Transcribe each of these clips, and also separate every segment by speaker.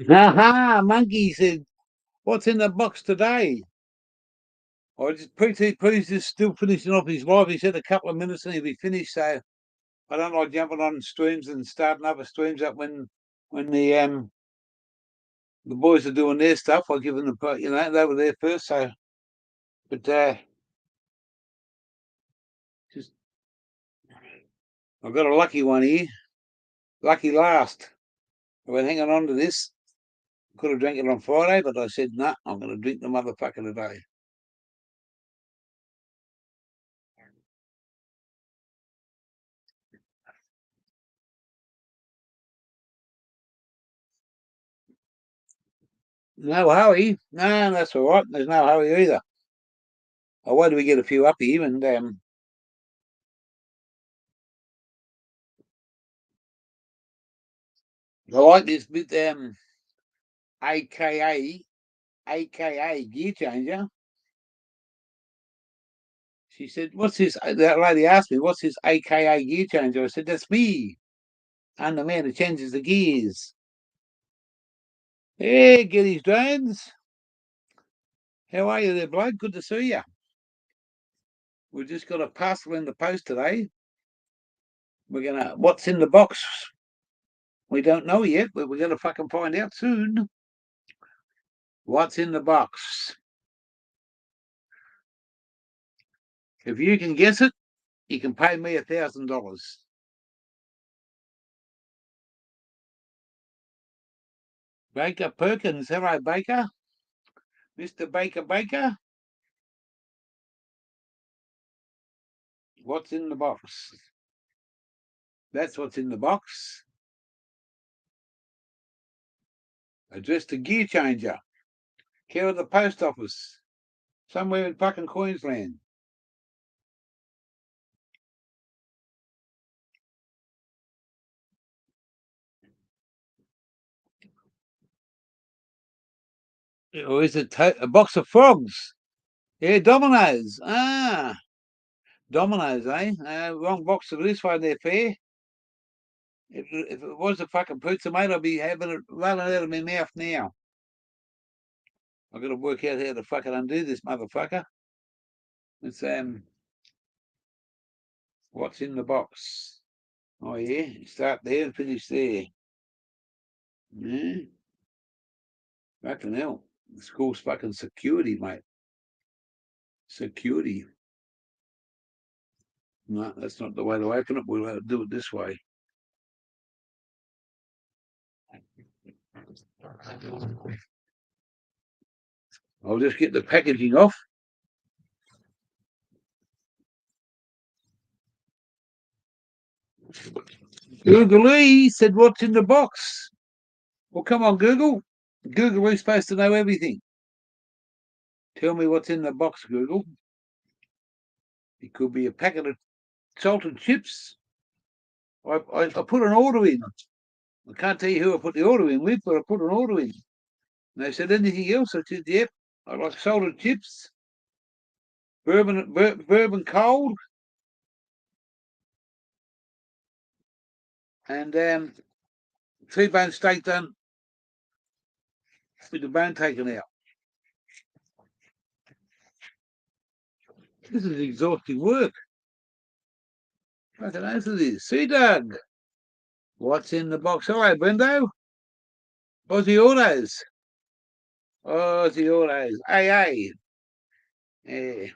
Speaker 1: Ha! Monkey said, "What's in the box today?" I just Pooh's just still finishing off his live. He said a couple of minutes and he'll be finished. So I don't like jumping on streams and starting other streams up when the boys are doing their stuff. I give them they were there first. So, but just I've got a lucky one here. Lucky last. I've been hanging on to this. Could have drank it on Friday, but I said, no, I'm going to drink the motherfucker today. No hurry. No, that's all right. There's no hurry either. I wait till we get a few up here and I like this bit AKA gear changer. She said, "What's this?" That lady asked me, "What's this AKA gear changer?" I said, "That's me. I'm the man who changes the gears." Hey, Giddy's Drones. How are you there, bloke? Good to see you. We just got a parcel in the post today. What's in the box? We don't know yet, but we're gonna fucking find out soon. What's in the box? If you can guess it, you can pay me $1,000. Baker Perkins, hello, Baker. Mr. Baker. What's in the box? That's what's in the box. Addressed to gear changer. Care of the post office. Somewhere in fucking Queensland. Or is it a box of frogs? Yeah, Domino's. Ah, Domino's, eh? Wrong box for this one there, fair. If it was a fucking pizza, mate, I'd be having it running out of my mouth now. I've got to work out how to fucking undo this motherfucker. It's what's in the box? Oh yeah, start there and finish there. Yeah, fucking hell. The school's fucking security, mate. Security. No, that's not the way to open it. We'll do it this way. I'll just get the packaging off. Google said, "What's in the box?" Well, come on, Google. Google is supposed to know everything. Tell me what's in the box, Google. It could be a packet of salted chips. I put an order in. I can't tell you who I put the order in with, but I put an order in. And they said, "Anything else?" I said, "Yep. I like salted chips, bourbon cold, and T-bone steak done with the bone taken out." This is exhausting work. Fucking oath it is. See, Doug, what's in the box? Hello, Brendo. Aussie Autos. Aussie Autos. AA. Yeah.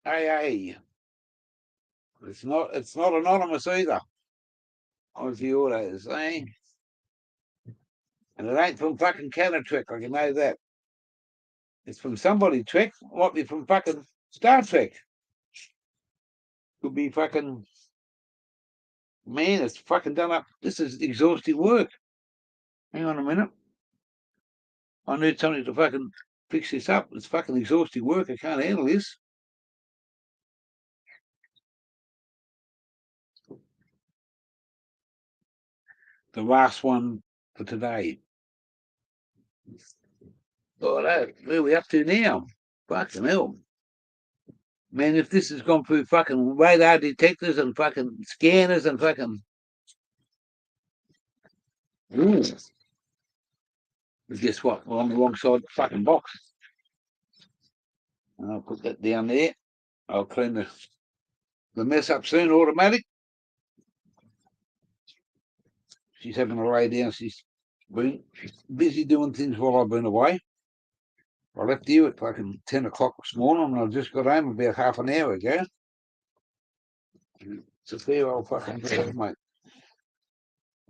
Speaker 1: AA. It's not anonymous either. Aussie Autos, eh? And it ain't from fucking Counter-Trek, I can know that. It's from somebody Trek, might be from fucking Star Trek. Could be fucking, man, it's fucking done up. This is exhausting work. Hang on a minute. I need something to fucking fix this up. It's fucking exhausting work. I can't handle this. The last one for today. Oh, where are we up to now? Fucking hell. Man, if this has gone through fucking radar detectors and fucking scanners and fucking. Ooh. But guess what? We're on the wrong side of the fucking box. And I'll put that down there. I'll clean the mess up soon, automatic. She's having to lay down. She's been busy doing things while I've been away. I left you at fucking 10 o'clock this morning and I just got home about half an hour ago. It's a fair old fucking job, mate.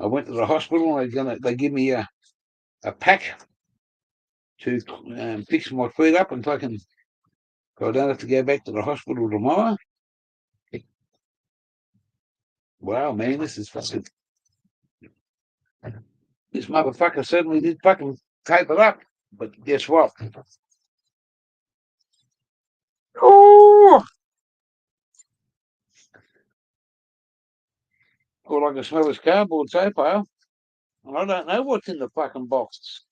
Speaker 1: I went to the hospital and they give me a pack to fix my feet up and fucking so I don't have to go back to the hospital tomorrow. Wow, man, this motherfucker certainly did fucking tape it up. But guess what? Oh! All I can smell is cardboard so far. I don't know what's in the fucking box.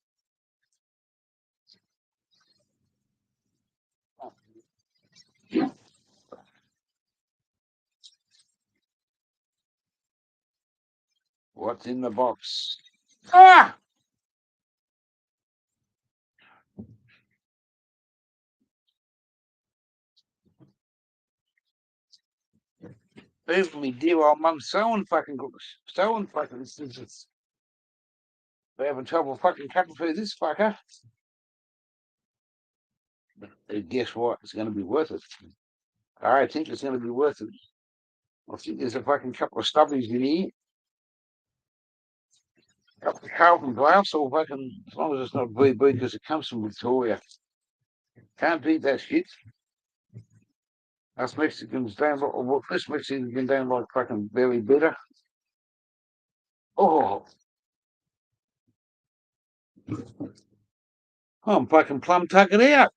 Speaker 1: What's in the box? Ah! Even me dear old mum's sewing fucking. They're having trouble fucking cutting through this fucker. But guess what? It's going to be worth it. I think it's going to be worth it. I think there's a fucking couple of stubbies in here. A couple of Carlton gloves, or fucking, as long as it's not VB because it comes from Victoria. Can't beat that shit. Us Mexicans don't like, well, this Mexican don't like fucking belly better. Oh, I'm fucking plum tucking out.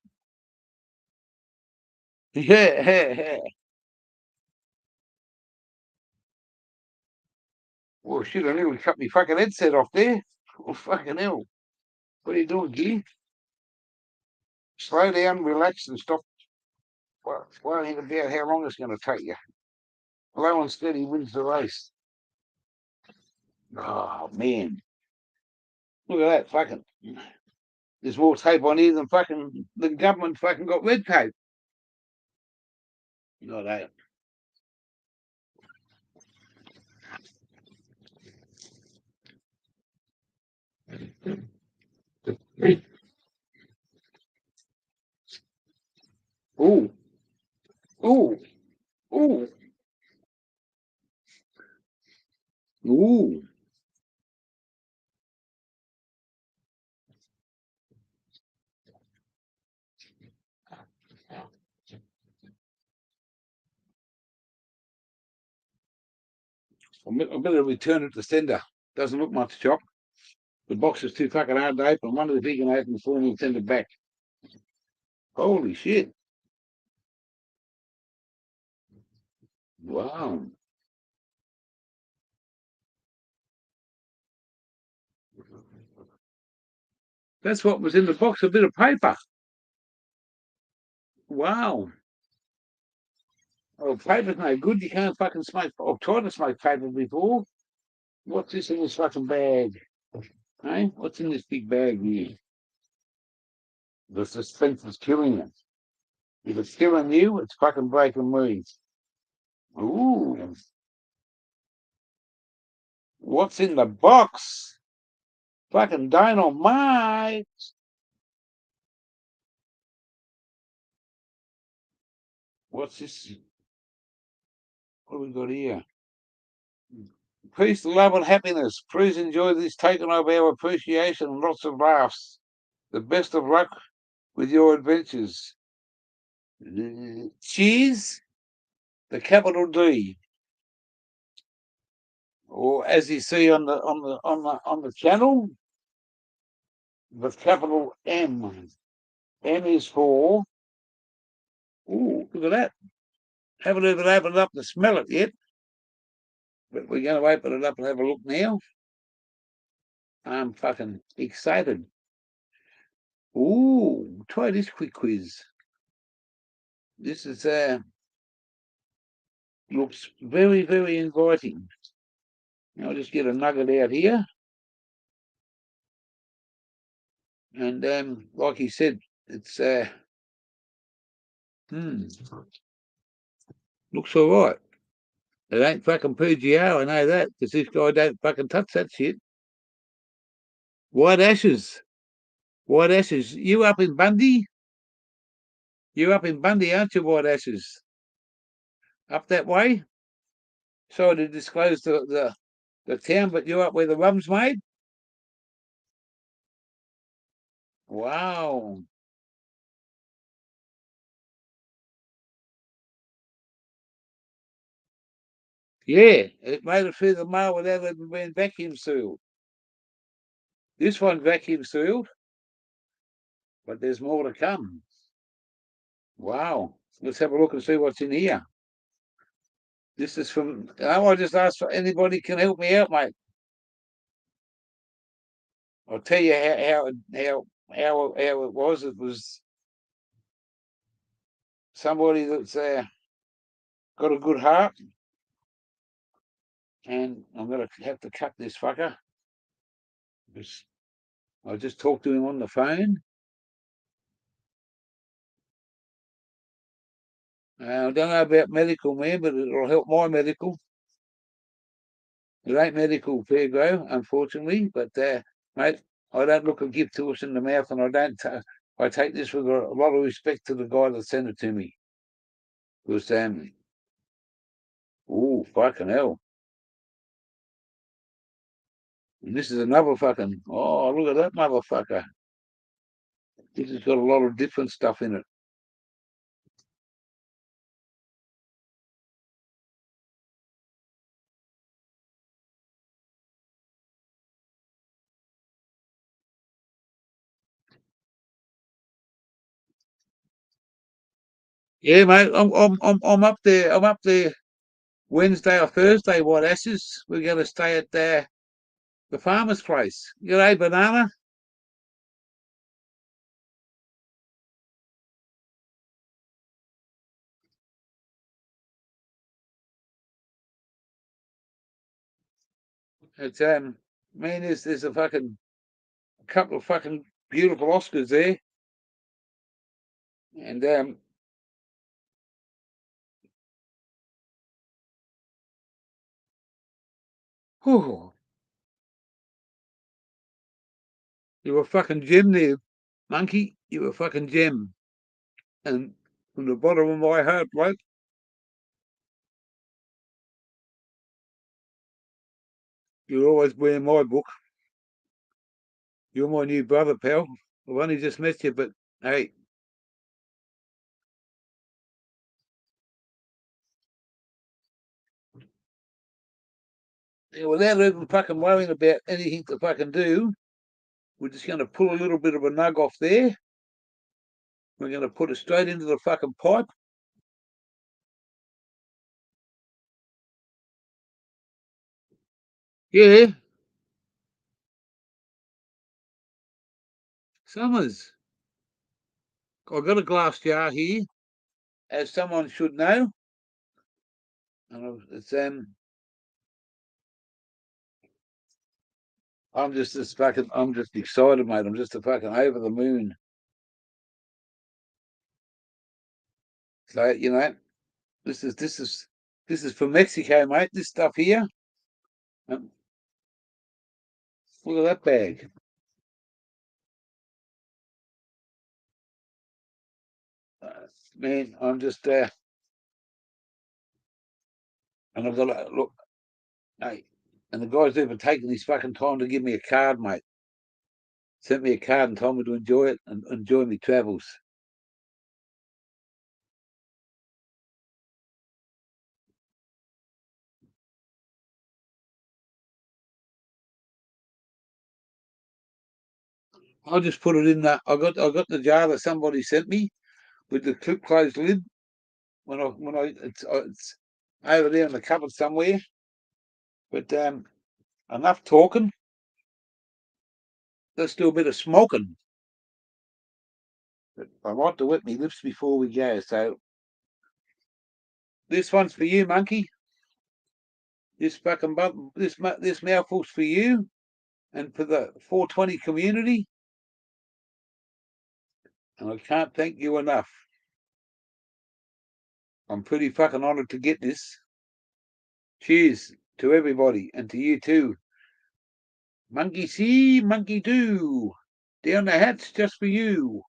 Speaker 1: Yeah. Well, shit, I nearly cut my fucking headset off there. Oh, fucking hell. What are you doing, Gee? Slow down, relax, and stop worrying about how long it's going to take you. Low and steady wins the race. Oh, man. Look at that, fucking. There's more tape on here than fucking the government fucking got red tape. Not that. Ooh, ooh, ooh, ooh. I better return it to sender. Doesn't look much chop. The box is too fucking hard to open. One of the big can open for me and send it back. Holy shit. Wow. That's what was in the box, a bit of paper. Wow. Oh, paper's no good. You can't fucking smoke. I've tried to smoke paper before. What's this in this fucking bag? Hey, what's in this big bag here? The suspense is killing you. If it's killing you, it's fucking breaking me. Ooh. What's in the box? Fucking dynamite. What's this? What have we got here? Peace, love, and happiness. Please enjoy this token of our appreciation and lots of laughs. The best of luck with your adventures. Cheers, the capital D, or as you see on the channel, the capital M. M is for. Ooh, look at that! Haven't even opened it up to smell it yet, but we're going to open it up and have a look now. I'm fucking excited. Ooh, try this quick quiz. This is looks very, very inviting. I'll just get a nugget out here. And like he said, it's looks all right. It ain't fucking PGO, I know that, because this guy don't fucking touch that shit. White ashes. White ashes. You up in Bundy? You up in Bundy, aren't you, White ashes? Up that way? Sorry to disclose the town, but you're up where the rum's made? Wow. Yeah, it made it through the mail without even being vacuum sealed. This one's vacuum sealed, but there's more to come. Wow. Let's have a look and see what's in here. This is from, I just asked for anybody can help me out, mate. I'll tell you how it was. It was somebody that's got a good heart, and I'm going to have to cut this fucker because I just talked to him on the phone. I don't know about medical, man, but it'll help my medical. It ain't medical, Fairgrow, unfortunately, but mate, I don't look a gift horse in the mouth, and I don't. I take this with a lot of respect to the guy that sent it to me. Because oh fucking hell! And this is another fucking. Oh, look at that motherfucker! This has got a lot of different stuff in it. Yeah, mate, I'm up there. I'm up there Wednesday or Thursday. What asses? We're going to stay at the farmer's place. You know, banana. It's man, there's a fucking couple of fucking beautiful Oscars there, and whew, you were fucking gem there, monkey. You were fucking gem, and from the bottom of my heart, bloke, you'll always be in my book. You're my new brother, pal. I've only just met you, but hey, yeah, without even fucking worrying about anything to fucking do, we're just going to pull a little bit of a nug off there. We're going to put it straight into the fucking pipe. Yeah, Summers. I've got a glass jar here, as someone should know. And it's I'm just excited, mate. I'm just a fucking over the moon. So this is from Mexico, mate. This stuff here. Um, Look at that bag, man. I'm just and I've got to look, hey, and the guy's even taken his fucking time to give me a card, mate. Sent me a card and told me to enjoy it and enjoy my travels. I'll just put it in that. I got the jar that somebody sent me with the clip closed lid. It's over there in the cupboard somewhere. But enough talking. Let's do a bit of smoking. But I like to wet my lips before we go. So this one's for you, monkey. This fucking this mouthful's for you and for the 420 community. and I can't thank you enough. I'm pretty fucking honoured to get this. Cheers to everybody, and to you too. Monkey see, monkey do. Down the hatch just for you.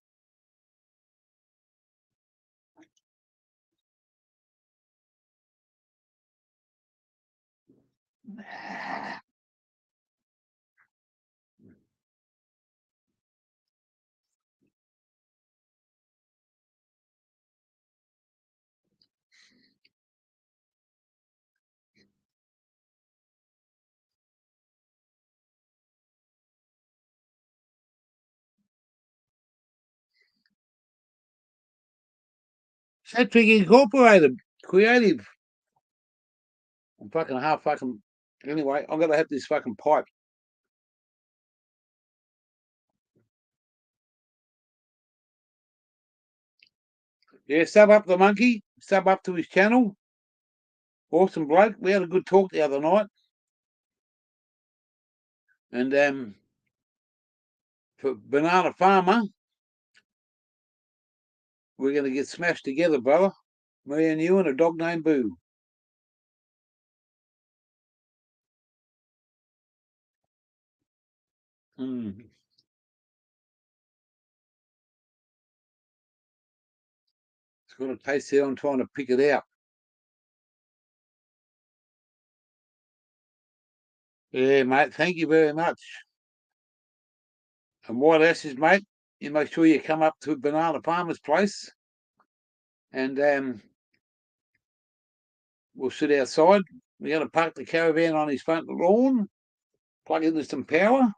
Speaker 1: Centric Incorporated, creative. I'm fucking half fucking. Anyway, I'm gonna have this fucking pipe. Yeah, sub up the monkey. Sub up to his channel. Awesome bloke. We had a good talk the other night. And for Banana Farmer, we're gonna get smashed together, brother. Me and you and a dog named Boo. Mm. It's got a taste there. I'm trying to pick it out. Yeah, mate. Thank you very much. And what else is, mate? You make sure you come up to Banana Farmer's place, and we'll sit outside. We're going to park the caravan on his front lawn, plug into some power.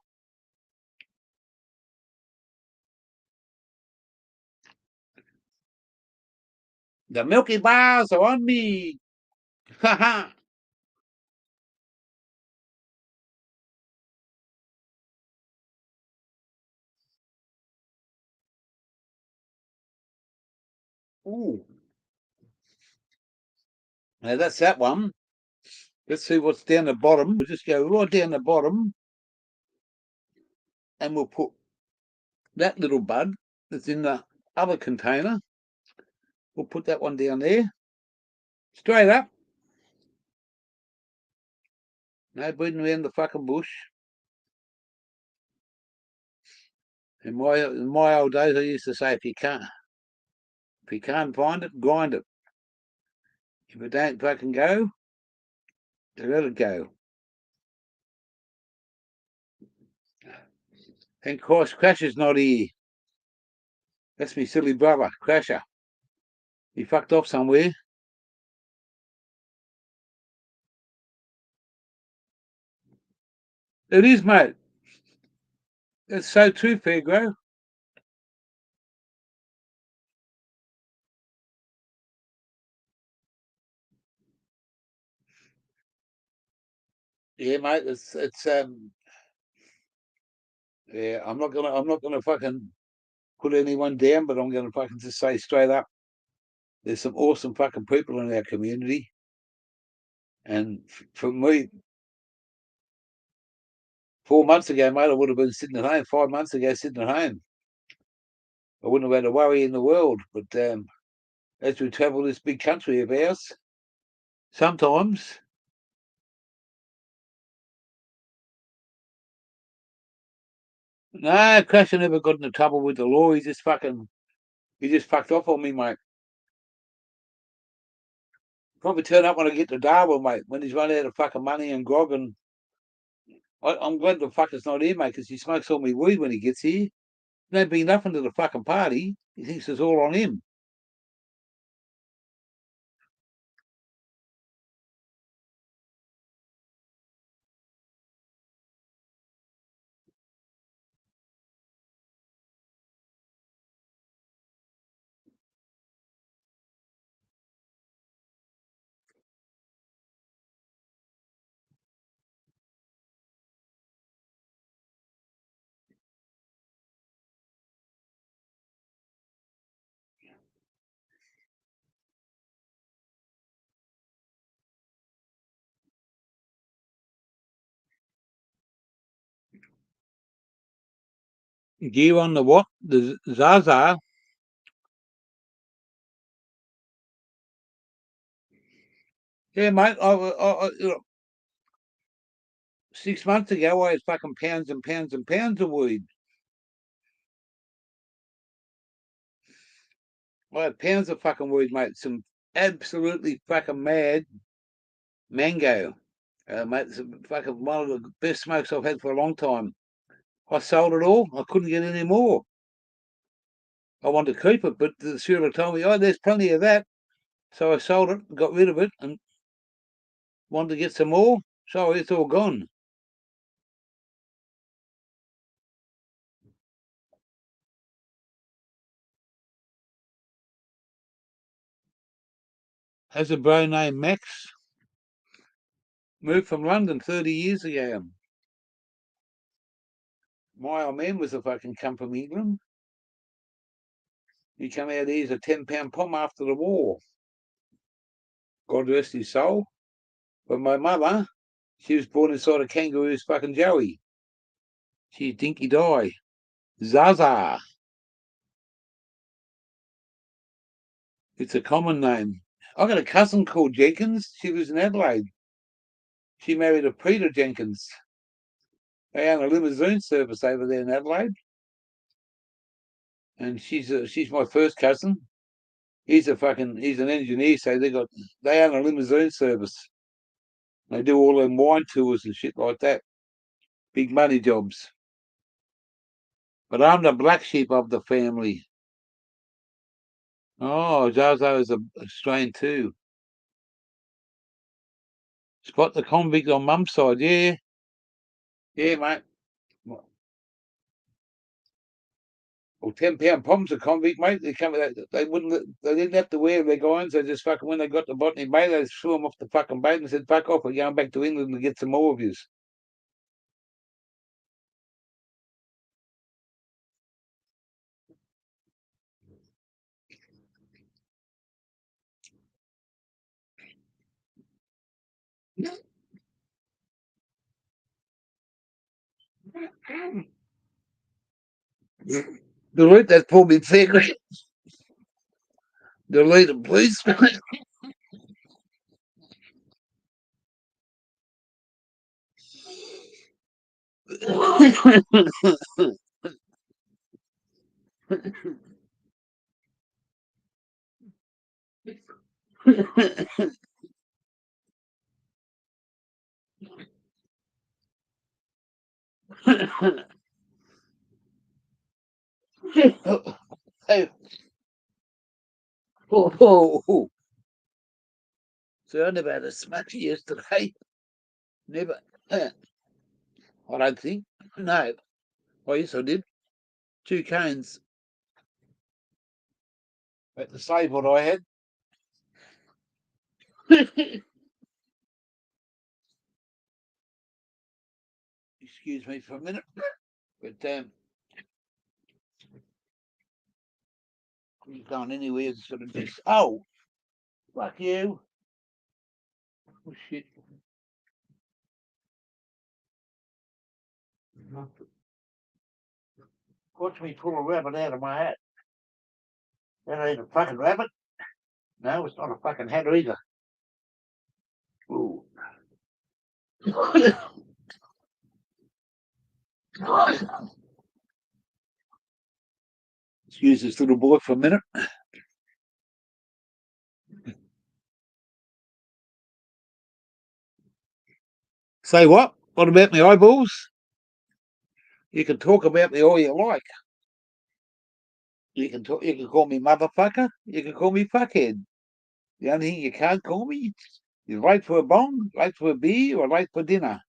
Speaker 1: The Milky Bars are on me. Ha ha. Ooh. Now that's that one. Let's see what's down the bottom. We'll just go right down the bottom and we'll put that little bud that's in the other container. We'll put that one down there. Straight up. No beating around the fucking bush. In my old days, I used to say, if you can't find it, grind it. If it don't fucking go, let it go. And of course, Crasher's not here. That's me silly brother, Crasher. He fucked off somewhere. It is, mate. It's so true, Fairgrow. Yeah, mate. It's yeah. I'm not gonna fucking put anyone down, but I'm gonna fucking just say straight up, there's some awesome fucking people in our community, and for me, 4 months ago, mate, I would have been sitting at home. 5 months ago, sitting at home, I wouldn't have had a worry in the world. But as we travel this big country of ours, sometimes. No, Crasher never got into trouble with the law. He just fucked off on me, mate. Probably turn up when I get to Darwin, mate, when he's run out of fucking money and grog. And I'm glad the fucker's not here, mate, because he smokes all my weed when he gets here. Don't bring nothing to the fucking party. He thinks it's all on him. Gear on the what? The Zaza. Yeah, mate. 6 months ago, I had fucking pounds and pounds and pounds of weed. I had pounds of fucking weed, mate. Some absolutely fucking mad mango. Mate, it's fucking one of the best smokes I've had for a long time. I sold it all. I couldn't get any more. I wanted to keep it, but the shooter told me, oh, there's plenty of that. So I sold it, got rid of it, and wanted to get some more. So it's all gone. Has a bro named Max. Moved from London 30 years ago. My old man was a fucking come from England. He come out here as a 10-pound pom after the war. God rest his soul. But my mother, she was born inside a kangaroo's fucking joey. She's dinky die. Zaza. It's a common name. I got a cousin called Jenkins. She was in Adelaide. She married a Peter Jenkins. They own a limousine service over there in Adelaide. And she's my first cousin. He's an engineer, so they own a limousine service. They do all them wine tours and shit like that. Big money jobs. But I'm the black sheep of the family. Oh, Zazo is a Australian too. Spot the convict on mum's side, yeah. Yeah, mate. Well, 10-pound poms a convict, mate. They didn't have to wear their guns. They just fucking, when they got to Botany Bay, they threw them off the fucking boat and said, fuck off, we're going back to England to get some more of yous. Delete that for me, secret. Delete it, please. Hey, oh. So I never had a smack yesterday. Never. I don't think. No. Oh, yes, I did. 2 canes. At the same what I had. Excuse me for a minute. But I'm going anywhere. It's sort of just. Oh, fuck you. Oh, shit. Watch me pull a rabbit out of my hat. That ain't a fucking rabbit. No, it's not a fucking hat either. Ooh. Excuse this little boy for a minute. Say what? What about my eyeballs? You can talk about me all you like. You can call me motherfucker. You can call me fuckhead. The only thing you can't call me is late for a bong, late for a beer, or late for dinner.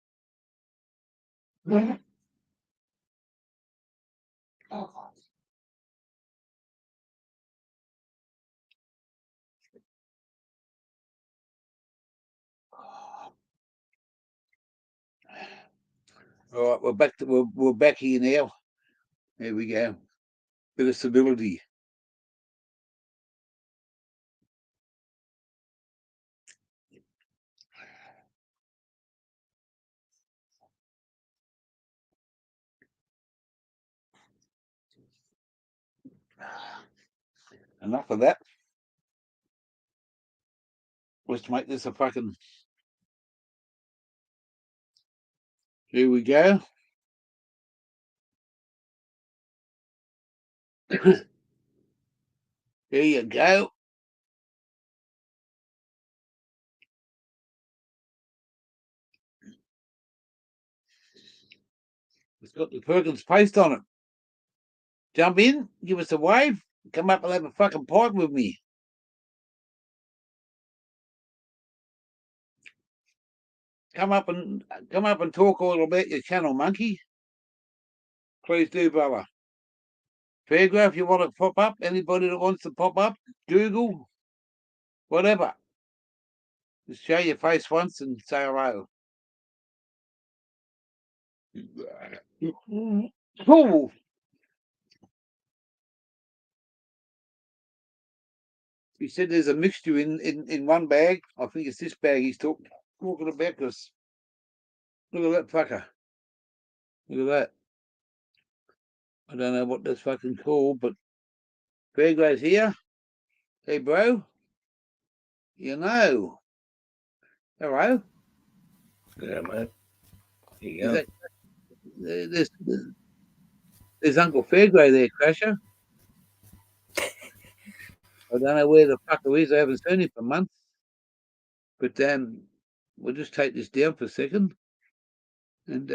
Speaker 1: All right, we're back here now. There we go. Bit of stability. Enough of that. Let's make this a fucking... Here we go. Here you go. It's got the Perkins paste on it. Jump in, give us a wave, come up and have a fucking pipe with me. Come up and talk all about your channel, monkey. Please do, brother. Fairgraph, you want to pop up? Anybody that wants to pop up? Google, whatever. Just show your face once and say hello. Cool. He said there's a mixture in one bag. I think it's this bag he's talking about, because look at that fucker. Look at that. I don't know what that's fucking called, but Fairgraph's here. Hey, bro. You know. Hello.
Speaker 2: Yeah, mate. Here you go.
Speaker 1: There's Uncle Fairgrave there, Crasher. I don't know where the fucker is. I haven't seen him for months. But we'll just take this down for a second. And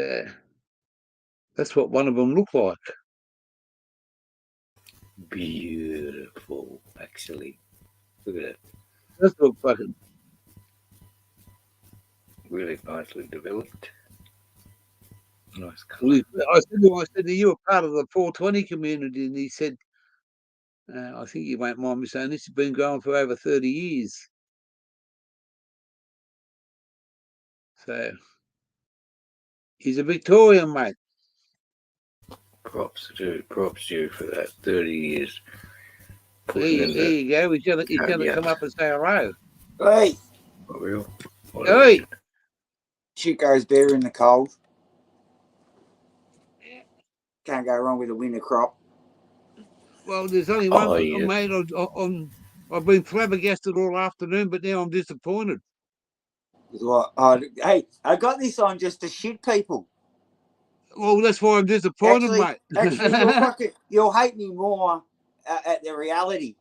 Speaker 1: that's what one of them look like.
Speaker 2: Beautiful, actually. Look at it.
Speaker 1: That's look fucking
Speaker 2: really nicely developed. Nice colour.
Speaker 1: I said to you, a part of the 420 community, and he said, I think you won't mind me saying this has been going for over 30 years. So he's a Victorian, mate.
Speaker 2: Props to you for that. 30 years.
Speaker 1: There you go. He's going to come up and say hello.
Speaker 3: Hey.
Speaker 2: For real?
Speaker 1: Hey.
Speaker 3: Shit goes better in the cold. Can't go wrong with a winter crop.
Speaker 1: Well, there's only one, mate. I've been flabbergasted all afternoon, but now I'm disappointed.
Speaker 3: Hey, I got this on just to shit people.
Speaker 1: Well, that's why I'm disappointed, mate.
Speaker 3: Actually, you'll hate me more at the reality,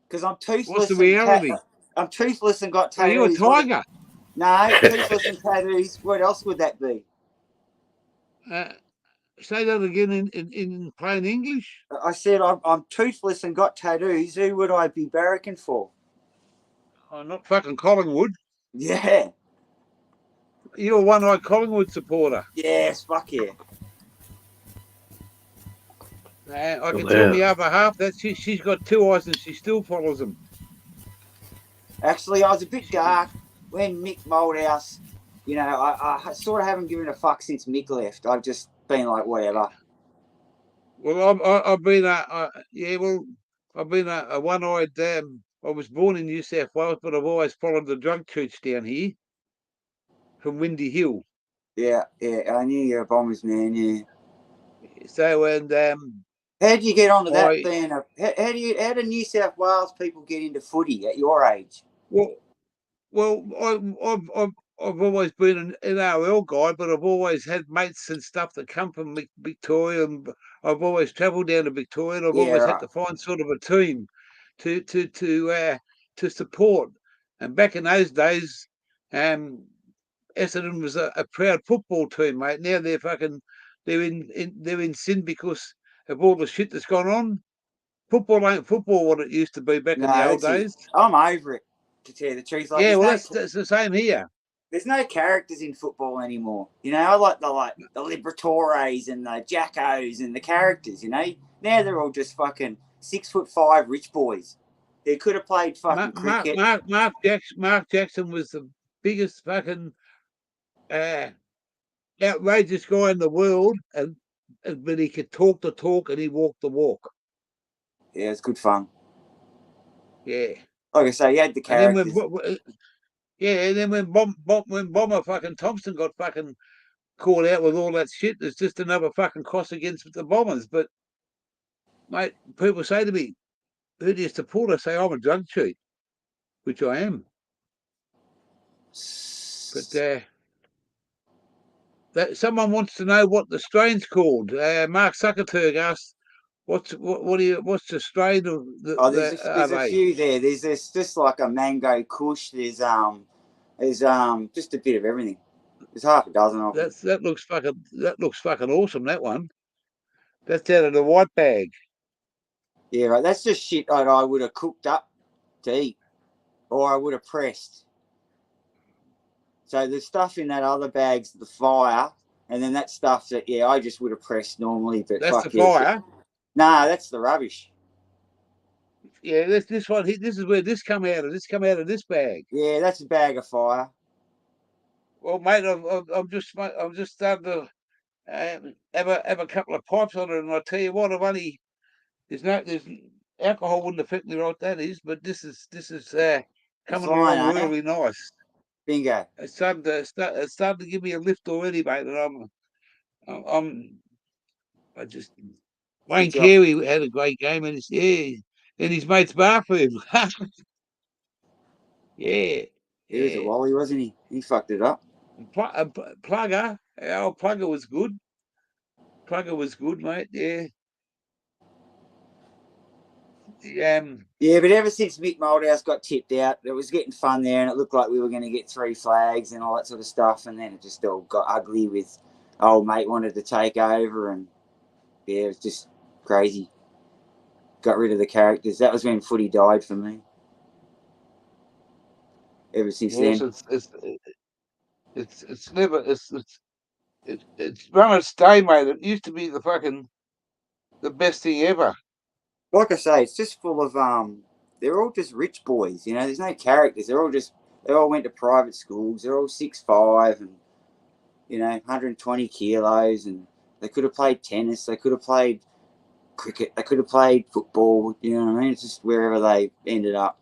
Speaker 3: because I'm toothless.
Speaker 1: What's the reality?
Speaker 3: I'm toothless and got tattoos.
Speaker 1: Are you a tiger?
Speaker 3: No, toothless and tattoos. What else would that be?
Speaker 1: Say that again in plain English.
Speaker 3: I said I'm toothless and got tattoos. Who would I be barracking for?
Speaker 1: Oh, not fucking Collingwood.
Speaker 3: Yeah.
Speaker 1: You're a one-eyed Collingwood supporter.
Speaker 3: Yes, fuck yeah.
Speaker 1: I can tell the other half that she's got two eyes and she still follows them.
Speaker 3: Actually, I was a bit dark when Mick Moldhouse, you know, I sort of haven't given a fuck since Mick left. I've just been like, whatever.
Speaker 1: Well, I've been I've been a one-eyed. I was born in New South Wales, but I've always followed the drug church down here from Windy Hill.
Speaker 3: Yeah, I knew you're a Bombers man. Yeah.
Speaker 1: So and
Speaker 3: how do you get onto that then? How do New South Wales people get into footy at your age?
Speaker 1: Well, I've always been an NRL guy, but I've always had mates and stuff that come from Victoria, and I've always travelled down to Victoria, and I've always had to find sort of a team to support. And back in those days, Essendon was a proud football team, mate. Now they're in sin because of all the shit that's gone on. Football ain't football what it used to be back in the old days.
Speaker 3: I'm over it, to tell you the truth. Like,
Speaker 1: yeah, well, that's the same here.
Speaker 3: There's no characters in football anymore. You know, I like the Liberatores and the Jackos and the characters, you know. Now they're all just fucking 6'5" rich boys. They could have played fucking cricket.
Speaker 1: Mark Jackson was the biggest fucking outrageous guy in the world, but he could talk the talk and he walked the walk.
Speaker 3: Yeah, it's good fun.
Speaker 1: Yeah.
Speaker 3: Like I say, he had the characters.
Speaker 1: And then when Bomber fucking Thompson got fucking caught out with all that shit, there's just another fucking cross against the Bombers. But, mate, people say to me, who do you support? I say, I'm a drug cheat, which I am. But that someone wants to know what the strain's called. Mark Zuckerberg asked, what's the strain of
Speaker 3: there's a
Speaker 1: they?
Speaker 3: few there. There's just like a mango kush. There's just a bit of everything. There's half a dozen of them.
Speaker 1: That looks fucking awesome. That one. That's out of the white bag.
Speaker 3: Yeah, right. That's just shit that I would have cooked up to eat, or I would have pressed. So the stuff in that other bag's the fire, and then that stuff that I just would have pressed normally. But
Speaker 1: That's the
Speaker 3: fuck yeah.
Speaker 1: fire.
Speaker 3: Nah, that's the rubbish.
Speaker 1: Yeah, this one. This is where this come out of. This come out of this bag.
Speaker 3: Yeah, that's a bag of fire.
Speaker 1: Well, mate, I'm just starting to have a couple of pipes on it, and I tell you what, there's alcohol wouldn't affect me like that is, but this is coming
Speaker 3: Fine,
Speaker 1: along
Speaker 3: eh?
Speaker 1: really nice.
Speaker 3: Bingo.
Speaker 1: It's starting to give me a lift already, mate, and I just Wayne Carey had a great game, and in his mate's bathroom. Yeah.
Speaker 3: He was a wally, wasn't he? He fucked it up.
Speaker 1: Plugger, our Plugger was good. Plugger was good, mate. Yeah.
Speaker 3: Yeah, but ever since Mick Moldhouse got tipped out, it was getting fun there, and it looked like we were going to get 3 flags and all that sort of stuff. And then it just all got ugly with old mate wanted to take over, and yeah, it was just crazy. Got rid of the characters. That was when footy died for me. Ever since then,
Speaker 1: it's never it's run its day, mate. It used to be the best thing ever.
Speaker 3: Like I say, it's just full of they're all just rich boys. You know, there's no characters. They all went to private schools. They're all 6'5" and 120 kilos, and they could have played tennis. They could have played cricket. They could have played football. You know what I mean? It's just wherever they ended up.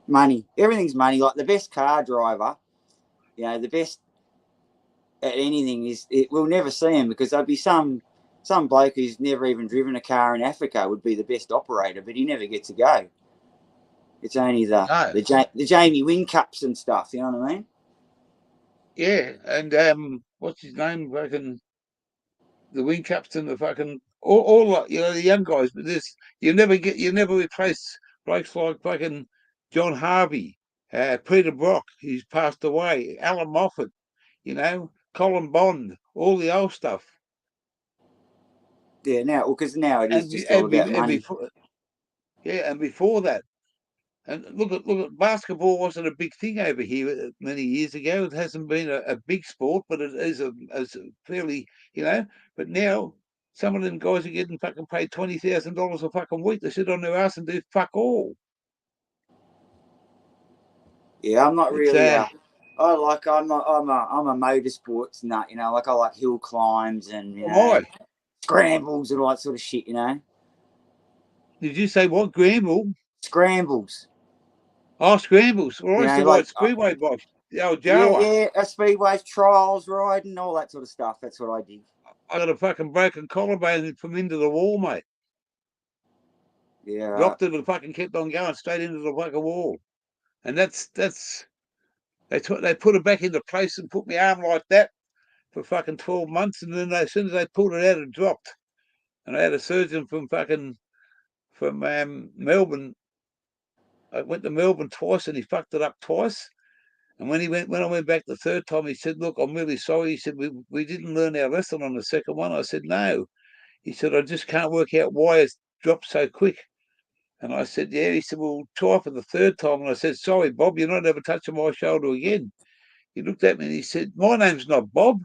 Speaker 3: Money. Everything's money. Like the best car driver, the best at anything we'll never see him, because there'll be some bloke who's never even driven a car in Africa would be the best operator, but he never gets to go. It's only the Jamie Wynn Cups and stuff. You know what I mean?
Speaker 1: Yeah, and what's his name? Fucking the wing captain, the fucking all the young guys. But you never replace blokes like fucking John Harvey, Peter Brock, who's passed away, Alan Moffat, Colin Bond, all the old stuff.
Speaker 3: Yeah, because now it is just all about money.
Speaker 1: And before that, and look at basketball wasn't a big thing over here many years ago. It hasn't been a big sport, but it is a fairly, But now some of them guys are getting fucking paid $20,000 a fucking week to sit on their ass and do fuck all.
Speaker 3: Yeah, I'm not really. I'm a motorsports nut. Like I like hill climbs and scrambles and all that sort of shit.
Speaker 1: Did you say what? Gramble?
Speaker 3: Scrambles.
Speaker 1: Oh, scrambles. Well, I used to ride speedway bikes. The old Jawa.
Speaker 3: Yeah, speedways, trials, riding, all that sort of stuff. That's what I did.
Speaker 1: I got a fucking broken collarbone from into the wall, mate.
Speaker 3: Yeah.
Speaker 1: Dropped it and fucking kept on going straight into the fucking wall. And that's they put it back into place and put my arm like that for fucking 12 months, and then as soon as they pulled it out, it dropped. And I had a surgeon from Melbourne. I went to Melbourne twice, and he fucked it up twice. And when I went back the third time, he said, "Look, I'm really sorry." He said, "We didn't learn our lesson on the second one." I said, "No." He said, "I just can't work out why it's dropped so quick." And I said, "Yeah." He said, "Well, try for the third time." And I said, "Sorry, Bob, you're not ever touching my shoulder again." He looked at me and he said, "My name's not Bob."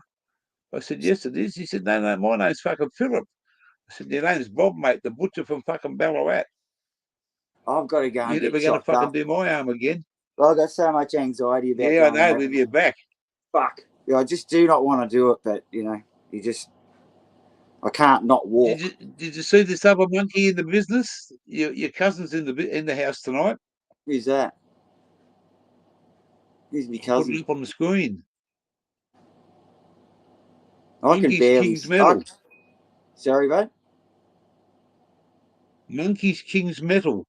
Speaker 1: I said, "Yes, it is." He said, No, my name's fucking Philip." I said, "Your name's Bob, mate, the butcher from fucking Ballarat.
Speaker 3: I've got to go and
Speaker 1: You're never going to fucking do my arm again."
Speaker 3: I've got so much anxiety about
Speaker 1: I know, with your back.
Speaker 3: Fuck. Yeah, I just do not want to do it, but, I can't not walk.
Speaker 1: Did you see this other monkey in the business? Your cousin's in the house tonight.
Speaker 3: Who's that? Who's my cousin?
Speaker 1: Put it up on the screen.
Speaker 3: Monkey's King's Metal. Sorry, bud?
Speaker 1: Monkey's King's Metal.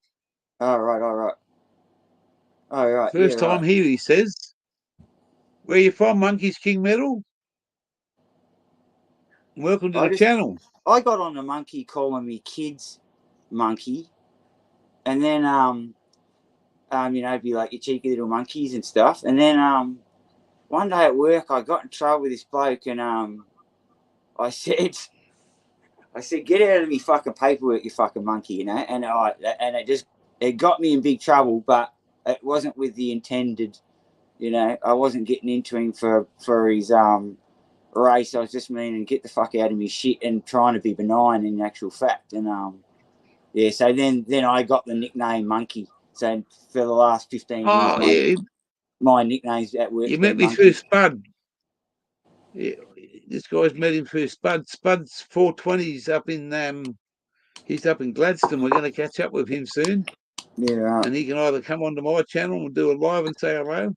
Speaker 3: All right. Oh, right.
Speaker 1: First
Speaker 3: yeah,
Speaker 1: time
Speaker 3: right.
Speaker 1: here, he says. Where you from, Monkey's King Metal? Welcome to the channel.
Speaker 3: I got on the monkey calling me kids monkey. And then, you know, be like, you cheeky little monkeys and stuff. And then one day at work, I got in trouble with this bloke, and I said, get out of me fucking paperwork, you fucking monkey, you know. And it got me in big trouble, but it wasn't with the intended, you know. I wasn't getting into him for his race. I was just meaning get the fuck out of me shit and trying to be benign in actual fact. And yeah, so then I got the nickname Monkey. So for the last 15 years, my nickname's at work.
Speaker 1: You met me
Speaker 3: Monkey.
Speaker 1: through Spud. Yeah, this guy's met him through Spud. Spud's 420s up in he's up in Gladstone. We're going to catch up with him soon.
Speaker 3: Yeah, right.
Speaker 1: And he can either come onto my channel and do a live and say hello.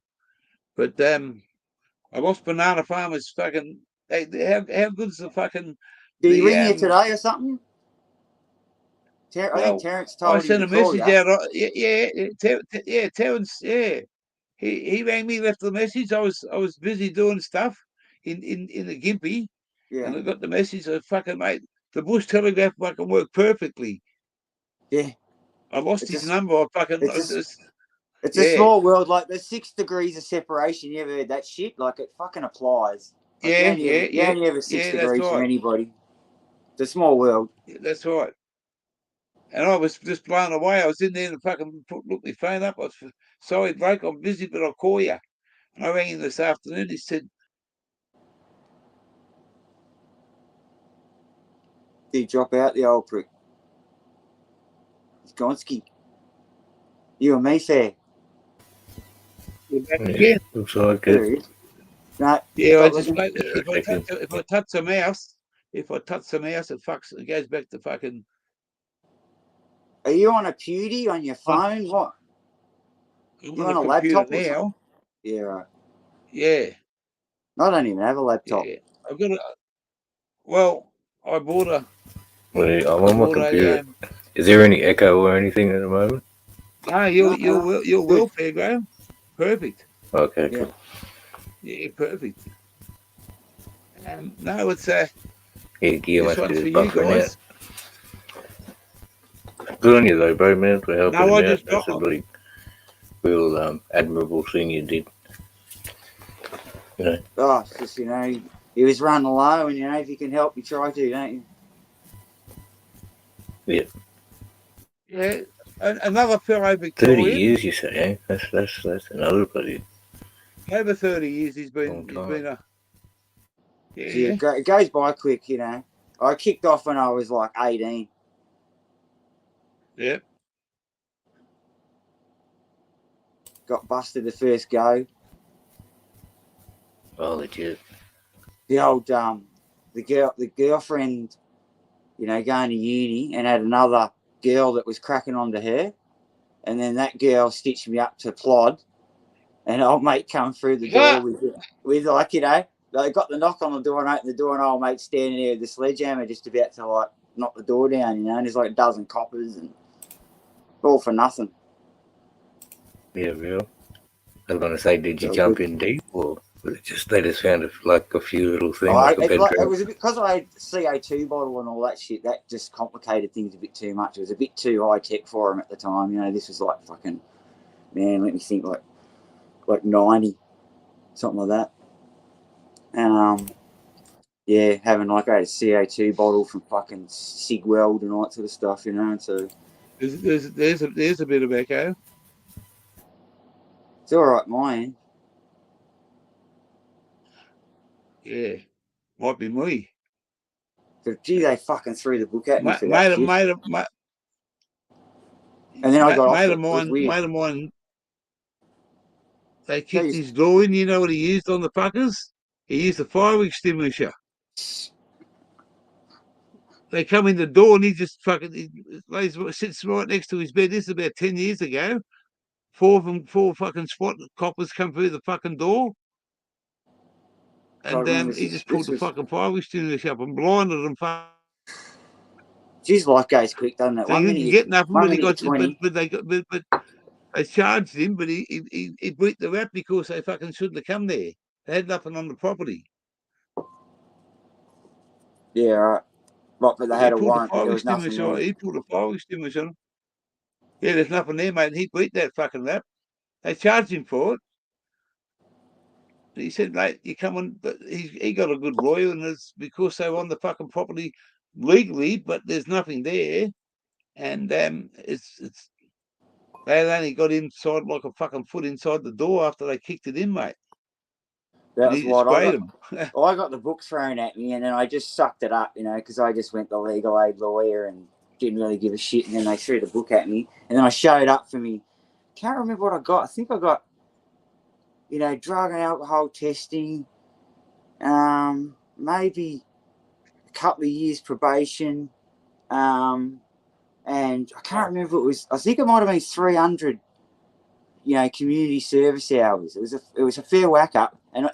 Speaker 1: But I lost Banana Farmers fucking. How good's the fucking?
Speaker 3: Did he ring you today or something? I think Terence told
Speaker 1: I sent
Speaker 3: him
Speaker 1: a message out. Yeah, Terence. Yeah, he rang me, left the message. I was busy doing stuff in the Gympie, and I got the message. I fucking mate, the Bush Telegraph fucking worked perfectly.
Speaker 3: Yeah,
Speaker 1: I lost his number. I fucking.
Speaker 3: It's a small world. Like there's 6 degrees of separation. You ever heard that shit? Like it fucking applies. Like, you only ever 6 degrees from anybody. It's a small world.
Speaker 1: Yeah, that's right. And I was just blown away. I was in there and fucking looked my phone up. I was sorry, bloke, I'm busy, but I'll call you. And I rang him this afternoon. He said,
Speaker 3: "Did he drop out, the old prick? It's Gonski. You and me fair."
Speaker 1: You're back again.
Speaker 2: Looks like it.
Speaker 3: No,
Speaker 1: yeah, I just if I touch the mouse, it fucks. It goes back to fucking.
Speaker 3: Are you on a pewdie on your phone? What?
Speaker 1: You on a laptop now?
Speaker 3: Yeah, right.
Speaker 1: Yeah.
Speaker 3: I don't even have a laptop.
Speaker 1: Yeah, I've got a. Well, I bought a.
Speaker 2: Wait, I'm on my computer. Is there any echo or anything at the moment?
Speaker 1: No, you're well, fair, Graham. Perfect.
Speaker 2: Okay, cool.
Speaker 1: Yeah, perfect. No, it's
Speaker 2: gear must
Speaker 1: one's
Speaker 2: be
Speaker 1: for you guys.
Speaker 2: Good on you though, bro, man, for helping
Speaker 1: no,
Speaker 2: him
Speaker 1: I just
Speaker 2: out. That's a really real admirable thing you did. You know.
Speaker 3: Oh, it's just, you know, he was running low, and you know, if you can help, you try to, don't you?
Speaker 2: Yeah.
Speaker 1: Yeah. Another fellow Victorian.
Speaker 2: 30 years, you say, eh? That's another bloody.
Speaker 1: Over 30 years he's been a. Yeah.
Speaker 3: It goes by quick, you know. I kicked off when I was like 18.
Speaker 1: Yep.
Speaker 3: Got busted the first go.
Speaker 2: Oh, legit.
Speaker 3: The old the girlfriend, you know, going to uni and had another girl that was cracking onto her, and then that girl stitched me up to plod, and old mate come through the door with like, you know, they got the knock on the door and opened the door, and old mate standing there with the sledgehammer just about to like knock the door down, you know, and there's like a dozen coppers and all for nothing.
Speaker 2: Yeah, real. I was gonna say, did you jump in deep, or was it just they just found like a few little things?
Speaker 3: It was a bit, because I had CO2 bottle and all that shit. That just complicated things a bit too much. It was a bit too high tech for him at the time. You know, this was like fucking, man. Let me think, like 90, something like that. And yeah, having like a CO2 bottle from fucking Sig Weld and all that sort of stuff. You know, and so
Speaker 1: there's a bit of echo.
Speaker 3: It's all right, mine.
Speaker 1: Yeah, might be me.
Speaker 3: But gee, they fucking threw the book at me for that shit. And then I got off it.
Speaker 1: Mate of mine, they kicked his door in. You know what he used on the fuckers? He used a fire extinguisher. They come in the door and he just fucking sits right next to his bed. This is about 10 years ago. Four fucking SWAT coppers come through the fucking door. And he just pulled the fucking fire extinguisher up and blinded them.
Speaker 3: Jeez, life goes quick, doesn't it?
Speaker 1: So
Speaker 3: 1 minute
Speaker 1: you get nothing,
Speaker 3: but they got,
Speaker 1: They charged him, but he beat the rap because they fucking shouldn't have come there. They had nothing on the property.
Speaker 3: Yeah, right. Right, but they
Speaker 1: They
Speaker 3: had a
Speaker 1: pulled the
Speaker 3: warrant, but there
Speaker 1: fire
Speaker 3: was nothing
Speaker 1: extinguisher on.
Speaker 3: there.
Speaker 1: He pulled a fire extinguisher on. Yeah, there's nothing there, mate. And he beat that fucking rap. They charged him for it. He said, mate, you come on, but he got a good lawyer, and it's because they were on the fucking property legally, but there's nothing there, and it's they had only got inside like a fucking foot inside the door after they kicked it in, mate.
Speaker 3: That
Speaker 1: And
Speaker 3: was
Speaker 1: he just
Speaker 3: what I
Speaker 1: sprayed
Speaker 3: got.
Speaker 1: them.
Speaker 3: I got the book thrown at me, and then I just sucked it up, because I just went the legal aid lawyer and didn't really give a shit. And then they threw the book at me, and then I showed up for me. Can't remember what I got. I think I got, drug and alcohol testing, maybe a couple of years probation, and I can't remember. I think it might have been 300. Community service hours. It was a fair whack up. And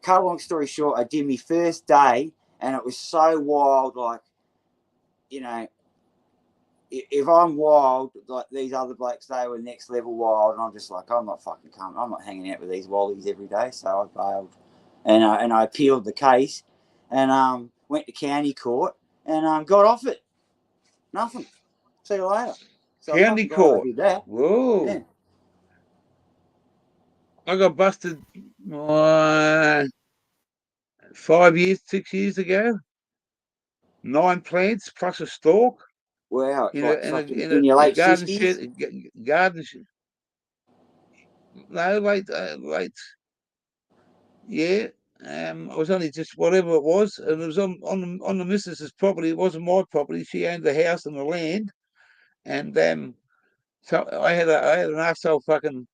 Speaker 3: cut a long story short, I did my first day, and it was so wild. Like, if I'm wild, like these other blokes, they were next level wild, and I'm just like, I'm not fucking coming. I'm not hanging out with these wallies every day. So I bailed, and I appealed the case, and went to county court, and got off it. Nothing. See you later. So I'm
Speaker 1: County
Speaker 3: fucking glad I
Speaker 1: court.
Speaker 3: did that.
Speaker 1: Whoa.
Speaker 3: Yeah.
Speaker 1: I got busted 5 years, 6 years ago. 9 plants plus a stalk
Speaker 3: Wow,
Speaker 1: in
Speaker 3: like
Speaker 1: a
Speaker 3: fucking
Speaker 1: in
Speaker 3: in your
Speaker 1: a
Speaker 3: late
Speaker 1: garden
Speaker 3: 50s?
Speaker 1: shed. Garden shed. No, late. Yeah. I was only just whatever it was, and it was on the missus's property. It wasn't my property. She owned the house and the land, and so I had an arsehole fucking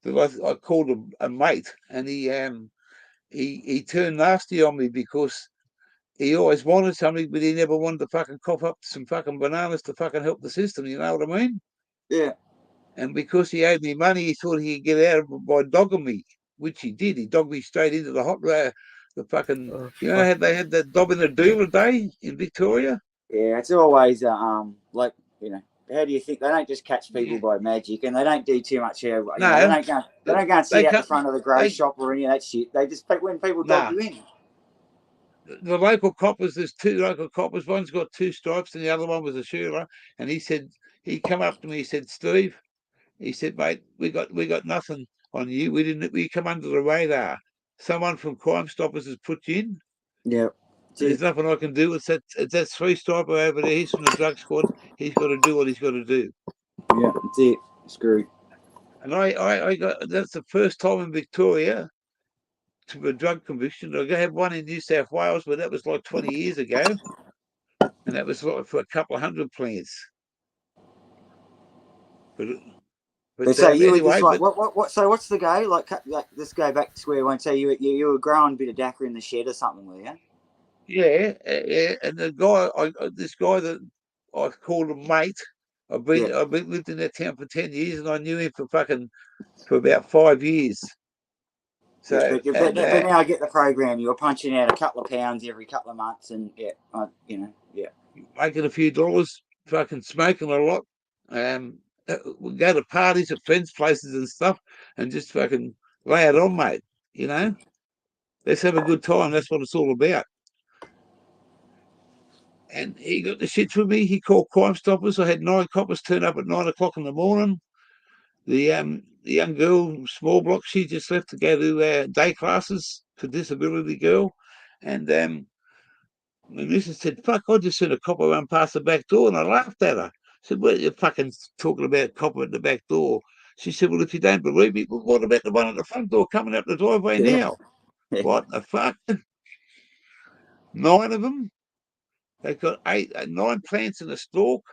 Speaker 1: that I called a mate, and he turned nasty on me because he always wanted something, but he never wanted to fucking cough up some fucking bananas to fucking help the system. You know what I mean?
Speaker 3: Yeah.
Speaker 1: And because he owed me money, he thought he could get out of it by dogging me, which he did. He dogged me straight into the hot the fucking,
Speaker 2: Oh,
Speaker 1: how
Speaker 2: fuck.
Speaker 1: they had that dob in the doula day in Victoria?
Speaker 3: Yeah, it's always like how do you think they don't just catch people
Speaker 1: Yeah.
Speaker 3: by magic, and they don't do too much here. They
Speaker 1: No,
Speaker 3: don't go and
Speaker 1: they
Speaker 3: sit out the
Speaker 1: cut.
Speaker 3: front of the grow
Speaker 1: They
Speaker 3: shop or any of that shit. They just when people dog
Speaker 1: nah.
Speaker 3: you in.
Speaker 1: The local coppers, there's 2 local coppers. One's got 2 stripes, and the other one was a shooter. And he said he come up to me. He said, Steve, he said, mate, we got nothing on you. We come under the radar. Someone from Crime Stoppers has put you in.
Speaker 3: Yeah,
Speaker 1: There's nothing I can do. It's that 3 striper over there. He's from the drug squad. He's got to do what he's got to do.
Speaker 3: yeah, that's it. Screwed.
Speaker 1: And I got that's the first time in Victoria to a drug conviction. I had one in New South Wales, but that was like 20 years ago, and that was like for a couple of hundred plants. But
Speaker 3: So you were just
Speaker 1: anyway,
Speaker 3: like,
Speaker 1: but
Speaker 3: what? So what's the go? Like, let's go back to square one. So you were growing a bit of Dakar in the shed or something, were you?
Speaker 1: yeah, yeah. And the this guy that I called a mate.
Speaker 3: Yeah.
Speaker 1: I've been lived in that town for 10 years, and I knew him for about 5 years.
Speaker 3: Yes,
Speaker 1: So
Speaker 3: but now I get the program. You were punching out a couple of pounds every couple of months, and yeah.
Speaker 1: making a few dollars, fucking smoking a lot. We go to parties at friends' places and stuff, and just fucking lay it on, mate. You know, let's have a good time. That's what it's all about. And he got the shit from me. He called Crime Stoppers. I had 9 coppers turn up at 9 o'clock in the morning. The young girl, small block, she just left to go to day classes for disability girl, and my missus said, fuck, I just seen a copper run past the back door, and I laughed at her. I said, what are you fucking talking about copper at the back door? She said, well, if you don't believe me, well, what about the one at the front door coming up the driveway now?
Speaker 3: Yeah.
Speaker 1: What the fuck? 9 of them? They got 9 plants in a stalk.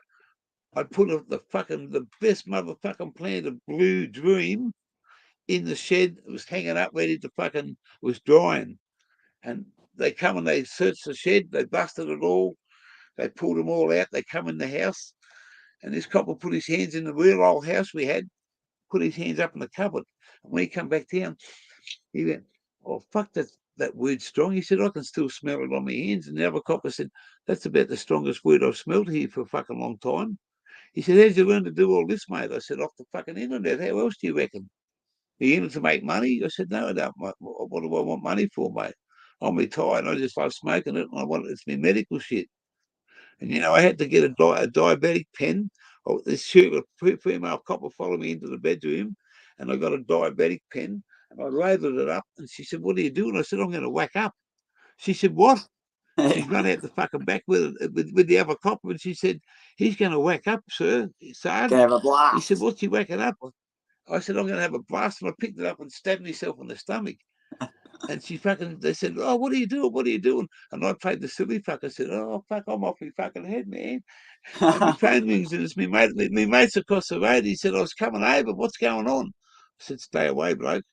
Speaker 1: I put the best motherfucking plant of Blue Dream in the shed. It was hanging up ready to was drying. And they come and they searched the shed. They busted it all. They pulled them all out. They come in the house. And this copper put his hands in the real old house we had, put his hands up in the cupboard. And when he come back down, he went, oh, fuck, that word's strong. He said, I can still smell it on my hands. And the other copper said, that's about the strongest word I've smelled here for a fucking long time. He said, how'd you learn to do all this, mate? I said, off the fucking internet. How else do you reckon? Are you in it to make money? I said, no, I don't. What do I want money for, mate? I'm retired and I just love smoking it and I want it's my medical shit. And, you know, I had to get a diabetic pen. Oh, this female copper followed me into the bedroom and I got a diabetic pen and I labelled it up. And she said, what are you doing? I said, I'm going to whack up. She said, what? She's run out the fucking back with the other copper and she said, he's going to whack up, sir.
Speaker 3: Can have a blast.
Speaker 1: He said, what's he whacking up? I said, I'm going to have a blast. And I picked it up and stabbed myself in the stomach. And they said, oh, what are you doing? What are you doing? And I played the silly fuck. I said, oh, fuck, I'm off my fucking head, man. And my phone rings and it's me mate's across the road. He said, I was coming over. What's going on? I said, stay away, bloke.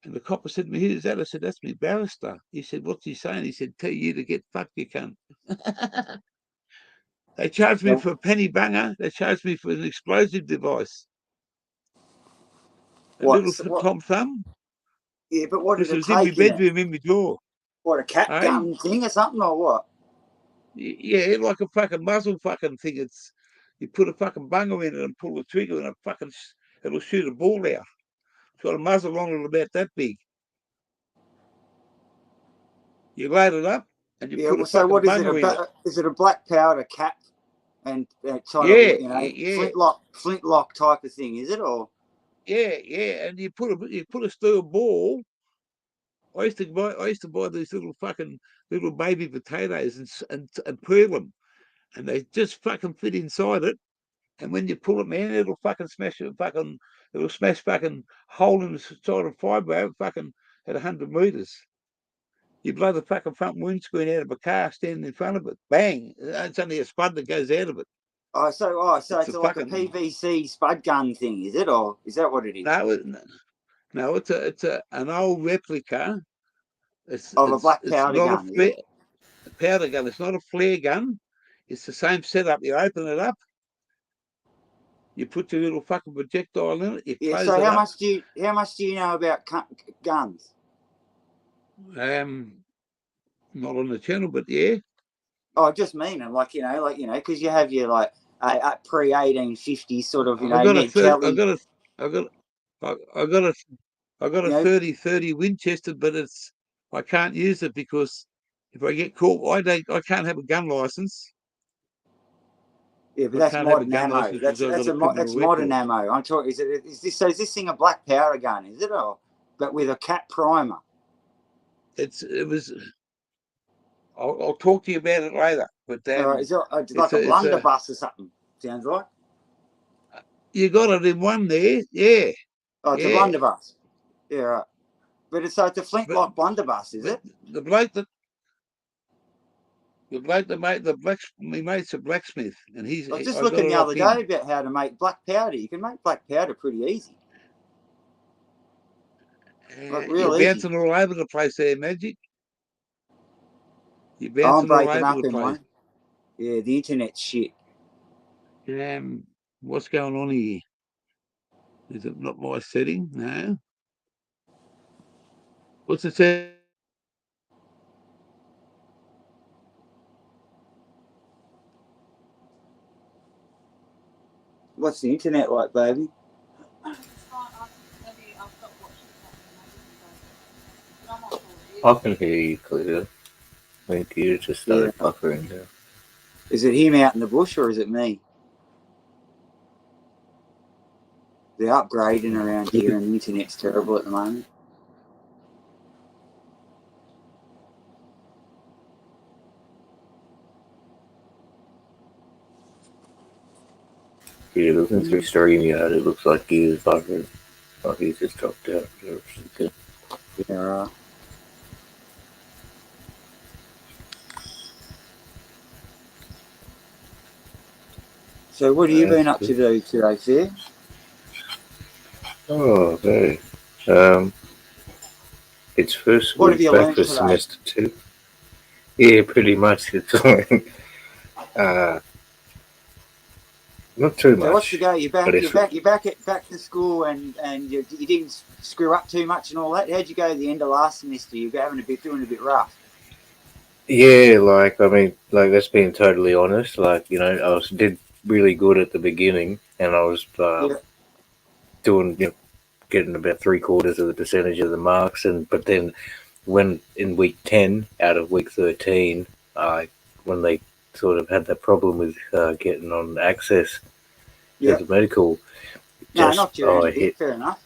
Speaker 1: And the copper said to me, who's that? I said, that's me barrister. He said, what's he saying? He said, tell you to get fucked, you cunt. They charged me for a penny banger. They charged me for an explosive device. A little Tom Thumb.
Speaker 3: Yeah, but what did it
Speaker 1: was
Speaker 3: take
Speaker 1: in my bedroom, in my drawer.
Speaker 3: What, a cat gun thing or something, or what?
Speaker 1: Yeah, like a fucking muzzle fucking thing. You put a fucking bunger in it and pull the trigger and it'll shoot a ball out. It's got a muzzle on it about that big. You load it up and you put a fucking bunger in it.
Speaker 3: Is it a black powder cap and kind of flintlock type of thing? Is it or?
Speaker 1: Yeah, and you put a steel ball. I used to buy these little baby potatoes and peel them, and they just fucking fit inside it. And when you pull it, man, it'll fucking smash fucking hole in the side of fibre fucking at 100 meters. You blow the fucking front windscreen out of a car standing in front of it. Bang! It's only a spud that goes out of it.
Speaker 3: So it's like a PVC spud gun thing, is it, or is that what it is?
Speaker 1: No, it's an old replica.
Speaker 3: Of a black powder gun.
Speaker 1: A powder gun. It's not a flare gun. It's the same setup. You open it up. You put your little fucking projectile in it. You close it up.
Speaker 3: How much do you know about guns?
Speaker 1: Not on the channel, but yeah.
Speaker 3: Oh, I just mean it, because you have your pre-1850 sort of,
Speaker 1: I got a 30-30 Winchester, but I can't use it because if I get caught, I can't have a gun license.
Speaker 3: Yeah, but that's modern ammo. That's modern ammo. I'm talking. Is this thing a black powder gun? Is it, but with a cap primer?
Speaker 1: I'll talk to you about it later. But
Speaker 3: is it like a blunderbuss or something? Sounds like.
Speaker 1: You got it in one there, yeah.
Speaker 3: Oh, it's a blunderbuss. Yeah, right. But it's a flintlock blunderbuss, is it?
Speaker 1: The bloke that made my mate's a blacksmith, and he's.
Speaker 3: I was just looking the other day about how to make black powder. You can make black powder pretty easy.
Speaker 1: You're bouncing all over the place there, Magic. You're bouncing all over the place.
Speaker 3: Yeah, the internet shit.
Speaker 1: What's going on here? Is it not my setting? No. What's the setting?
Speaker 3: What's the internet like, baby?
Speaker 2: I can hear you clear. My computer just started buffering now.
Speaker 3: Is it him out in the bush or is it me? They're upgrading around here and the internet's terrible at the moment.
Speaker 2: Yeah, looking through StreamYard, it looks like he is buffering. Oh, he's just dropped out.
Speaker 3: Yeah, right. So what have you been up to do today, Fair?
Speaker 2: Oh, okay. It's first
Speaker 3: week back
Speaker 2: for semester 2. Yeah, pretty much. It's not too much.
Speaker 3: So what's the go? You're back to school, and you didn't screw up too much and all that. How'd you go at the end of last semester? You're doing a bit rough.
Speaker 2: Yeah, that's being totally honest. I did really good at the beginning, and I was
Speaker 3: Yeah.
Speaker 2: doing, getting about 3/4 of the percentage of the marks, but then when in week 10 out of week 13, when they sort of had that problem with getting on access
Speaker 3: Yeah.
Speaker 2: as a medical,
Speaker 3: No,
Speaker 2: just
Speaker 3: knocked you around a bit.
Speaker 2: hit,
Speaker 3: Fair enough.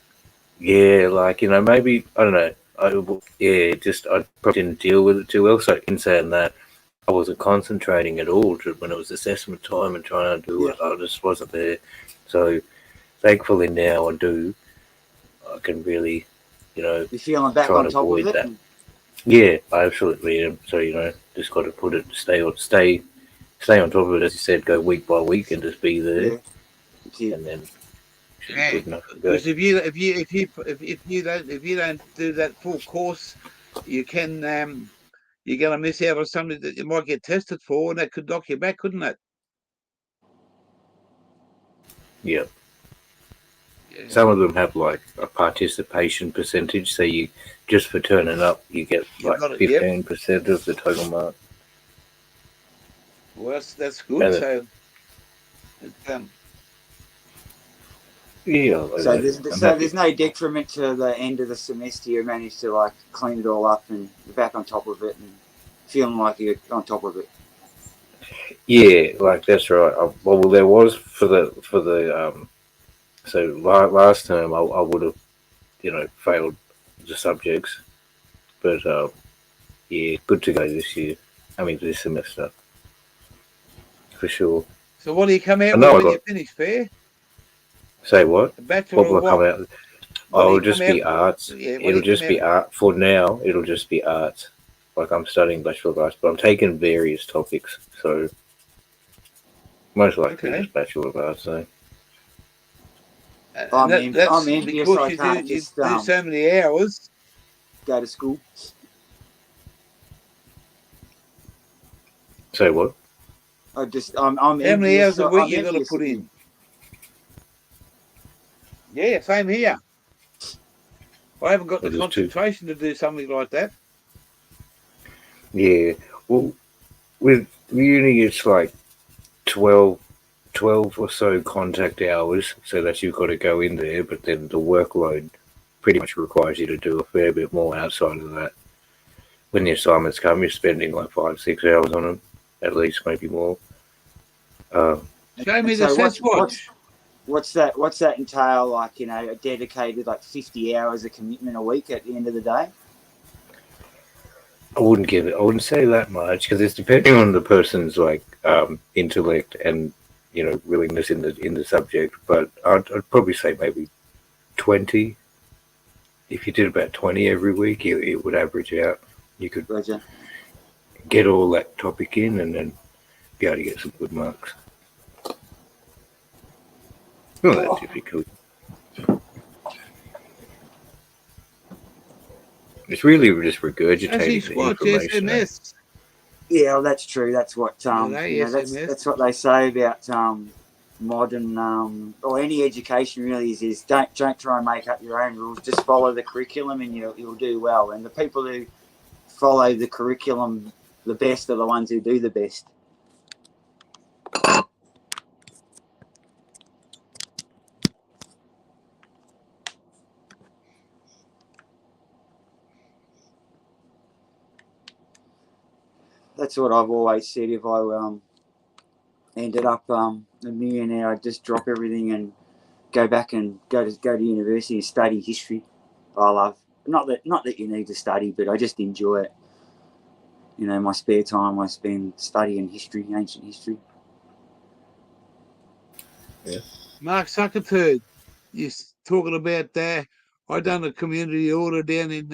Speaker 2: yeah, like, maybe, I don't know, I probably didn't deal with it too well. So in saying that, I wasn't concentrating at all when it was assessment time and trying to do
Speaker 3: Yeah.
Speaker 2: it. I just wasn't there. So thankfully now I can really,
Speaker 3: You're feeling back
Speaker 2: try
Speaker 3: on
Speaker 2: to
Speaker 3: top of
Speaker 2: avoid
Speaker 3: it.
Speaker 2: that. Yeah, I absolutely am. So just got to stay on top of it, as you said. Go week by week and just be there,
Speaker 3: Yeah. That's it.
Speaker 2: and then should be
Speaker 1: Yeah,
Speaker 2: good enough to go.
Speaker 1: because if you don't do that full course, you can you're going to miss out on something that you might get tested for, and that could knock you back, couldn't it?
Speaker 2: Yeah,
Speaker 1: Yeah,
Speaker 2: some of them have like a participation percentage. So you just for turning up, you get
Speaker 1: you
Speaker 2: like
Speaker 1: got it. Yep.
Speaker 2: 15% of the total mark.
Speaker 1: Well, that's good.
Speaker 2: And
Speaker 1: So, it,
Speaker 2: yeah,
Speaker 3: So
Speaker 2: I'm happy.
Speaker 3: there's no detriment to the end of the semester. You managed to like clean it all up and you're back on top of it and feeling like you're on top of it.
Speaker 2: Yeah, like that's right. Well, there was for the so last term I would have failed the subjects, but yeah, good to go this year. I mean this semester for sure.
Speaker 1: so what do you come
Speaker 2: I
Speaker 1: out with
Speaker 2: know I
Speaker 1: when you
Speaker 2: got
Speaker 1: finish, Fair?
Speaker 2: say what?
Speaker 1: A bachelor
Speaker 2: What
Speaker 1: of
Speaker 2: will I come
Speaker 1: what?
Speaker 2: out?
Speaker 1: What
Speaker 2: Oh,
Speaker 1: do
Speaker 2: it'll
Speaker 1: you come
Speaker 2: just
Speaker 1: out?
Speaker 2: be arts.
Speaker 1: Yeah, what do
Speaker 2: It'll
Speaker 1: you come
Speaker 2: just
Speaker 1: out
Speaker 2: be
Speaker 1: with?
Speaker 2: art for now. It'll just be arts. Like I'm studying Bachelor of Arts, but I'm taking various topics, so most likely
Speaker 1: Okay,
Speaker 2: just Bachelor of Arts. So
Speaker 1: and
Speaker 3: I'm
Speaker 1: that's
Speaker 3: envious.
Speaker 1: because
Speaker 3: I can't
Speaker 1: you
Speaker 3: just
Speaker 1: do so many hours.
Speaker 3: go to school.
Speaker 2: say what?
Speaker 3: I'm
Speaker 1: How many
Speaker 3: envious.
Speaker 1: hours a week
Speaker 3: I'm
Speaker 1: you got to
Speaker 3: envious
Speaker 1: put
Speaker 3: of you.
Speaker 1: in? Yeah, same here. I haven't got
Speaker 2: Or
Speaker 1: the
Speaker 2: just two?
Speaker 1: concentration to do something like that.
Speaker 2: Yeah. Well, with uni, it's like 12, 12 or so contact hours, so that you've got to go in there, but then the workload pretty much requires you to do a fair bit more outside of that. When the assignments come, you're spending like 5, 6 hours on them, at least, maybe more. Uh,
Speaker 1: Show
Speaker 3: And
Speaker 1: me the
Speaker 3: so
Speaker 1: Sasquatch.
Speaker 3: what's that entail? Like a dedicated like 50 hours of commitment a week at the end of the day.
Speaker 2: I wouldn't say that much because it's depending on the person's like intellect and willingness in the subject. But I'd probably say maybe 20. If you did about 20 every week, it would average out. You could
Speaker 3: Roger.
Speaker 2: get all that topic in and then be able to get some good marks. Not that difficult. It's really just
Speaker 1: Sassy
Speaker 2: regurgitating the
Speaker 1: Squatch
Speaker 2: information. Eh?
Speaker 1: SMS.
Speaker 3: Yeah, well, that's true. That's what
Speaker 1: Today SMS.
Speaker 3: that's what they say about modern or any education really is don't try and make up your own rules. Just follow the curriculum and you'll do well. And the people who follow the curriculum the best are the ones who do the best. That's what I've always said. If I ended up a millionaire, I'd just drop everything and go back and go to university and study history. I love not that you need to study, but I just enjoy it. My spare time I spend studying history, ancient history.
Speaker 2: Yeah.
Speaker 1: Mark Zuckerberg, you talking about I done a community order down in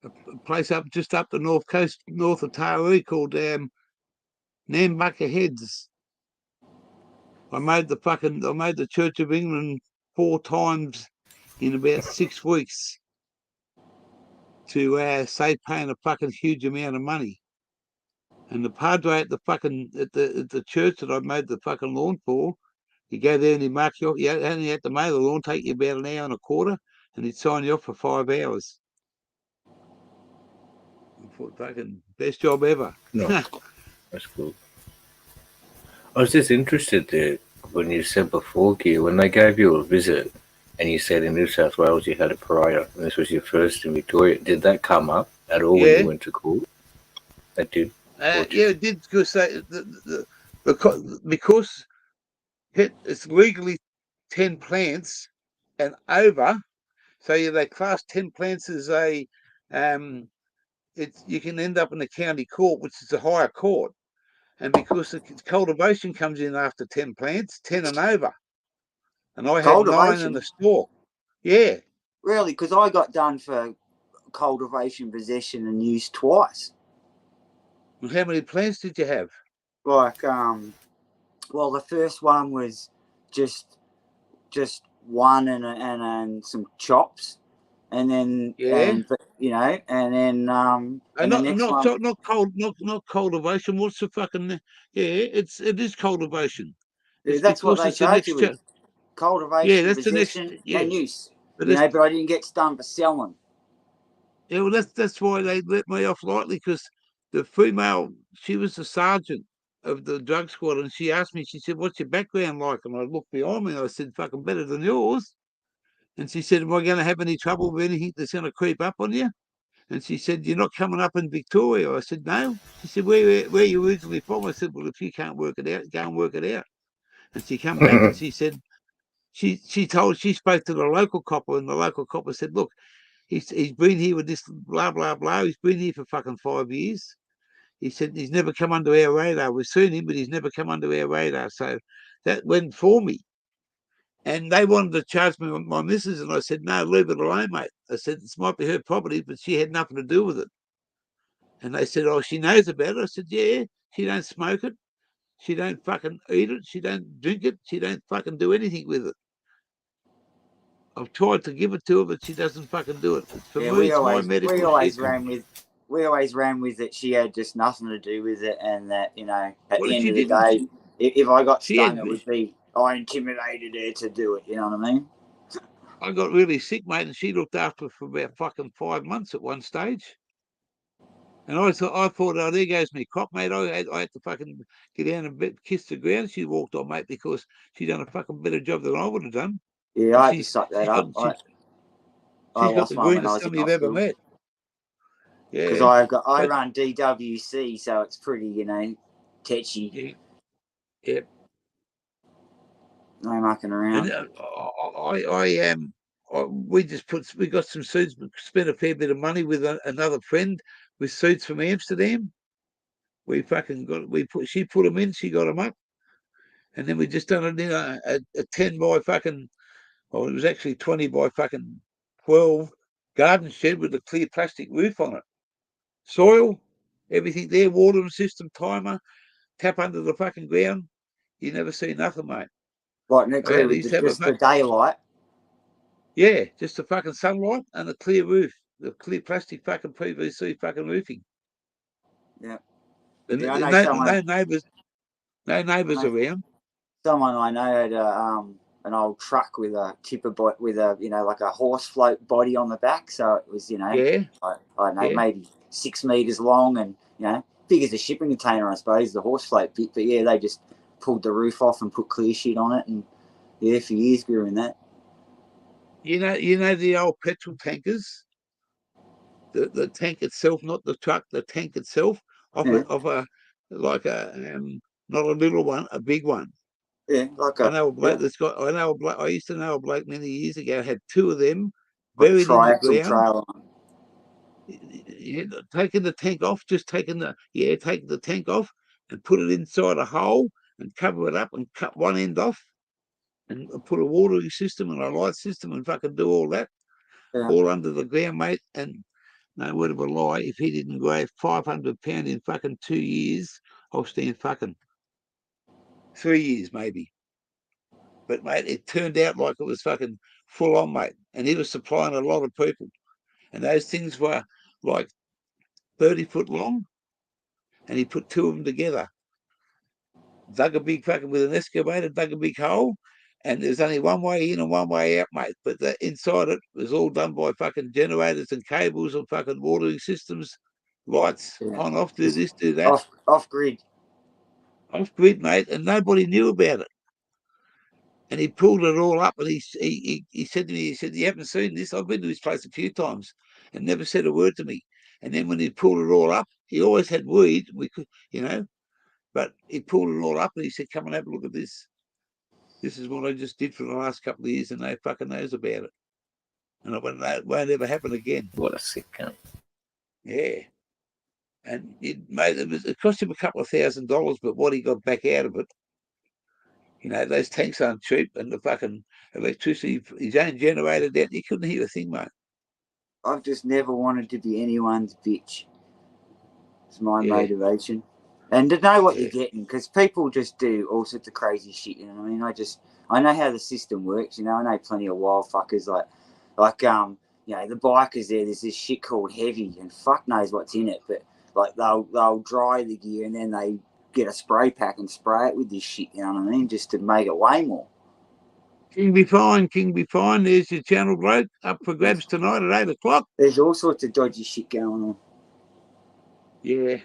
Speaker 1: a place up just up the north coast, north of Taree, called Nambucca Heads. I made the Church of England 4 times in about 6 weeks to save paying a fucking huge amount of money. And the padre at the church that I made the fucking lawn for, you go there and he mark you off. You only had to mow the lawn, take you about an hour and a quarter, and he'd sign you off for 5 hours. Fucking best job ever.
Speaker 2: No, that's cool. I was just interested there when you said before, Gear, when they gave you a visit and you said in New South Wales you had a prior and this was your first in Victoria. Did that come up at all when you
Speaker 1: Yeah,
Speaker 2: went to court? That did? Or
Speaker 1: yeah,
Speaker 2: just...
Speaker 1: it did because because it's legally 10 plants and over. So yeah, they class 10 plants as a you can end up in the county court, which is a higher court. And because the cultivation comes in after 10 plants, 10 and over. And I had 9 in
Speaker 3: Cultivation,
Speaker 1: the store. Yeah.
Speaker 3: really, because I got done for cultivation, possession, and use twice.
Speaker 1: Well, how many plants did you have?
Speaker 3: Like, well, the first one was just one and some chops, and then
Speaker 1: Yeah.
Speaker 3: you know, and then
Speaker 1: And
Speaker 3: and the next one.
Speaker 1: not cultivation. What's the fucking it is cultivation.
Speaker 3: Yeah,
Speaker 1: It's
Speaker 3: that's what
Speaker 1: because
Speaker 3: they
Speaker 1: it's the
Speaker 3: charge
Speaker 1: next
Speaker 3: you with:
Speaker 1: yeah,
Speaker 3: cultivation,
Speaker 1: that's the next
Speaker 3: possession,
Speaker 1: yeah.
Speaker 3: and use.
Speaker 1: But
Speaker 3: You know, but I didn't get done for selling.
Speaker 1: yeah, well that's why they let me off lightly, because the female, she was the sergeant of the drug squad, and she asked me, she said, "What's your background like?" And I looked behind me and I said, "Fucking better than yours." And she said, "Am I going to have any trouble with anything that's going to creep up on you?" And she said, "You're not coming up in Victoria." I said, "No." She said, where are you originally from?" I said, "Well, if you can't work it out, go and work it out." And she come back and she said, she spoke to the local copper, and the local copper said, "Look, he's been here with this blah, blah, blah. He's been here for fucking 5 years." He said, "He's never come under our radar. We've seen him, but he's never come under our radar." So that went for me. And they wanted to charge me with my missus, and I said, "No, leave it alone, mate." I said, "This might be her property, but she had nothing to do with it." And they said, "Oh, she knows about it." I said, "Yeah, she don't smoke it. She don't fucking eat it. She don't drink it. She don't fucking do anything with it. I've tried to give it to her, but she doesn't fucking do it. It's for
Speaker 3: Yeah,
Speaker 1: me, it's my medical shit."
Speaker 3: we always ran with that she had just nothing to do with it, and that, you know, at
Speaker 1: Well,
Speaker 3: the end
Speaker 1: she
Speaker 3: of the
Speaker 1: didn't.
Speaker 3: day, if I got
Speaker 1: She
Speaker 3: stung,
Speaker 1: had.
Speaker 3: it would be I intimidated her to do it. You know what I mean?
Speaker 1: I got really sick, mate, and she looked after for about fucking 5 months at one stage. And I thought, oh, there goes me cop, mate. I had to fucking get down and kiss the ground. She walked on, mate, because she done a fucking better job than I would have done.
Speaker 3: Yeah,
Speaker 1: And
Speaker 3: I had to suck that up. I
Speaker 1: she's got
Speaker 3: lost
Speaker 1: the
Speaker 3: one when I
Speaker 1: greenest
Speaker 3: was in
Speaker 1: thumb you've ever
Speaker 3: hospital
Speaker 1: met.
Speaker 3: because
Speaker 1: Yeah,
Speaker 3: I
Speaker 1: but
Speaker 3: run DWC, so it's pretty, you know, tetchy.
Speaker 1: yeah, yeah.
Speaker 3: No mucking
Speaker 1: And
Speaker 3: around.
Speaker 1: we got some suits. We spent a fair bit of money with another friend with suits from Amsterdam. She put them in. She got them up. And then we just done it in a 10 by fucking, well, it was actually 20 by fucking 12 garden shed with a clear plastic roof on it. Soil, everything there, watering system, timer, tap under the fucking ground. You never see nothing, mate.
Speaker 3: Like nuclear
Speaker 1: I
Speaker 3: with
Speaker 1: used to have
Speaker 3: just the daylight.
Speaker 1: yeah, just the fucking sunlight and a clear roof, the clear plastic fucking PVC fucking roofing.
Speaker 3: Yeah,
Speaker 1: And
Speaker 3: yeah. I know
Speaker 1: no neighbours
Speaker 3: I know
Speaker 1: around.
Speaker 3: someone I know had an old truck with a with a, you know, like a horse float body on the back, so it was, you know,
Speaker 1: Yeah,
Speaker 3: I don't know,
Speaker 1: yeah.
Speaker 3: maybe 6 meters long, and, you know, big as a shipping container, I suppose, the horse float bit. But yeah, they just pulled the roof off and put clear shit on it, and yeah, for years grew in that.
Speaker 1: You know the old petrol tankers, the tank itself, not the truck, the tank itself,
Speaker 3: Yeah,
Speaker 1: of a like a not a little one, a big one.
Speaker 3: yeah, like
Speaker 1: I
Speaker 3: a,
Speaker 1: know a
Speaker 3: yeah,
Speaker 1: bloke that's got. I used to know a bloke many years ago had two of them
Speaker 3: like a
Speaker 1: buried in the
Speaker 3: triaxle
Speaker 1: ground.
Speaker 3: trailer.
Speaker 1: Taking the tank off, just take the tank off and put it inside a hole and cover it up and cut one end off and put a watering system and a light system and fucking do all that,
Speaker 3: Yeah,
Speaker 1: all under the ground, mate. And no word of a lie, if he didn't weigh 500 pounds in fucking 2 years, I'll stand fucking 3 years maybe. But mate, it turned out like it was fucking full on, mate. And he was supplying a lot of people. And those things were like 30 foot long. And he put two of them together, dug a big fucking with an excavator, dug a big hole. And there's only one way in and one way out, mate. But the inside it was all done by fucking generators and cables and fucking watering systems, lights
Speaker 3: yeah,
Speaker 1: on, off, do
Speaker 3: just
Speaker 1: this, do that.
Speaker 3: off grid.
Speaker 1: off grid, mate, and nobody knew about it. And he pulled it all up, and he said to me, he said, "You haven't seen this? I've been to his place a few times, and never said a word to me." And then when he pulled it all up, he always had weed. We could, but he pulled it all up, and he said, "Come and have a look at this. This is what I just did for the last couple of years, and no fucking knows about it." And I went, "No, it won't ever happen again."
Speaker 2: What a sick cunt.
Speaker 1: Yeah. And it cost him a couple of $1,000, but what he got back out of it, those tanks aren't cheap, and the fucking electricity, his own generator down, he couldn't hear a thing, mate.
Speaker 3: I've just never wanted to be anyone's bitch. It's my motivation. And to know what you're getting, because people just do all sorts of crazy shit, you know what I mean? I know how the system works, I know plenty of wild fuckers like the bikers there's this shit called heavy, and fuck knows what's in it, but like they'll dry the gear and then they get a spray pack and spray it with this shit, you know what I mean, just to make it weigh more.
Speaker 1: King be fine. There's your channel bloke up for grabs tonight at 8 o'clock.
Speaker 3: There's all sorts of dodgy shit going on.
Speaker 1: Yeah.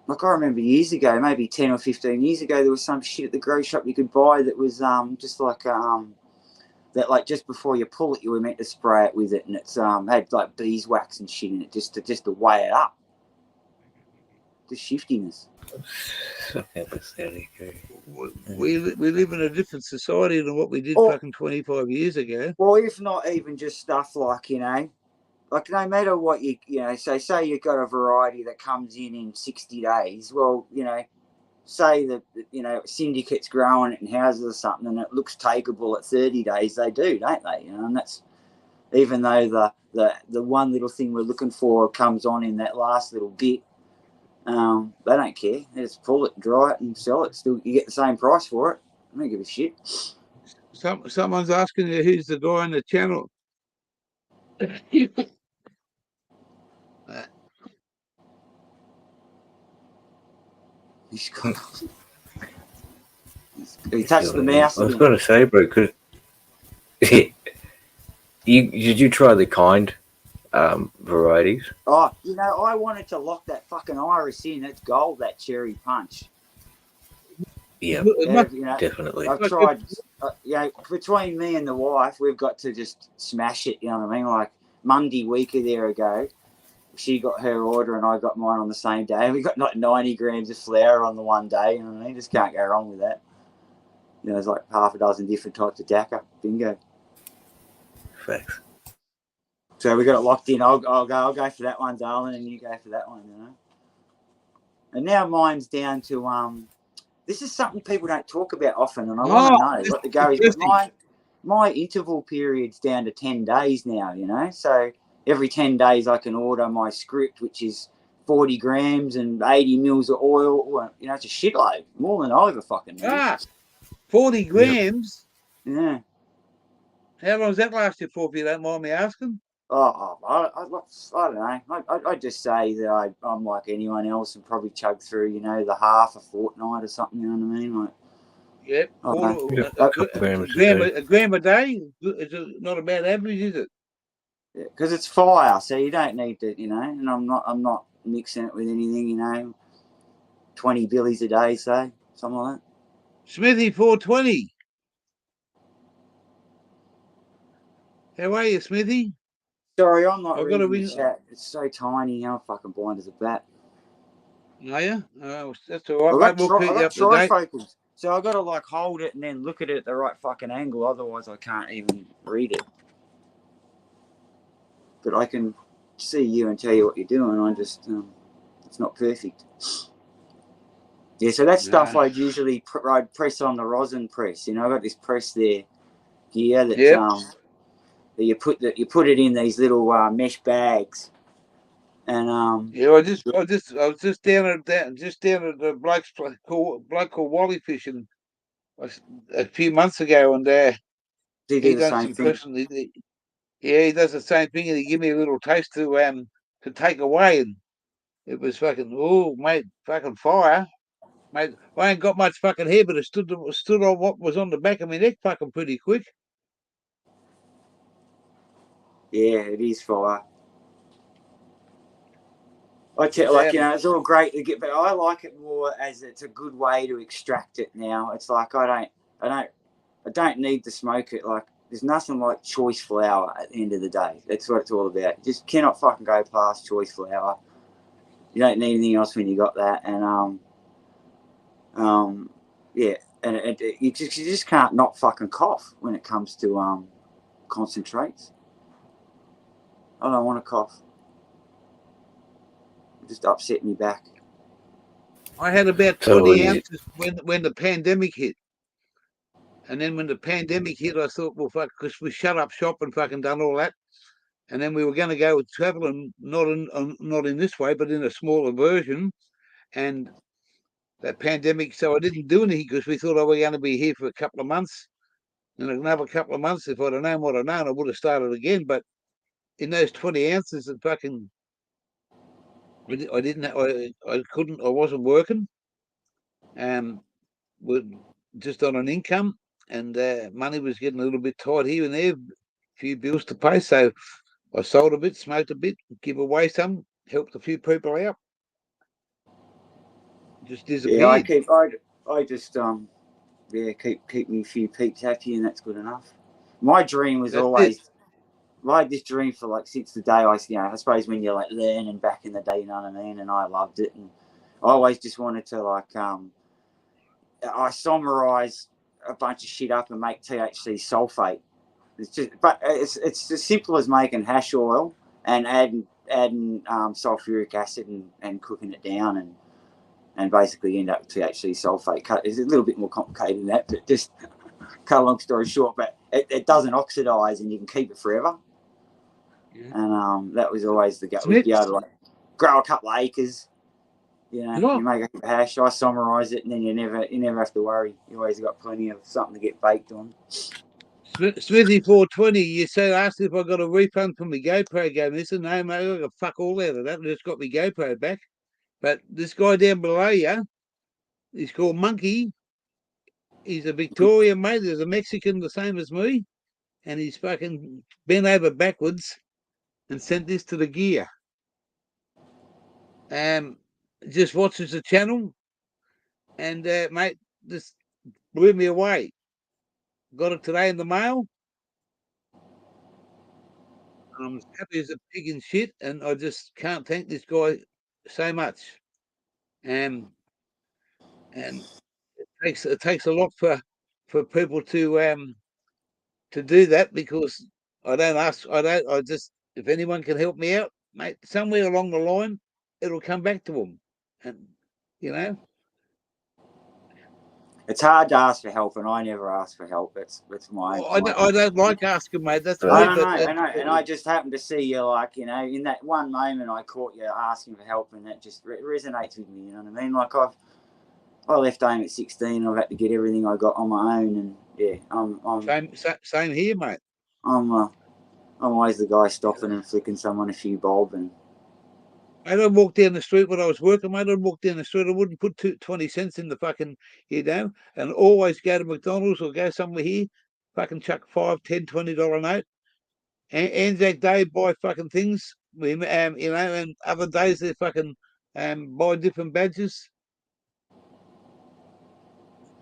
Speaker 3: Like I remember years ago, maybe 10 or 15 years ago, there was some shit at the grocery shop you could buy that was just like that, like just before you pull it, you were meant to spray it with it, and it's had like beeswax and shit in it just to weigh it up. The shiftiness.
Speaker 2: So pathetic.
Speaker 1: We live in a different society than what we did fucking 25 years ago.
Speaker 3: Well, if not even just stuff like, like no matter what say you've got a variety that comes in 60 days. Well, say that, syndicates growing it in houses or something and it looks takeable at 30 days, they do, don't they? And that's, even though the one little thing we're looking for comes on in that last little bit, they don't care. They just pull it, dry it and sell it. Still, you get the same price for it. I don't give a shit.
Speaker 1: Someone's asking you who's the guy on the channel.
Speaker 3: He touched the mouse.
Speaker 2: I was going to say, bro, because did you try the kind varieties?
Speaker 3: Oh, I wanted to lock that fucking iris in. It's gold, that cherry punch.
Speaker 2: Yeah, definitely.
Speaker 3: I've tried, between me and the wife, we've got to just smash it, you know what I mean? Like Monday week or there ago, she got her order and I got mine on the same day. We got like 90 grams of flour on the one day, you know what I mean? Just can't go wrong with that. There's like half a dozen different types of Dakar. Bingo.
Speaker 2: Facts.
Speaker 3: So we got it locked in. I'll go for that one, darling, and you go for that one, And now mine's down to this is something people don't talk about often, and I want to know what the go is. But my interval period's down to 10 days now, So every 10 days I can order my script, which is 40 grams and 80 mils of oil. It's a shitload, more than I ever fucking need.
Speaker 1: 40 grams?
Speaker 3: Yep. Yeah.
Speaker 1: How long does that last you for, if you don't mind me asking?
Speaker 3: I don't know. I just say that I'm like anyone else and probably chug through, the half a fortnight or something, you know what I mean? Like,
Speaker 1: yep. A gram a day? It's not a bad average, is it?
Speaker 3: Yeah, because it's fire, so you don't need to, and I'm not mixing it with anything, 20 billies a day, say, something like that.
Speaker 1: Smithy 420. How are you, Smithy?
Speaker 3: Sorry, I'm not reading the chat. It's so tiny. I'm fucking blind as a bat.
Speaker 1: Are you? That's all right, mate. We'll keep you up to date.
Speaker 3: Trifocals, so I've got to like hold it and then look at it at the right fucking angle. Otherwise, I can't even read it. But I can see you and tell you what you're doing. I just, it's not perfect. Yeah, so that stuff I'd usually I'd press on the rosin press. I've got this press there, that that you put it in these little mesh bags, and
Speaker 1: I was just down at the bloke called Wally fishing a few months ago, and
Speaker 3: he done some question.
Speaker 1: He does the same thing, and he gave me a little taste to take away, and it was fucking mate, fucking fire. Mate, I ain't got much fucking hair, but it stood on what was on the back of my neck fucking pretty quick.
Speaker 3: Yeah, it is fire. I tell like it's all great to get, but I like it more as it's a good way to extract it. Now it's like I don't need to smoke it. Like there's nothing like choice flower at the end of the day. That's what it's all about. You just cannot fucking go past choice flower. You don't need anything else when you got that, and yeah, and you just can't not fucking cough when it comes to concentrates. I don't want to cough. It just upset me back.
Speaker 1: I had about
Speaker 2: So
Speaker 1: 20 ounces when the pandemic hit. And then when the pandemic hit, I thought, well, fuck, because we shut up shop and fucking done all that. And then we were going to go traveling, not in this way, but in a smaller version. And that pandemic, so I didn't do anything because we thought, oh, we're going to be here for a couple of months. And another couple of months, if I'd have known what I'd known, I would have started again. But in those 20 ounces, it fucking, I couldn't, I wasn't working. We're just on an income, and money was getting a little bit tight here and there, a few bills to pay. So I sold a bit, smoked a bit, give away some, helped a few people out. Just disappeared.
Speaker 3: Yeah, I just keep me a few peeps happy, and that's good enough. My dream was always, I had this dream for like since the day I suppose when you're like learning back in the day, you know what I mean, and I loved it, and I always just wanted to isomerize a bunch of shit up and make THC sulfate. It's as simple as making hash oil and adding sulfuric acid and cooking it down and basically end up with THC sulfate. It's a little bit more complicated than that, but just cut a long story short, but it doesn't oxidize and you can keep it forever. Yeah. And that was always the goal. We'd be able to like grow a couple of acres. You make a hash, isomerize it, and then you never have to worry. You always got plenty of something to get baked on.
Speaker 1: Smithy 420, you said asked if I got a refund from my GoPro game. I said, no, mate, I got fuck all out of that. I just got my GoPro back. But this guy down below you, he's called Monkey. He's a Victorian, mate. There's a Mexican the same as me. And he's fucking bent over backwards and sent this to the gear. Just watches the channel. And, mate, this blew me away. Got it today in the mail. I'm as happy as a pig in shit, and I just can't thank this guy so much. And it takes a lot for people to do that, because I just if anyone can help me out, mate, somewhere along the line it'll come back to them. And
Speaker 3: it's hard to ask for help, and I never ask for help. It's my.
Speaker 1: I don't like asking, mate. That's me.
Speaker 3: I know, and I just happened to see you, like in that one moment, I caught you asking for help, and that just resonates with me. You know what I mean? Like I left home at 16. I've had to get everything I got on my own, and yeah, I'm
Speaker 1: same here, mate.
Speaker 3: I'm always the guy stopping and flicking someone a few bob and.
Speaker 1: I don't walk down the street when I was working, mate. I'd walk down the street. I wouldn't put 20 cents in the fucking, and always go to McDonald's or go somewhere here, fucking chuck $5, $10, $20 note. And Anzac Day, buy fucking things, and other days they fucking buy different badges.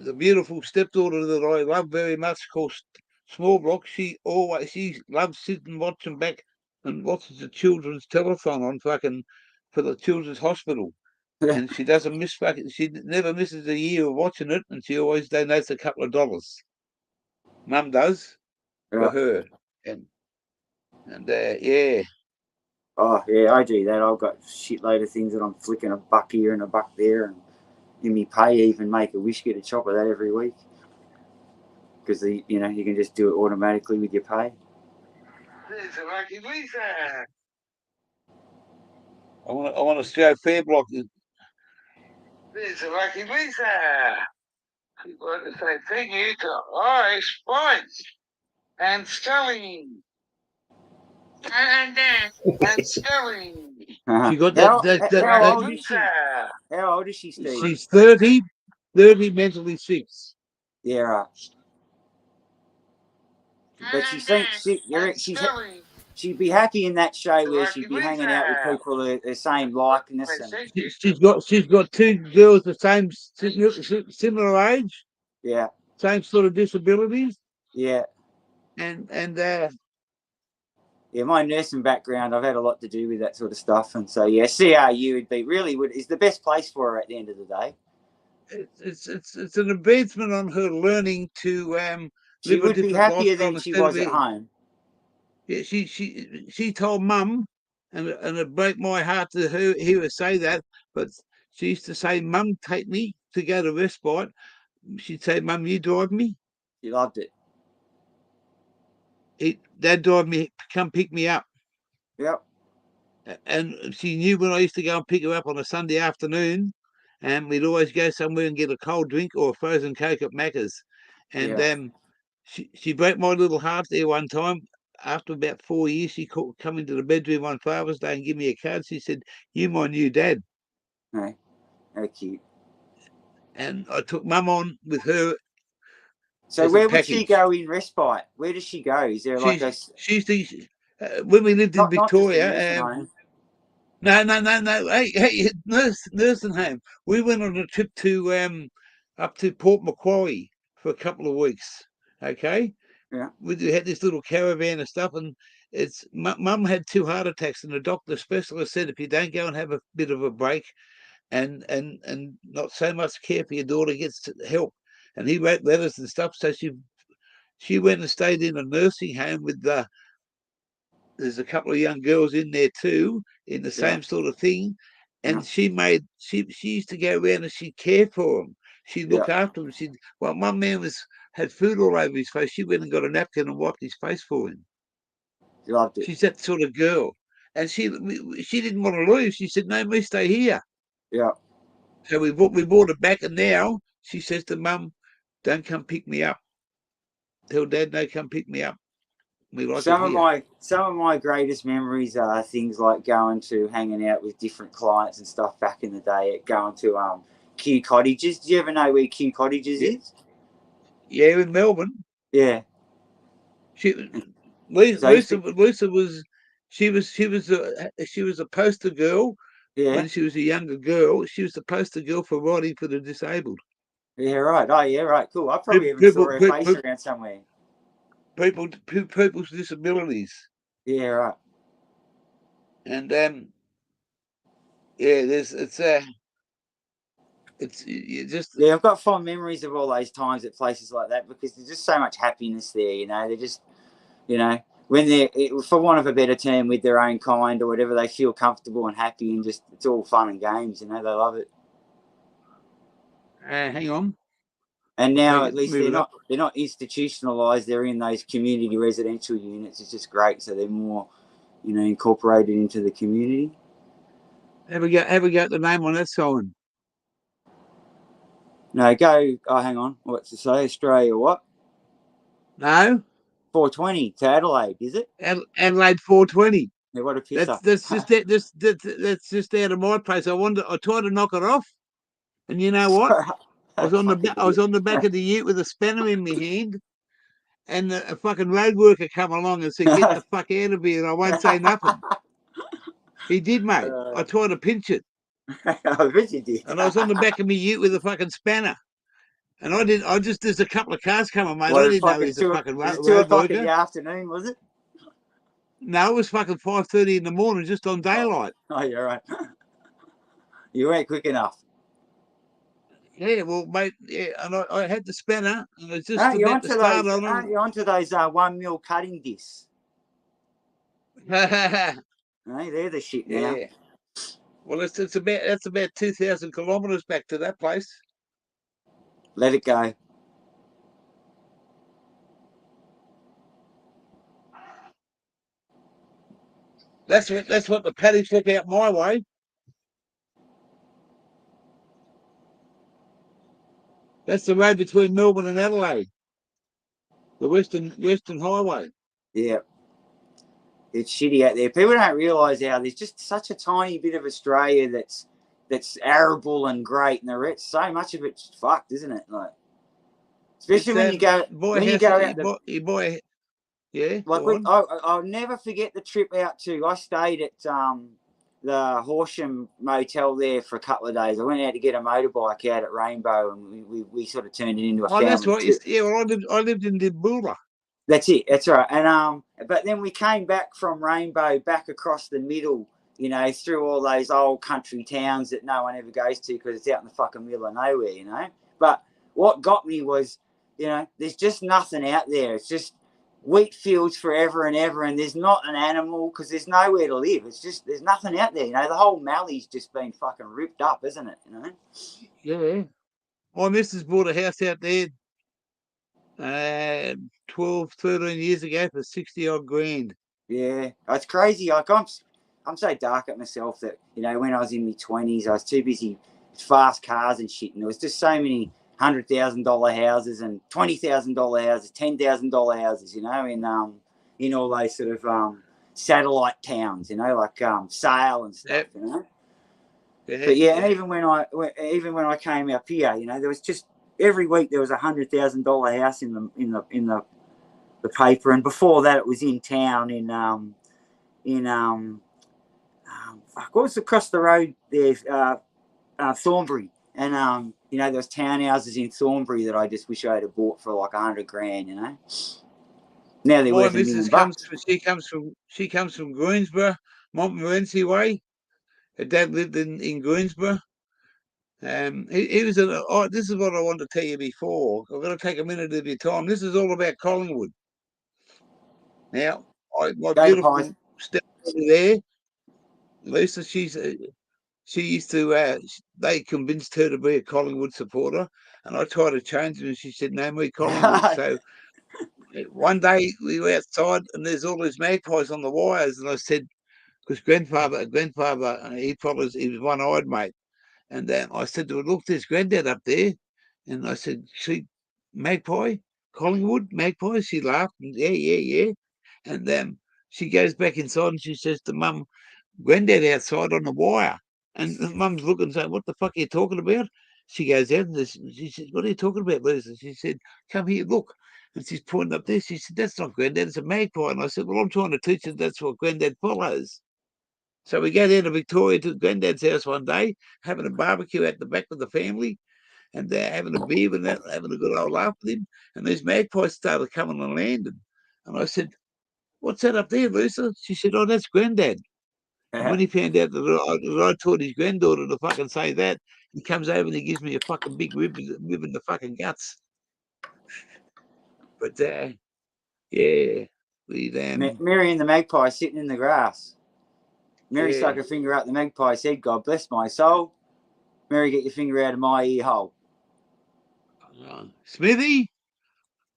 Speaker 1: The beautiful stepdaughter that I love very much, called Small Block, she loves sitting watching back and watches the children's telethon on fucking for the children's hospital. And she doesn't miss she never misses a year of watching it, and she always donates a couple of dollars. Mum does for her. And yeah.
Speaker 3: Oh yeah, I do that. I've got a shitload of things that I'm flicking a buck here and a buck there, and in me pay even make a wish, get a chop of that every week. Because you can just do it automatically with your pay.
Speaker 1: There's a lucky Lisa. I want to show Fair Block. There's a lucky Lisa. I want to say thank you to Ice Spice and Scully. And Scully. She got
Speaker 3: how old is she? How old is she, Steve?
Speaker 1: She's 30, mentally 6.
Speaker 3: Yeah, right. But she's she'd be happy in that show where she'd be hanging out with people the same likeness. And
Speaker 1: She's got two girls the same similar age,
Speaker 3: yeah,
Speaker 1: same sort of disabilities,
Speaker 3: yeah,
Speaker 1: and
Speaker 3: yeah. My nursing background, I've had a lot to do with that sort of stuff, and so yeah, CRU is the best place for her at the end of the day.
Speaker 1: It's an advancement on her learning to
Speaker 3: She
Speaker 1: live a
Speaker 3: would be
Speaker 1: different
Speaker 3: happier
Speaker 1: lifestyle
Speaker 3: than she
Speaker 1: instead of
Speaker 3: was at
Speaker 1: it.
Speaker 3: home.
Speaker 1: Yeah, she told Mum, and it broke my heart to hear her say that. But she used to say, "Mum, take me to go to respite." She'd say, "Mum, you drive me."
Speaker 3: She loved it.
Speaker 1: Dad drive me, come pick me up.
Speaker 3: Yep.
Speaker 1: And she knew when I used to go and pick her up on a Sunday afternoon, and we'd always go somewhere and get a cold drink or a frozen Coke at Macca's. And
Speaker 3: Yeah.
Speaker 1: she broke my little heart there one time. After about 4 years, she come into the bedroom on Father's Day and give me a card. She said, "You my new dad."
Speaker 3: Hey, how cute.
Speaker 1: And I took Mum on with her
Speaker 3: So
Speaker 1: as a
Speaker 3: where would she
Speaker 1: package.
Speaker 3: go in respite? Where does she go? Is there like a
Speaker 1: She's the when we lived in
Speaker 3: not just a nursing
Speaker 1: Victoria.
Speaker 3: home?
Speaker 1: No. Hey, nursing home. We went on a trip to up to Port Macquarie for a couple of weeks. Okay,
Speaker 3: Yeah.
Speaker 1: We had this little caravan of stuff, and it's Mum had 2 heart attacks, and the doctor specialist said if you don't go and have a bit of a break, and not so much care for your daughter, gets help. And he wrote letters and stuff. So she went and stayed in a nursing home with there's a couple of young girls in there too, in the
Speaker 3: Yeah.
Speaker 1: same sort of thing.
Speaker 3: Yeah.
Speaker 1: And she used to go around and she'd care for them. She'd look after them. Well, my man had food all over his face. She went and got a napkin and wiped his face for him.
Speaker 3: She loved it.
Speaker 1: She's that sort of girl. And she didn't want to leave. She said, "No, me stay here."
Speaker 3: Yeah.
Speaker 1: So we brought her back, and now she says to Mum, "Don't come pick me up. Tell Dad no, come pick me up. We like it here."
Speaker 3: Some of my greatest memories are things like going to hanging out with different clients and stuff back in the day. At going to Kew Cottages. Do you ever know where Kew Cottages is?
Speaker 1: Yeah, in Melbourne.
Speaker 3: Yeah.
Speaker 1: Lisa was she was a poster girl
Speaker 3: Yeah.
Speaker 1: when she was a younger girl. She was the poster girl for writing for the disabled.
Speaker 3: Yeah. Right. Oh, yeah. Right. Cool. I probably even
Speaker 1: People,
Speaker 3: saw her face around somewhere.
Speaker 1: people's disabilities.
Speaker 3: Yeah. Right.
Speaker 1: And yeah, it's you just
Speaker 3: Yeah, I've got fond memories of all those times at places like that because there's just so much happiness there. They're just, when they're, for want of a better term, with their own kind or whatever, they feel comfortable and happy and just it's all fun and games. They love it.
Speaker 1: hang on.
Speaker 3: And now at least
Speaker 1: Move it up.
Speaker 3: they're not institutionalized. They're in those community residential units. It's just great. So they're more, incorporated into the community.
Speaker 1: Have we got the name on that sign?
Speaker 3: No, go. Oh, hang on. What's it say? Australia what?
Speaker 1: No,
Speaker 3: 420 to Adelaide, is it?
Speaker 1: Adelaide 420.
Speaker 3: Yeah, what a pisser.
Speaker 1: That's just out of my place. I tried to knock it off, and you know what? I was on the back of the ute with a spanner in my hand, and a fucking road worker come along and said, "Get the fuck out of here!" And I won't say nothing. He did, mate. I tried to pinch it.
Speaker 3: I bet you did.
Speaker 1: And I was on the back of my ute with a fucking spanner. And there's a couple of cars coming, mate.
Speaker 3: What,
Speaker 1: I didn't know he was a fucking road worker.
Speaker 3: 2 o'clock in the afternoon, was it?
Speaker 1: No, it was fucking 5:30 in the morning, just on daylight.
Speaker 3: Oh, you're right. You weren't quick enough.
Speaker 1: Yeah, well, mate, yeah, and I had the spanner, and I was just
Speaker 3: Aren't you
Speaker 1: about to start on
Speaker 3: Aren't you onto those 1 mil cutting discs?
Speaker 1: it.
Speaker 3: Hey, they're the shit now.
Speaker 1: Yeah. Well, that's about 2,000 kilometres back to that place.
Speaker 3: Let it go.
Speaker 1: That's what the paddy took out my way. That's the road between Melbourne and Adelaide, the Western Highway.
Speaker 3: Yeah. It's shitty out there. People don't realise how there's just such a tiny bit of Australia that's arable and great, and the rest, so much of it's fucked, isn't it? Like, especially when you go out.
Speaker 1: Yeah,
Speaker 3: Like
Speaker 1: go on.
Speaker 3: I'll never forget the trip out to. I stayed at the Horsham Motel there for a couple of days. I went out to get a motorbike out at Rainbow, and we sort of turned it into a
Speaker 1: Oh, that's
Speaker 3: family
Speaker 1: right.
Speaker 3: trip.
Speaker 1: Yeah, well, I lived in Diboola.
Speaker 3: That's it. That's right. And but then we came back from Rainbow back across the middle, you know, through all those old country towns that no one ever goes to because it's out in the fucking middle of nowhere, you know. But what got me was, you know, there's just nothing out there. It's just wheat fields forever and ever, and there's not an animal because there's nowhere to live. It's just there's nothing out there, you know. The whole Mallee's just been fucking ripped up, isn't it? You know.
Speaker 1: Yeah. My missus bought a house out there 12, 13 years ago for 60 odd grand.
Speaker 3: Yeah, it's crazy. Like I'm so dark at myself that, you know, when I was in my 20s, I was too busy with fast cars and shit, and there was just so many $100,000 houses and $20,000 houses, $10,000 houses, you know, in all those sort of satellite towns, you know, like Sale and stuff,
Speaker 1: Yep.
Speaker 3: you know.
Speaker 1: Yeah,
Speaker 3: But yeah, and even when I came up here, you know, there was just every week there was $100,000 house in the paper, and before that it was in town fuck, what was across the road there, Thornbury, and you know, there was townhouses in Thornbury that I just wish I had bought for like 100 grand, you know. Now they're
Speaker 1: my
Speaker 3: worth $1
Speaker 1: missus
Speaker 3: million.
Speaker 1: she comes from Greensboro, Montmorency way. Her dad lived in Greensboro. He was this is what I wanted to tell you before. I'm going to take a minute of your time. This is all about Collingwood. Now, my
Speaker 3: Go the Pies.
Speaker 1: beautiful stepmother there, Lisa, she used to, they convinced her to be a Collingwood supporter, and I tried to change it, and she said, no, me Collingwood. So one day we were outside, and there's all these magpies on the wires, and I said, because grandfather, he was one-eyed, mate. And I said to her, look, there's Granddad up there. And I said, see, magpie, Collingwood, magpie. She laughed, and yeah. And she goes back inside and she says to Mum, Granddad outside on the wire. And Mum's looking and saying, what the fuck are you talking about? She goes out and she says, what are you talking about, Lisa? She said, come here, look. And she's pointing up there. She said, that's not Granddad, it's a magpie. And I said, well, I'm trying to teach you that's what Granddad follows. So we go down to Victoria to Granddad's house one day, having a barbecue at the back with the family, and they're having a beer and having a good old laugh with him. And these magpies started coming and landing. And I said, what's that up there, Lisa? She said, oh, that's Granddad. And when he found out that I taught his granddaughter to fucking say that, he comes over and he gives me a fucking big rib in the fucking guts. But yeah,
Speaker 3: Mary and the magpie sitting in the grass. Mary
Speaker 1: yeah.
Speaker 3: stuck her finger out the magpie's head. God bless my soul. Mary, get your finger out of my ear hole.
Speaker 1: Smithy,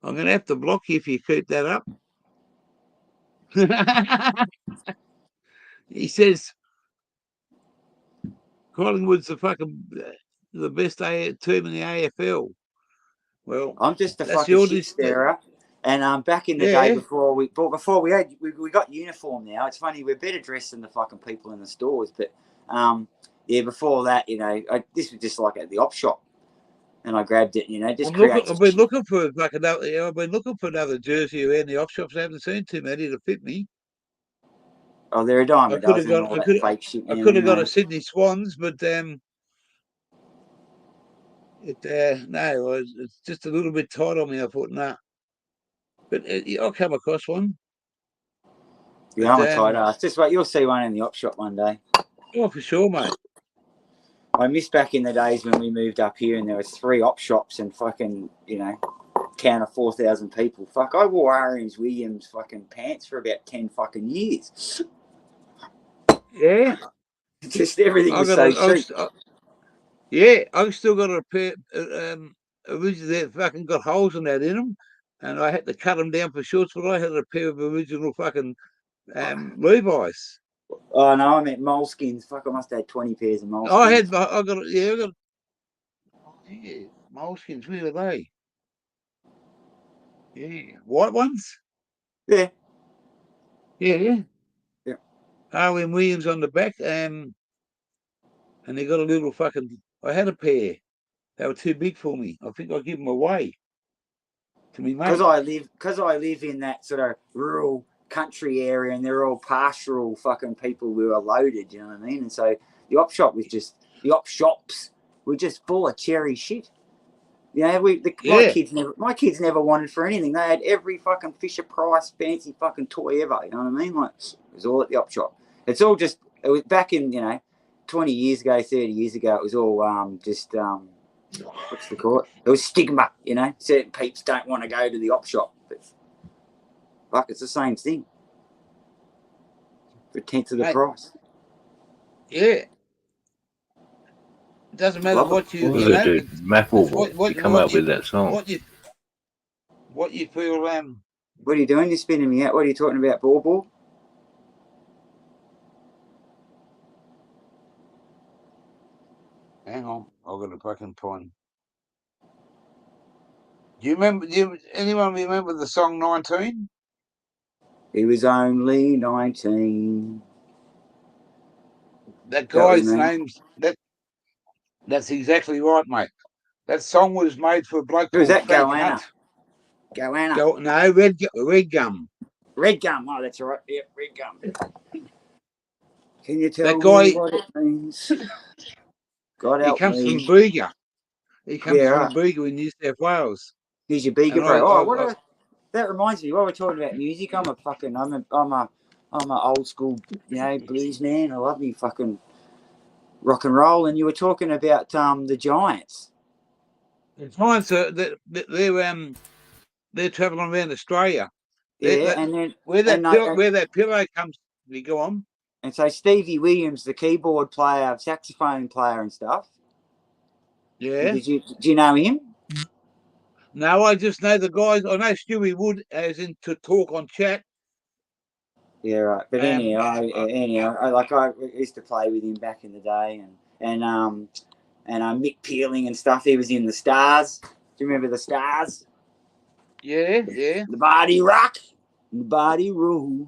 Speaker 1: I'm going to have to block you if you keep that up. He says Collingwood's the best team in the AFL. Well,
Speaker 3: I'm just a
Speaker 1: that's
Speaker 3: fucking
Speaker 1: your
Speaker 3: shit stirrer. And back in the day before we got uniform now. It's funny, we're better dressed than the fucking people in the stores. But yeah, before that, you know, this was just like at the op shop, and I grabbed it. You know, just
Speaker 1: I've been looking for I've been looking for another jersey around the op shops. I haven't seen too many to fit me.
Speaker 3: Oh, they're a dime a dozen and all
Speaker 1: I
Speaker 3: that fake shit.
Speaker 1: could have got a Sydney Swans, but no, it's just a little bit tight on me. I thought, nah. But I'll come across one.
Speaker 3: Yeah, I'm a tight ass. Just wait, you'll see one in the op shop one day.
Speaker 1: Oh, for sure, mate.
Speaker 3: I miss back in the days when we moved up here and there was 3 op shops and fucking, you know, count of 4,000 people. Fuck, I wore R.M. Williams fucking pants for about 10 fucking years.
Speaker 1: Yeah.
Speaker 3: Just everything was so cheap.
Speaker 1: Yeah, I've still got a pair originally that fucking got holes in them, and I had to cut them down for shorts, but I had a pair of original fucking Levi's.
Speaker 3: Oh no, I meant moleskins. Fuck, I must have had 20 pairs of moleskins.
Speaker 1: I got moleskins. Where were they? Yeah, white ones.
Speaker 3: Yeah.
Speaker 1: R.M. Williams on the back, and they got a little fucking. I had a pair. They were too big for me. I think I'll give them away. to me, mate.
Speaker 3: Because I live in that sort of rural country area, and they're all pastoral fucking people who are loaded. You know what I mean? And so the op shops were just full of cherry shit. You know, my kids never wanted for anything. They had every fucking Fisher Price fancy fucking toy ever. You know what I mean? Like, it was all at the op shop. It was back in, 20 years ago, 30 years ago. It was all what's the call it? It was stigma. Certain peeps don't want to go to the op shop, but fuck, it's the same thing for a tenth of the price.
Speaker 1: Yeah. It doesn't matter what you.
Speaker 2: What was it, dude? Maple. You come up with that song.
Speaker 1: What you feel?
Speaker 3: What are you doing? You're spinning me out. What are you talking about, Ball?
Speaker 1: Hang on, I've got a fucking point. Do you remember? Anyone remember the song 19?
Speaker 3: He was only 19.
Speaker 1: That guy's name's that. That's exactly right, mate. That song was made for a bloke called Frank Hunt.
Speaker 3: Goanna.
Speaker 1: No, Red Gum.
Speaker 3: Red Gum. Oh, that's right. Yeah, Red Gum. Can you tell me what it means? God help me.
Speaker 1: He comes from Bega. He comes from Bega in New South Wales.
Speaker 3: He's your Bega bro. That reminds me. While we're talking about music, I'm a old school, blues man. I love me fucking rock and roll. And you were talking about the Giants.
Speaker 1: The Giants are they're travelling around Australia. Where that pillow comes, you go on.
Speaker 3: And so Stevie Williams, the keyboard player, saxophone player, and stuff.
Speaker 1: Yeah.
Speaker 3: Do you know him?
Speaker 1: No, I just know the guys. I know Stewie Wood, as in to talk on chat.
Speaker 3: Yeah, right. But anyhow, I used to play with him back in the day, and Mick Peeling and stuff. He was in the Stars. Do you remember the Stars?
Speaker 1: Yeah.
Speaker 3: The Body Rock, the Body Roll.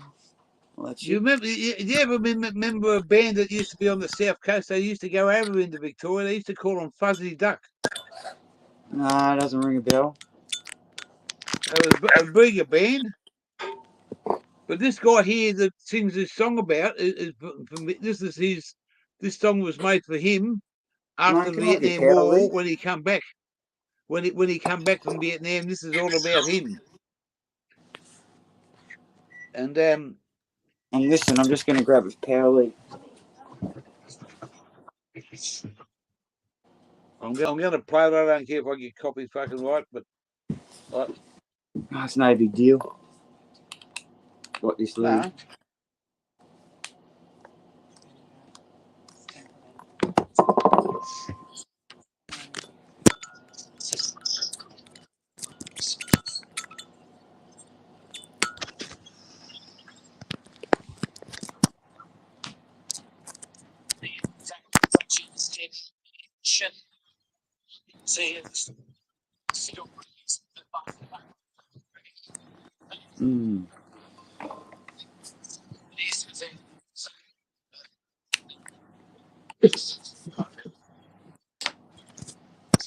Speaker 1: You ever remember a band that used to be on the south coast? They used to go over into Victoria. They used to call them Fuzzy Duck.
Speaker 3: No, it doesn't ring a bell.
Speaker 1: It was a bigger band. But this guy here that sings this song about this song was made for him after the Vietnam War when he come back. When he come back from Vietnam, this is all about him. And
Speaker 3: listen, I'm just going to grab his power lead.
Speaker 1: I'm going to play it. I don't care if I get copy fucking right, but
Speaker 3: it's no big deal. What this lead?
Speaker 1: No.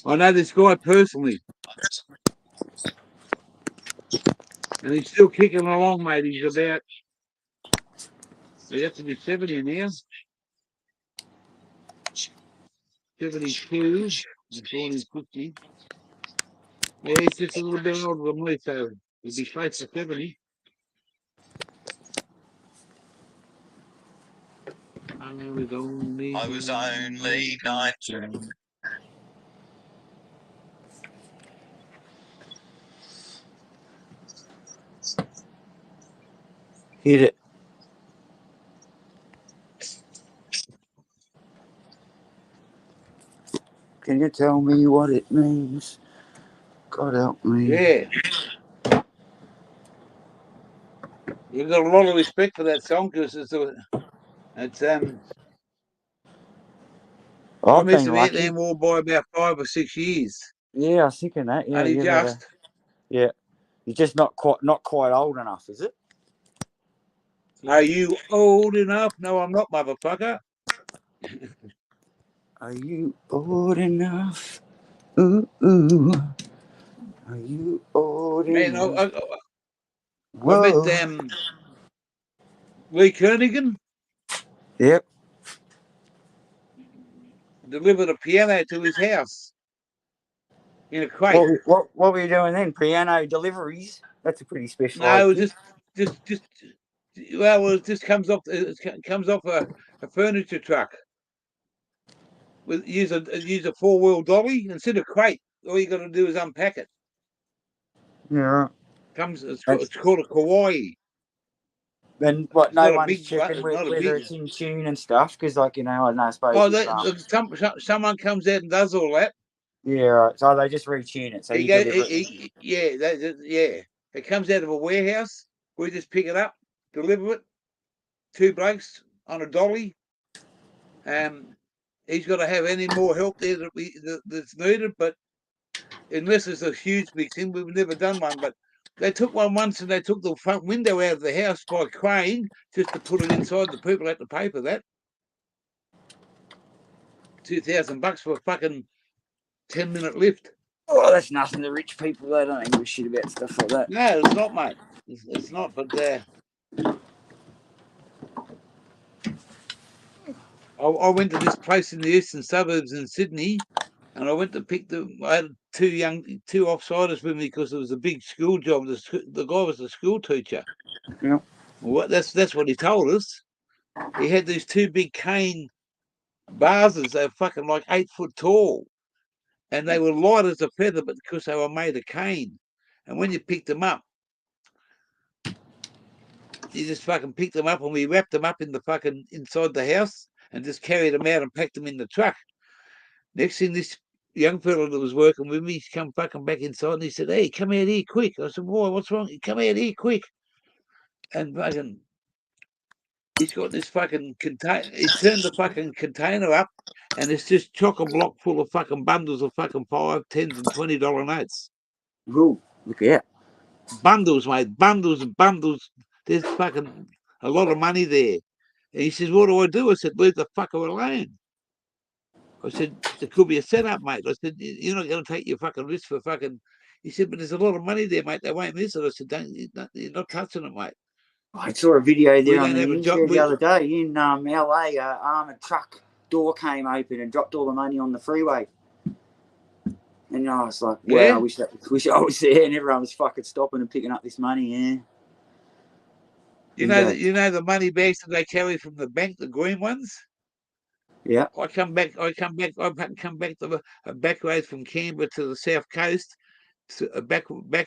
Speaker 1: I know this guy personally, and he's still kicking along, mate. He has to be 70 now. 72. He's born in 50. Yeah, he's just a little bit older than me, so he'll be close to 70. I was only 19.
Speaker 3: Hit it. Can you tell me what it means? God help me.
Speaker 1: Yeah. You've got a lot of respect for that song because I missed the Vietnam War by about 5 or 6 years.
Speaker 3: Yeah, I was thinking that. Yeah,
Speaker 1: only just.
Speaker 3: Yeah, you're just not quite old enough, is it?
Speaker 1: Are you old enough? No, I'm not, motherfucker.
Speaker 3: Are you old enough? Ooh. Are you
Speaker 1: Man,
Speaker 3: ordinary?
Speaker 1: I met
Speaker 3: Whoa.
Speaker 1: Lee Kernigan
Speaker 3: Yep.
Speaker 1: delivered a piano to his house in a crate.
Speaker 3: What were you doing then? Piano deliveries? That's a pretty
Speaker 1: No,
Speaker 3: specialised
Speaker 1: it
Speaker 3: gig.
Speaker 1: was just well, it just comes off a furniture truck with use a 4-wheel dolly instead of crate. All you got to do is unpack it.
Speaker 3: Yeah.
Speaker 1: It's called a kawaii.
Speaker 3: Then what?
Speaker 1: It's
Speaker 3: No
Speaker 1: not a
Speaker 3: one's
Speaker 1: big one.
Speaker 3: checking
Speaker 1: It's not a
Speaker 3: whether
Speaker 1: big.
Speaker 3: it's in tune and stuff, because like I don't know, I suppose
Speaker 1: Oh,
Speaker 3: if
Speaker 1: someone comes out and does all that.
Speaker 3: yeah, right. So they just retune it, so
Speaker 1: He
Speaker 3: you
Speaker 1: go,
Speaker 3: deliver it.
Speaker 1: yeah, yeah. It comes out of a warehouse. We just pick it up, deliver it. 2 blokes on a dolly. He's got to have any more help there that's needed, but unless it's a huge big thing, we've never done one. But they took one once and they took the front window out of the house by crane just to put it inside. The people had to pay for that. $2,000 for a fucking 10-minute lift.
Speaker 3: Oh, that's nothing. The rich people, they don't give a shit about stuff like that.
Speaker 1: No, it's not, mate. It's not. But I went to this place in the eastern suburbs in Sydney, and I went to pick them. I had two offsiders with me because it was a big school job. The guy was a school teacher.
Speaker 3: Yeah.
Speaker 1: Well, that's what he told us. He had these 2 big cane vases. They were fucking like 8 foot tall, and they were light as a feather, but because they were made of cane, and when you picked them up, you just fucking picked them up, and we wrapped them up in the fucking inside the house, and just carried them out and packed them in the truck. Next thing, this young fellow that was working with me, he's come fucking back inside, and he said, "Hey, come out here quick." I said, "Boy, what's wrong? Come out here quick." And fucking, he's got this fucking container. He's turned the fucking container up, and it's just chock-a-block full of fucking bundles of fucking 5, 10s, and $20 notes.
Speaker 3: Ooh, look at
Speaker 1: Bundles, mate, bundles and bundles. There's fucking a lot of money there. And he says, "What do I do?" I said, "Leave the fucker alone." I said, "It could be a setup, mate." I said, "You're not going to take your fucking risk for fucking." He said, "But there's a lot of money there, mate. They won't miss it." I said, You're not touching it, mate.
Speaker 3: I saw a video
Speaker 1: We
Speaker 3: there on
Speaker 1: don't
Speaker 3: the
Speaker 1: have a
Speaker 3: news
Speaker 1: job.
Speaker 3: the other day in LA. Armored truck door came open and dropped all the money on the freeway. And I was like, wow,
Speaker 1: Yeah.
Speaker 3: I wish I was there, and everyone was fucking stopping and picking up this money. Yeah.
Speaker 1: You know the money bags that they carry from the bank, the green ones.
Speaker 3: Yeah.
Speaker 1: I come back to a back road from Canberra to the south coast, a back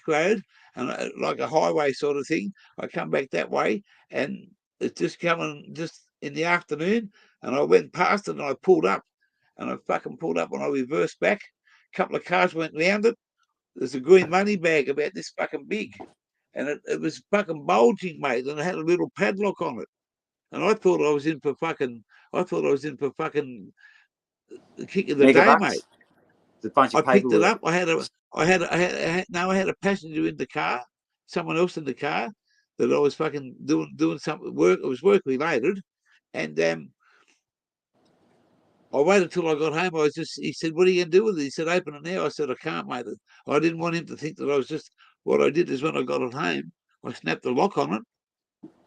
Speaker 1: road, and like a highway sort of thing. I come back that way, and it's just coming just in the afternoon, and I went past it, and I pulled up, and I fucking pulled up, and I reversed back. A couple of cars went round it. There's a green money bag about this fucking big, and it was fucking bulging, mate, and it had a little padlock on it. And I thought I was in for fucking the kick of the
Speaker 3: Mega
Speaker 1: day, mate.
Speaker 3: bucks. It's a bunch
Speaker 1: I
Speaker 3: of
Speaker 1: picked it
Speaker 3: paperwork.
Speaker 1: up. I had a passenger in the car, someone else in the car that I was fucking doing something work. It was work related, and I waited till I got home. He said, "What are you gonna do with it?" He said, "Open it now." I said, "I can't, mate." I didn't want him to think that I was just. What I did is when I got it home, I snapped the lock on it,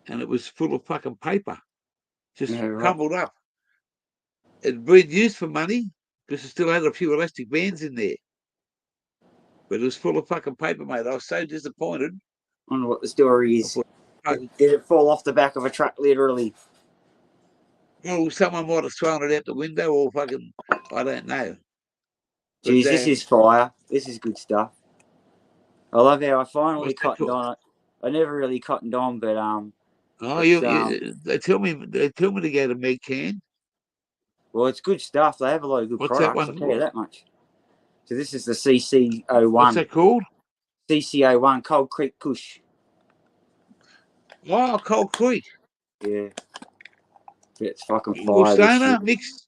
Speaker 1: and it was full of fucking paper, just crumbled up. It'd been used for money because it still had a few elastic bands in there. But it was full of fucking paper, mate. I was so disappointed.
Speaker 3: I wonder what the story is. Did it fall off the back of a truck, literally?
Speaker 1: Well, someone might have thrown it out the window or fucking, I don't know.
Speaker 3: Jeez, this is fire. This is good stuff. I love how I finally cottoned on it. I never really cottoned on, but
Speaker 1: they tell me to go to Megcan.
Speaker 3: Well, it's good stuff. They have a lot of good
Speaker 1: What's
Speaker 3: products.
Speaker 1: that one?
Speaker 3: I'll tell you that much. So this is the CC01.
Speaker 1: What's that called?
Speaker 3: CC01, Cold Creek Kush.
Speaker 1: Oh, Cold Creek.
Speaker 3: Yeah. It's fucking
Speaker 1: Well,
Speaker 3: fire.
Speaker 1: Stoner mixed.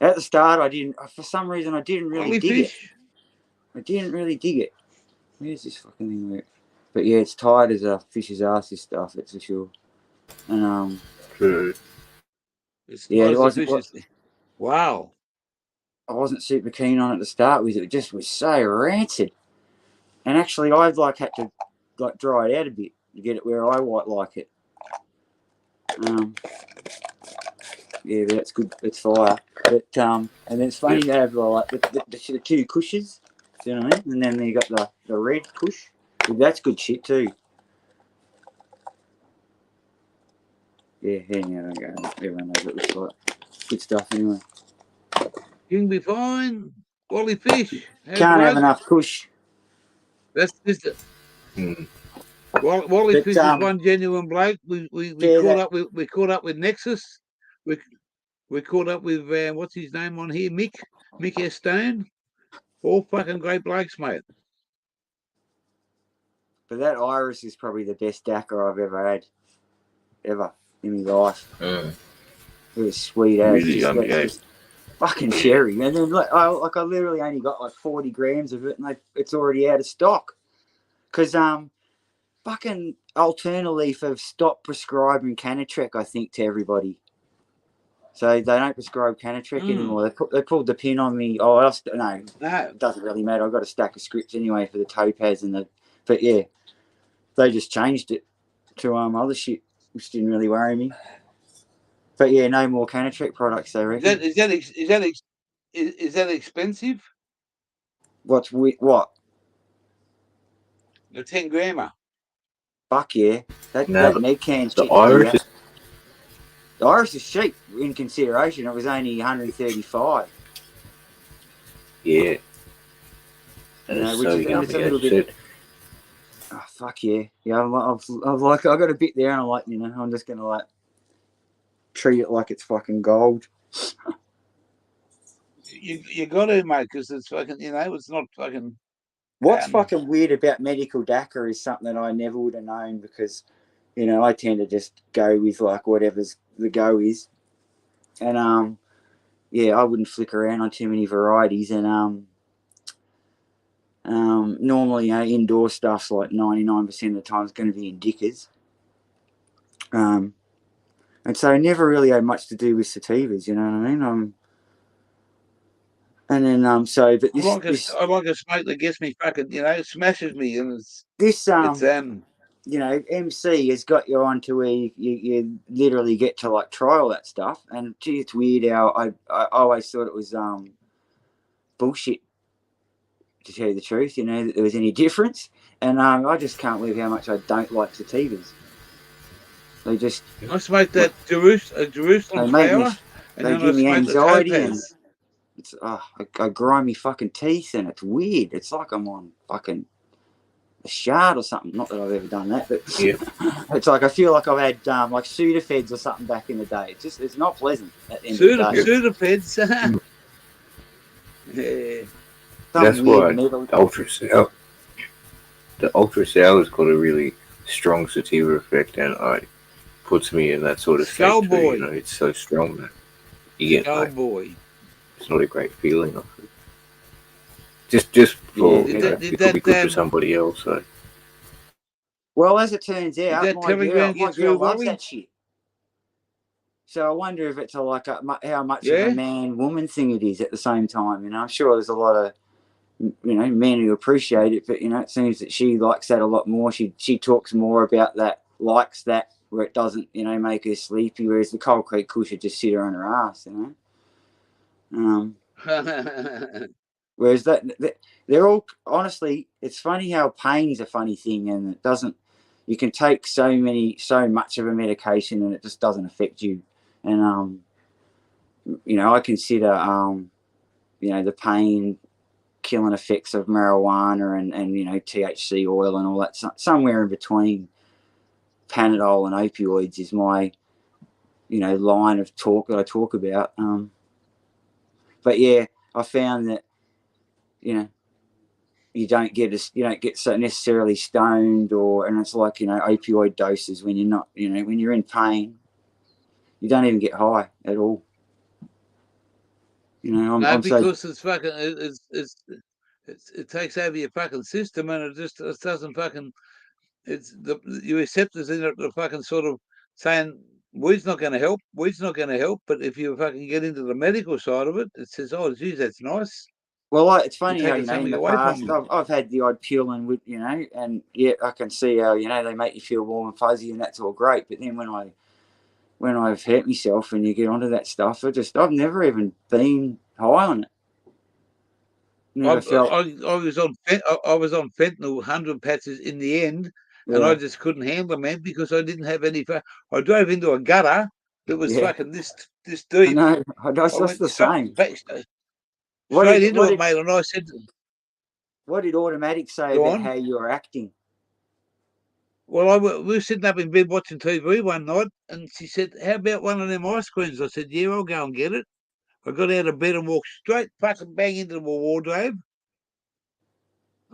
Speaker 3: At the start, for some reason, I didn't really dig it. I didn't really dig it. Where's this fucking thing work? But yeah, it's tight as a fish's ass, this stuff, that's for sure. And
Speaker 1: It's
Speaker 3: yeah,
Speaker 1: it wasn't. Wow.
Speaker 3: I wasn't super keen on it to start with. It just was so rancid. And actually, I've like had to like dry it out a bit to get it where I like it. Yeah, but that's good. It's fire. But and then it's funny to have like the two cushions. Do you know what I mean? And then you got the red cush. That's good shit too. Yeah, yeah, don't go. Everyone knows what it's like. Good stuff anyway.
Speaker 1: You can be fine. Wally Fish.
Speaker 3: Can't have enough cush.
Speaker 1: That's just it.
Speaker 2: Mm.
Speaker 1: Wally
Speaker 3: But,
Speaker 1: Fish is one genuine bloke. We caught up with Nexus. We caught up with what's his name on here? Mick S. Stone. All fucking great blokes, mate.
Speaker 3: But that Iris is probably the best Dakar I've ever had. Ever in my life. It was sweet as.
Speaker 2: Really
Speaker 3: just fucking cherry. And then I literally only got like 40 grams of it and it's already out of stock. Because fucking Alternaleaf have stopped prescribing Canatrek, I think, to everybody. So they don't prescribe Canatrek anymore. They pulled the pin on me. Oh, no, it doesn't really matter. I've got a stack of scripts anyway for the Topaz and but yeah, they just changed it to other shit, which didn't really worry me. But yeah, no more Canatrek products, I reckon.
Speaker 1: Is that expensive?
Speaker 3: What?
Speaker 1: The 10 grammer.
Speaker 3: Fuck yeah. That Ned can
Speaker 2: the Iris.
Speaker 3: The Iris is cheap in consideration. It was only 135.
Speaker 2: Yeah.
Speaker 3: Which is it's a little bit. Oh fuck yeah! Yeah, I'm like I got a bit there, and I'm like, I'm just gonna like treat it like it's fucking gold.
Speaker 1: You got to, mate, because it's fucking. It's not fucking.
Speaker 3: What's fucking weird about medical Dakar is something that I never would have known because, I tend to just go with like whatever's the go is, and yeah, I wouldn't flick around on too many varieties, and normally, indoor stuff's like 99% of the time is going to be in Dickers. And so I never really had much to do with sativas, you know what I mean? And then but this
Speaker 1: I like a smoke that gets me fucking, smashes me, and it's
Speaker 3: MC has got you onto where you literally get to like try all that stuff, and gee, it's weird how I always thought it was bullshit, to tell you the truth, that there was any difference. And I just can't believe how much I don't like sativas. They just...
Speaker 1: I smoked that Jerusalem flower, and
Speaker 3: they
Speaker 1: then
Speaker 3: give me anxiety, and it's I grind my fucking teeth, and it's weird. It's like I'm on fucking a shard or something. Not that I've ever done that, but
Speaker 2: yeah.
Speaker 3: It's like I feel like I've had like Sudafeds or something back in the day. It's not pleasant at the end of the day.
Speaker 1: Sudafeds. Yeah.
Speaker 2: That's why the ultra sour's got a really strong sativa effect, and it puts me in that sort of state too. It's so strong that you get it's not a great feeling of it. Just for it could be good for somebody else. So.
Speaker 3: Well, as it turns out, my girl loves
Speaker 1: that
Speaker 3: shit. So I wonder if it's how much of a man-woman thing it is at the same time. I'm sure there's a lot of men who appreciate it, but it seems that she likes that a lot more. She talks more about that, likes that, where it doesn't make her sleepy. Whereas the Cold Creek Kush would just sit her on her ass, Whereas they're all, honestly, it's funny how pain's a funny thing, and it doesn't. You can take so much of a medication, and it just doesn't affect you. And I consider the pain killing effects of marijuana and THC oil and all that, somewhere in between Panadol and opioids is my line of talk that I talk about. But yeah, I found that you don't get so necessarily stoned, and it's like opioid doses when you're not when you're in pain, you don't even get high at all.
Speaker 1: Because it's fucking it takes over your fucking system, and it doesn't fucking. It's your receptors in it are fucking sort of saying weed's not going to help. Weed's not going to help. But if you fucking get into the medical side of it, it says, "Oh, geez, that's nice."
Speaker 3: Well, it's
Speaker 1: You're
Speaker 3: funny how,
Speaker 1: taking
Speaker 3: in
Speaker 1: something
Speaker 3: the
Speaker 1: away from
Speaker 3: past,
Speaker 1: me.
Speaker 3: I've had the odd pill and, and yeah, I can see how, they make you feel warm and fuzzy and that's all great. But then when I've hurt myself and you get onto that stuff, I've never even been high on it. Never felt.
Speaker 1: I was on fentanyl, 100 patches in the end, and I just couldn't handle it, man, because I didn't have any. I drove into a gutter that was fucking this
Speaker 3: I
Speaker 1: deep.
Speaker 3: know.
Speaker 1: I
Speaker 3: That's the same.
Speaker 1: Straight into it, mate, and I said,
Speaker 3: What did Automatic say
Speaker 1: "Go
Speaker 3: about
Speaker 1: on."
Speaker 3: how you were acting?
Speaker 1: Well, we were sitting up in bed watching TV one night, and she said, "How about one of them ice creams?" I said, "Yeah, I'll go and get it." I got out of bed and walked straight fucking bang into the wardrobe.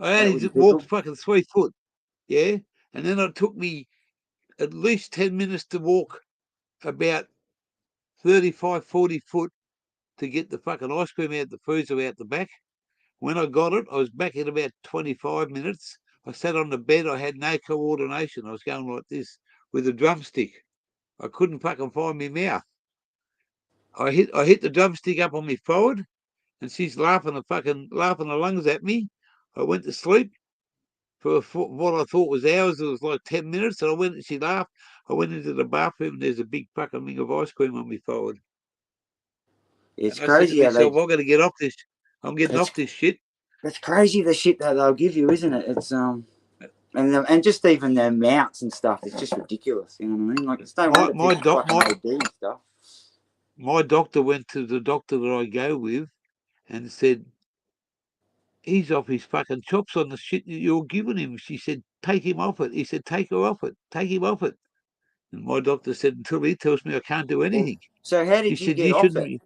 Speaker 1: I
Speaker 3: That
Speaker 1: only
Speaker 3: was
Speaker 1: just
Speaker 3: Google.
Speaker 1: walked fucking 3 foot, yeah, and then it took me at least 10 minutes to walk about 35, 40 foot to get the fucking ice cream out the freezer out the back. When I got it, I was back in about 25 minutes. I sat on the bed. I had no coordination. I was going like this with a drumstick. I couldn't fucking find my mouth. I hit the drumstick up on my forward, and she's laughing her lungs at me. I went to sleep for what I thought was hours. It was like 10 minutes, and she laughed. I went into the bathroom, and there's a big fucking ring of ice cream on my forward.
Speaker 3: It's
Speaker 1: And I said to
Speaker 3: crazy how
Speaker 1: myself, I'm going to get off this. I'm getting
Speaker 3: it's,
Speaker 1: off this shit.
Speaker 3: it's crazy the shit that they'll give you, isn't it? It's and just even the amounts and stuff. It's just ridiculous. You know what I mean? Like it's no wonder people fucking OD and stuff.
Speaker 1: My doctor went to the doctor that I go with and said, he's off his fucking chops on the shit that you're giving him. She said, take him off it. He said, take her off it. Take him off it. And my doctor said, until he tells me I can't do anything.
Speaker 3: So how
Speaker 1: She
Speaker 3: did you
Speaker 1: said,
Speaker 3: get
Speaker 1: you
Speaker 3: off
Speaker 1: shouldn't.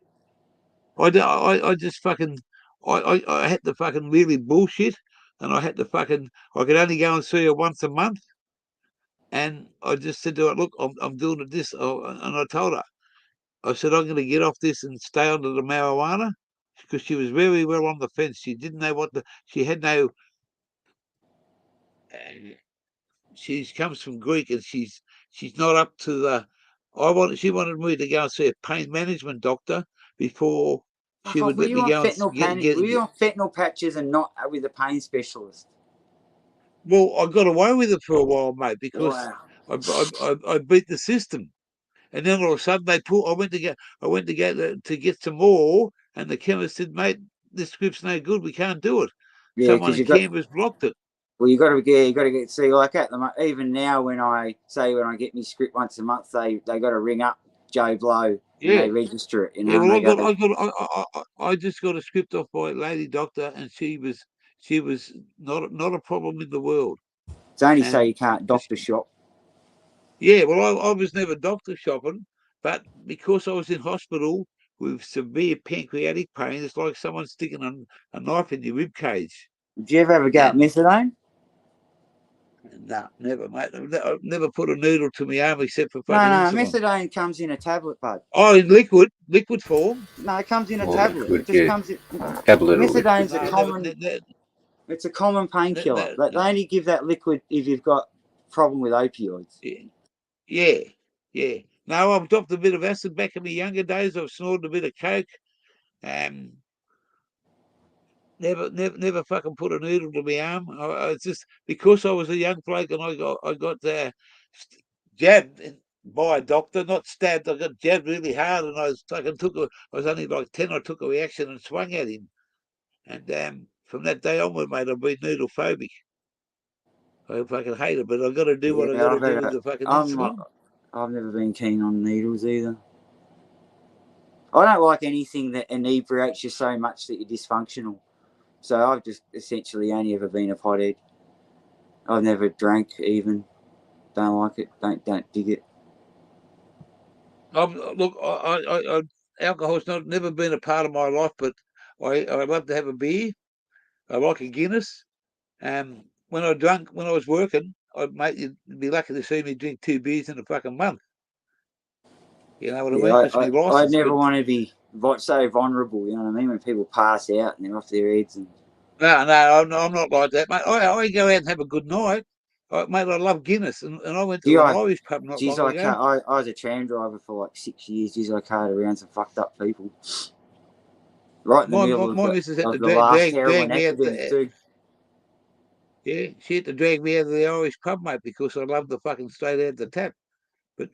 Speaker 3: it?
Speaker 1: I just fucking, I had to fucking really bullshit, and I could only go and see her once a month. And I just said to her, look, I'm doing this. And I told her, I said, I'm going to get off this and stay under the marijuana, because she was very well on the fence. She didn't know she had no, she comes from Greek, and she's not up to she wanted me to go and see a pain management doctor before she
Speaker 3: Fuck off.
Speaker 1: would let me go and
Speaker 3: Were you on fentanyl patches and not with a pain specialist?
Speaker 1: well, I got away with it for a while, mate, because
Speaker 3: Wow.
Speaker 1: I beat the system. And then all of a sudden I went to get some more, and the chemist said, mate, this script's no good. We can't do it.
Speaker 3: Yeah,
Speaker 1: Someone
Speaker 3: because
Speaker 1: in Canberra's blocked it.
Speaker 3: Well, you got to get see like at the even now when I get my script once a month, they got to ring up Joe Blow and they register it. You know,
Speaker 1: well,
Speaker 3: and
Speaker 1: I just got a script off by a lady doctor, and she was not a problem in the world.
Speaker 3: It's only so you can't doctor shop.
Speaker 1: Yeah, well, I was never doctor shopping, but because I was in hospital with severe pancreatic pain, it's like someone sticking a knife in your rib cage.
Speaker 3: Did you ever go methadone?
Speaker 1: No, never, mate. I've never put a needle to my arm except for fucking
Speaker 3: No,
Speaker 1: insulin.
Speaker 3: methadone comes in a tablet, bud.
Speaker 1: Oh, in liquid form?
Speaker 3: No, it comes in a tablet. It just comes in
Speaker 2: tablet.
Speaker 3: Methadone's
Speaker 1: a
Speaker 3: common. It's a common painkiller. They only give that liquid if you've got a problem with opioids.
Speaker 1: Yeah. No, I've dropped a bit of acid back in my younger days. I've snorted a bit of coke. Never fucking put a needle to my arm. It's just because I was a young bloke and I got jabbed by a doctor, not stabbed. I got jabbed really hard, and I was only like 10. I took a reaction and swung at him, and from that day onward, mate, I've been needle phobic. I fucking hate it, but I've got to do what I got to do with the fucking insulin.
Speaker 3: I've never been keen on needles either. I don't like anything that inebriates you so much that you're dysfunctional. So I've just essentially only ever been a pothead. I've never drank even. Don't like it. Don't dig it.
Speaker 1: Look, alcohol's never been a part of my life, but I love to have a beer. I like a Guinness. When I was working, you'd be lucky to see me drink 2 beers in a fucking month. You know what I mean? That's my license.
Speaker 3: I never want to be so vulnerable. You know what I mean? When people pass out and they're off their heads.
Speaker 1: No, I'm not like that, mate. I go out and have a good night. Mate, I love Guinness, and I went to an Irish pub not long ago.
Speaker 3: I was a tram driver for like 6 years. I carried around some fucked up people. Right in the
Speaker 1: My
Speaker 3: middle
Speaker 1: missus had to
Speaker 3: of the last
Speaker 1: drag
Speaker 3: heroin
Speaker 1: me out.
Speaker 3: epidemic too.
Speaker 1: Yeah, she had to drag me out of the Irish pub, mate, because I love the fucking straight out the tap. But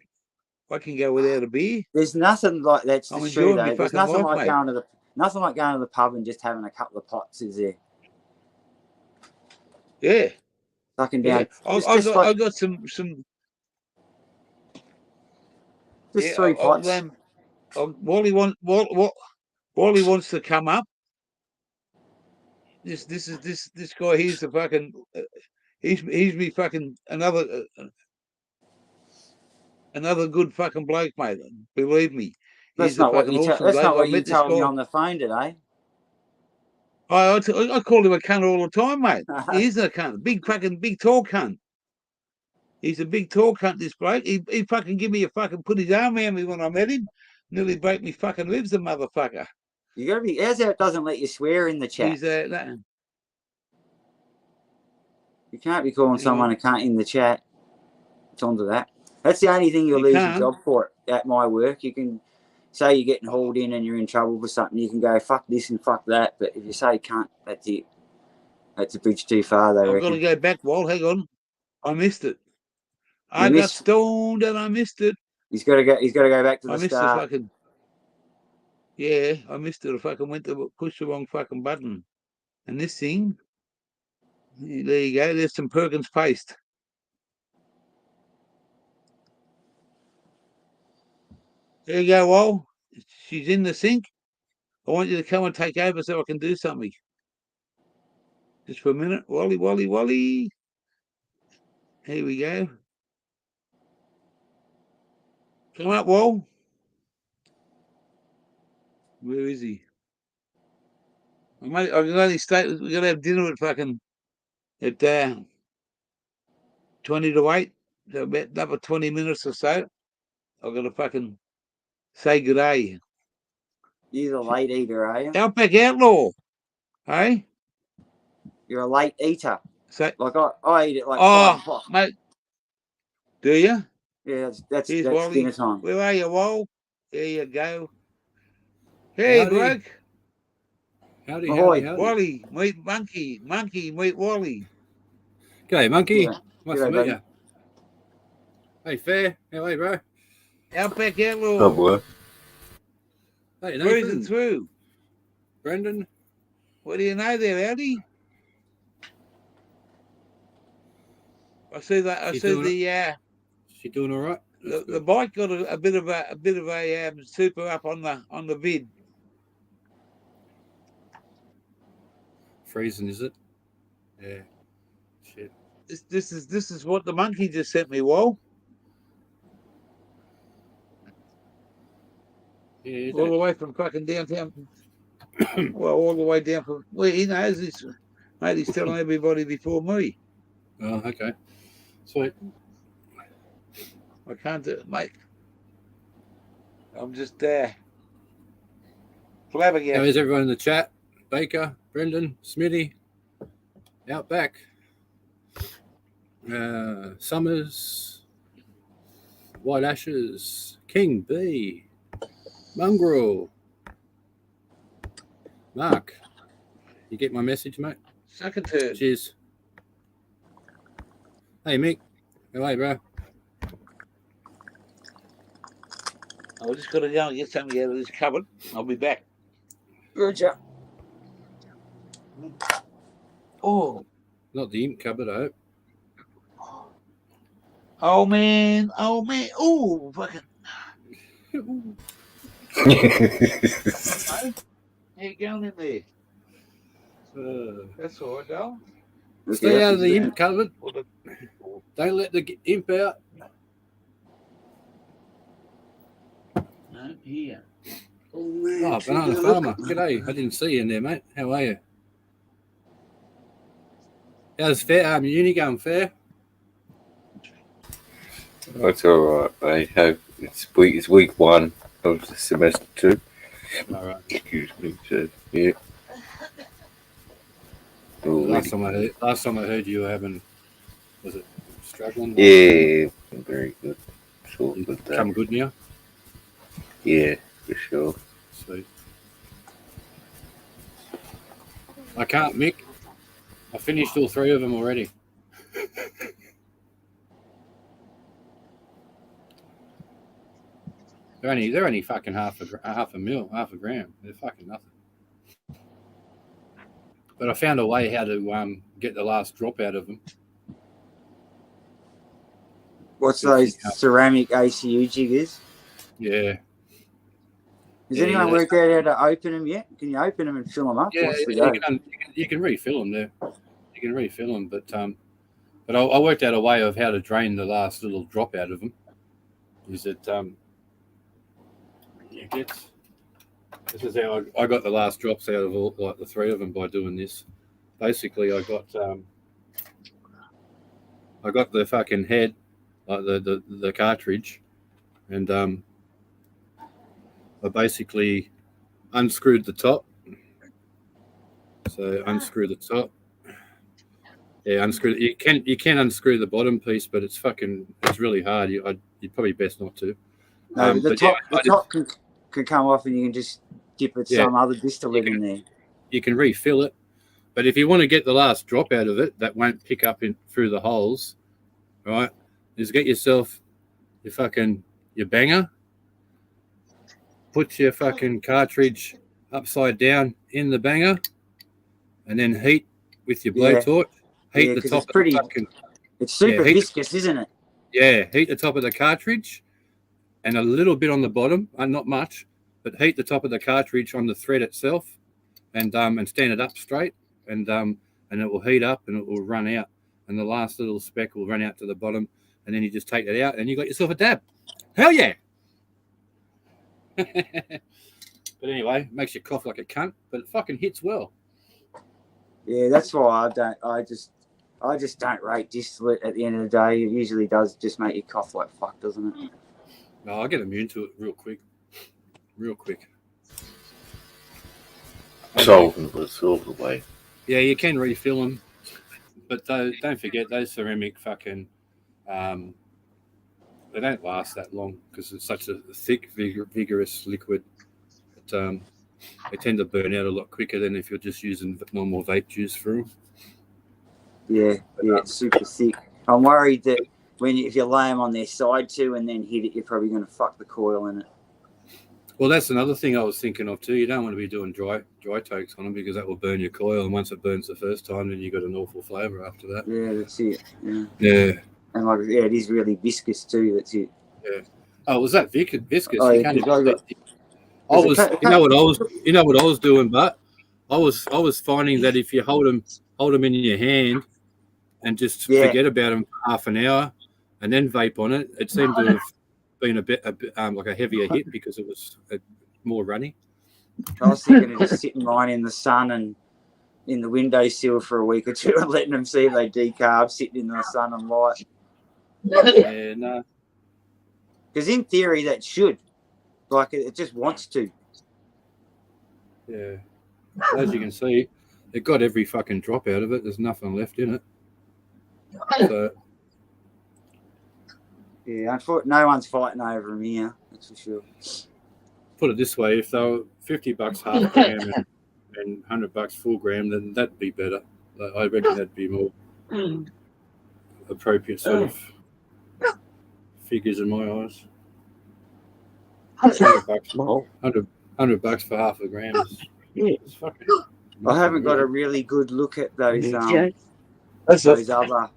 Speaker 1: I can go without a beer.
Speaker 3: There's nothing like that's
Speaker 1: I'm
Speaker 3: true
Speaker 1: enjoying my
Speaker 3: though. There's
Speaker 1: fucking
Speaker 3: nothing
Speaker 1: life,
Speaker 3: like
Speaker 1: mate.
Speaker 3: nothing like going to the pub and just having a couple of pots, is there?
Speaker 1: Yeah.
Speaker 3: Fucking
Speaker 1: Yeah.
Speaker 3: down. Just
Speaker 1: I got some.
Speaker 3: Just
Speaker 1: Yeah.
Speaker 3: 3 pots.
Speaker 1: Wally wants to come up. This guy. He's the fucking. He's me fucking another good fucking bloke, mate. Believe me, he's a fucking awesome
Speaker 3: That's not
Speaker 1: bloke. I
Speaker 3: what you
Speaker 1: met this
Speaker 3: told me
Speaker 1: guy.
Speaker 3: on the phone today.
Speaker 1: I called him a cunt all the time, mate. He's a cunt, big tall cunt. He's a big tall cunt. This bloke. He fucking give me a fucking put his arm around me when I met him. Nearly broke me fucking ribs, the motherfucker.
Speaker 3: You gotta be. How's how it doesn't let you swear in the chat?
Speaker 1: He's
Speaker 3: You can't be calling someone a cunt in the chat. It's onto that. That's the only thing you'll
Speaker 1: You
Speaker 3: lose
Speaker 1: can't.
Speaker 3: your job for at my work. You can say you're getting hauled in and you're in trouble for something. You can go fuck this and fuck that. But if you say cunt, that's it. That's a bridge too far. They
Speaker 1: I've
Speaker 3: reckon.
Speaker 1: got to go back. Well, hang on. I missed it.
Speaker 3: You
Speaker 1: I got stoned and I missed it.
Speaker 3: He's got to go. He's got to go back to the
Speaker 1: I missed
Speaker 3: start.
Speaker 1: the fucking. Yeah, I missed it. I fucking went to push the wrong fucking button. And this thing. There you go. There's some Perkins paste. There you go, Wal. She's in the sink. I want you to come and take over so I can do something. Just for a minute. Wally. Here we go. Come up, Wal. Where is he? I can only stay. We're going to have dinner at fucking at 20 to 8. So about another 20 minutes or so. I've got to fucking say good day.
Speaker 3: You're the late eater, are you?
Speaker 1: Outback Outlaw. Hey?
Speaker 3: You're a late eater.
Speaker 1: So,
Speaker 3: like I eat it like 5 o'clock.
Speaker 1: Mate. Do you?
Speaker 3: Yeah, that's
Speaker 1: Wally.
Speaker 3: dinner time.
Speaker 1: Where are you, Wal? There you go. Hey,
Speaker 4: Howdy.
Speaker 1: bloke.
Speaker 4: Howdy.
Speaker 1: Wally, meet Monkey. Monkey, meet Wally.
Speaker 4: G'day, Monkey.
Speaker 3: Yeah.
Speaker 4: Nice to meet you. Hey, Fair. How are you, bro?
Speaker 1: Outback Outlaw.
Speaker 2: Oh, boy.
Speaker 4: Hey,
Speaker 1: Cruising
Speaker 4: Nathan.
Speaker 1: through.
Speaker 4: Brendan.
Speaker 1: What do you know there, Howdy? I see that.
Speaker 4: She doing all right?
Speaker 1: The bike got a bit of a super up on the vid.
Speaker 4: Freezing, is it? Yeah. Shit.
Speaker 1: This is what the monkey just sent me, Wal.
Speaker 4: Yeah.
Speaker 1: All the way from fucking downtown. Well, all the way down from. Well, he knows this. Mate, he's telling everybody before me.
Speaker 4: Oh, okay. Sweet.
Speaker 1: I can't do it, mate. I'm just
Speaker 4: How
Speaker 1: flabbergasted.
Speaker 4: is everyone in the chat? Baker, Brendan, Smitty, Outback, Summers, White Ashes, King B, Mongrel, Mark. You get my message, mate?
Speaker 1: Suck a turd.
Speaker 4: Cheers. Hey, Mick. How are you, bro?
Speaker 1: I just got to go and get something out of this cupboard. I'll be back.
Speaker 3: Roger.
Speaker 1: Oh.
Speaker 4: Not the imp cupboard, I hope.
Speaker 1: Oh, man. Oh, fucking. How you going in there? That's all right, Dale.
Speaker 4: Stay out of the imp cupboard. Don't let the imp out.
Speaker 1: No, here.
Speaker 4: Oh, Banana Farmer. G'day. I didn't see you in there, mate. How are you? How's fair? Uni going, Fair?
Speaker 2: That's all right, mate. It's week 1 of the semester 2.
Speaker 4: All right.
Speaker 2: Excuse me. So, yeah.
Speaker 4: Last time I heard you were having, was it struggling?
Speaker 2: Yeah, very good. Sort of
Speaker 4: Come good now?
Speaker 2: Yeah, for sure.
Speaker 4: Sweet. I can't, Mick. I finished all 3 of them already. They're only fucking half a gram. They're fucking nothing. But I found a way how to get the last drop out of them.
Speaker 3: What's those ceramic ACU jiggers?
Speaker 4: Yeah.
Speaker 3: Has anyone worked out how to open them yet? Can you open them and fill them up?
Speaker 4: Yeah, you can refill them there. You can refill them, but I worked out a way of how to drain the last little drop out of them. Is that this is how I got the last drops out of all, like the 3 of them, by doing this. Basically, I got the fucking head, like the cartridge, and I basically unscrewed the top. So unscrew the top. Yeah, unscrew. You can unscrew the bottom piece, but it's really hard. You'd probably best not to.
Speaker 3: No, the top can come off, and you can just dip some other distillate in there.
Speaker 4: You can refill it, but if you want to get the last drop out of it that won't pick up through the holes, right? Is get yourself your banger. Put your fucking cartridge upside down in the banger, and then heat with your blowtorch. Heat the top.
Speaker 3: It's super viscous, isn't it?
Speaker 4: Yeah, heat the top of the cartridge, and a little bit on the bottom, not much, but heat the top of the cartridge on the thread itself, and stand it up straight, and it will heat up and it will run out, and the last little speck will run out to the bottom, and then you just take it out, and you got yourself a dab. Hell yeah! But anyway, makes you cough like a cunt, but it fucking hits well.
Speaker 3: Yeah, that's why I just don't rate distillate at the end of the day. It usually does just make you cough like fuck, doesn't it?
Speaker 4: No, I get immune to it real quick.
Speaker 2: Solve the way.
Speaker 4: Yeah, you can refill them, but don't forget those ceramic fucking they don't last that long because it's such a thick, vigorous liquid. But, they tend to burn out a lot quicker than if you're just using normal vape juice for them.
Speaker 3: Yeah, it's super thick. I'm worried that if you lay them on their side too and then hit it, you're probably going to fuck the coil in it.
Speaker 4: Well, that's another thing I was thinking of too. You don't want to be doing dry takes on them because that will burn your coil, and once it burns the first time, then you got an awful flavour after that.
Speaker 3: Yeah, that's it.
Speaker 4: Yeah.
Speaker 3: And it is really viscous too. That's it.
Speaker 4: Yeah. Oh, was that viscous?
Speaker 3: Oh,
Speaker 4: you know what I was doing, but I was finding that if you hold them in your hand and just forget about them for half an hour and then vape on it, it seemed to have been a bit like a heavier hit because it was more runny.
Speaker 3: I was thinking of just sitting mine in the sun and in the windowsill for a week or two and letting them see if they decarb, sitting in the sun and light.
Speaker 4: Yeah, no.
Speaker 3: Because in theory that should. Like it just wants to.
Speaker 4: Yeah. As you can see, it got every fucking drop out of it. There's nothing left in it. So
Speaker 3: yeah, no one's fighting over them here. That's for sure.
Speaker 4: Put it this way: if they were $50 half a gram and $100 full gram, then that'd be better. I reckon that'd be more appropriate sort of figures in my eyes. $100 for half a gram. It's fucking.
Speaker 3: I haven't got a really good look at those.
Speaker 1: That's the dynamite.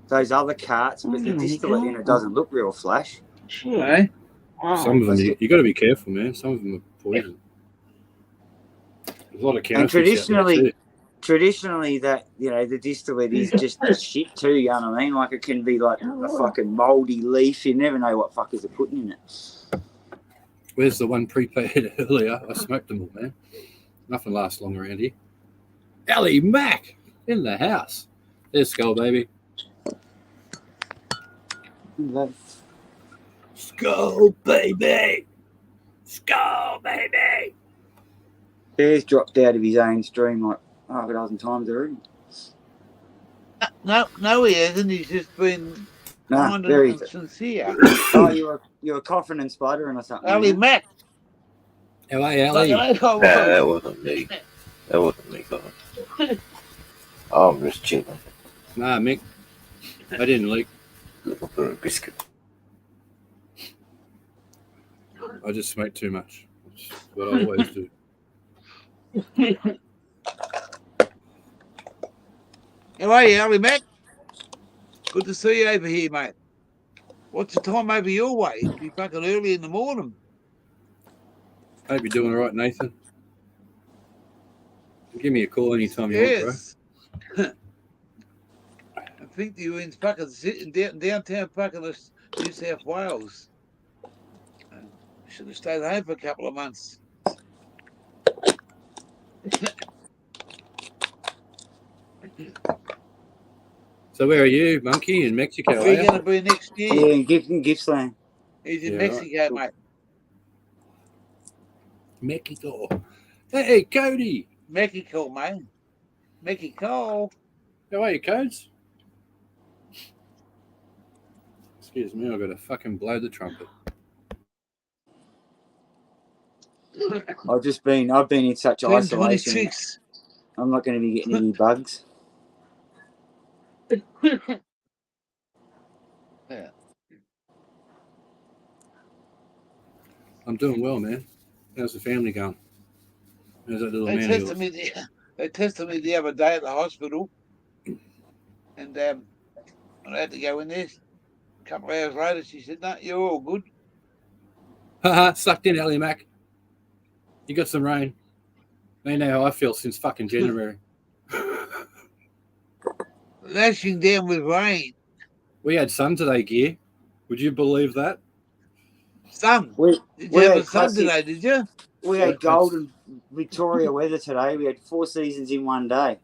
Speaker 3: Those other carts, but the distillate in it doesn't look real flash.
Speaker 1: Hey?
Speaker 4: Some of them you got to be careful, man. Some of them are poison. There's a lot of counterfeits.
Speaker 3: And traditionally, that the distillate is just shit too. You know what I mean? Like it can be like a fucking mouldy leaf. You never know what fuckers are putting in it.
Speaker 4: Where's the one prepared earlier? I smoked them all, man. Nothing lasts long around here. Ellie Mac in the house. There's Skull, baby. Skull, baby. Skull, baby.
Speaker 3: Bear's dropped out of his own stream like half a dozen times already.
Speaker 1: No, he hasn't. He's just been kind and sincere.
Speaker 3: Oh, you were coughing and sputtering or something.
Speaker 1: Ellie Mac.
Speaker 4: How are you, Ellie?
Speaker 2: Nah, that wasn't me. That wasn't me, Colin. I'm just chilling.
Speaker 4: Nah, Mick, I didn't leak.
Speaker 2: Looking for a biscuit.
Speaker 4: I just smoke too much. That's what I always do.
Speaker 1: How are you, Ali Mac? Good to see you over here, mate. What's the time over your way? It'd be fucking early in the morning.
Speaker 4: Hope you're doing all right, Nathan. Give me a call anytime you want, bro.
Speaker 1: Yes. I think you were in fucking sitting downtown fucking New South Wales. Should have stayed home for a couple of months.
Speaker 4: So where are you, Monkey? In Mexico,
Speaker 1: Where
Speaker 4: are
Speaker 1: are you
Speaker 4: you?
Speaker 1: going to be next year?
Speaker 3: Yeah, in Gippsland.
Speaker 1: He's in
Speaker 4: Yeah,
Speaker 1: Mexico, mate.
Speaker 4: Mexico. Hey, Cody.
Speaker 1: Mexico, mate. Mexico.
Speaker 4: How are you, Codes? Excuse me, I've got to fucking blow the trumpet.
Speaker 3: I've been in such isolation.
Speaker 1: 10:26.
Speaker 3: I'm not going to be getting any bugs.
Speaker 1: Yeah.
Speaker 4: I'm doing well, man. How's the family going? How's that little man of yours?
Speaker 1: They tested me the other day at the hospital, and I had to go in there. A couple of hours later, she said, "No, you're all good."
Speaker 4: Haha, sucked in, Ellie Mac. You got some rain. They know how I feel since fucking January.
Speaker 1: Lashing down with rain.
Speaker 4: We had sun today, Gear. Would you believe that?
Speaker 1: Sun.
Speaker 3: We
Speaker 1: Did
Speaker 3: we
Speaker 1: you have
Speaker 3: had
Speaker 1: a sun
Speaker 3: classic-
Speaker 1: today, did you?
Speaker 3: We had golden Victoria weather today. We had 4 seasons in one day.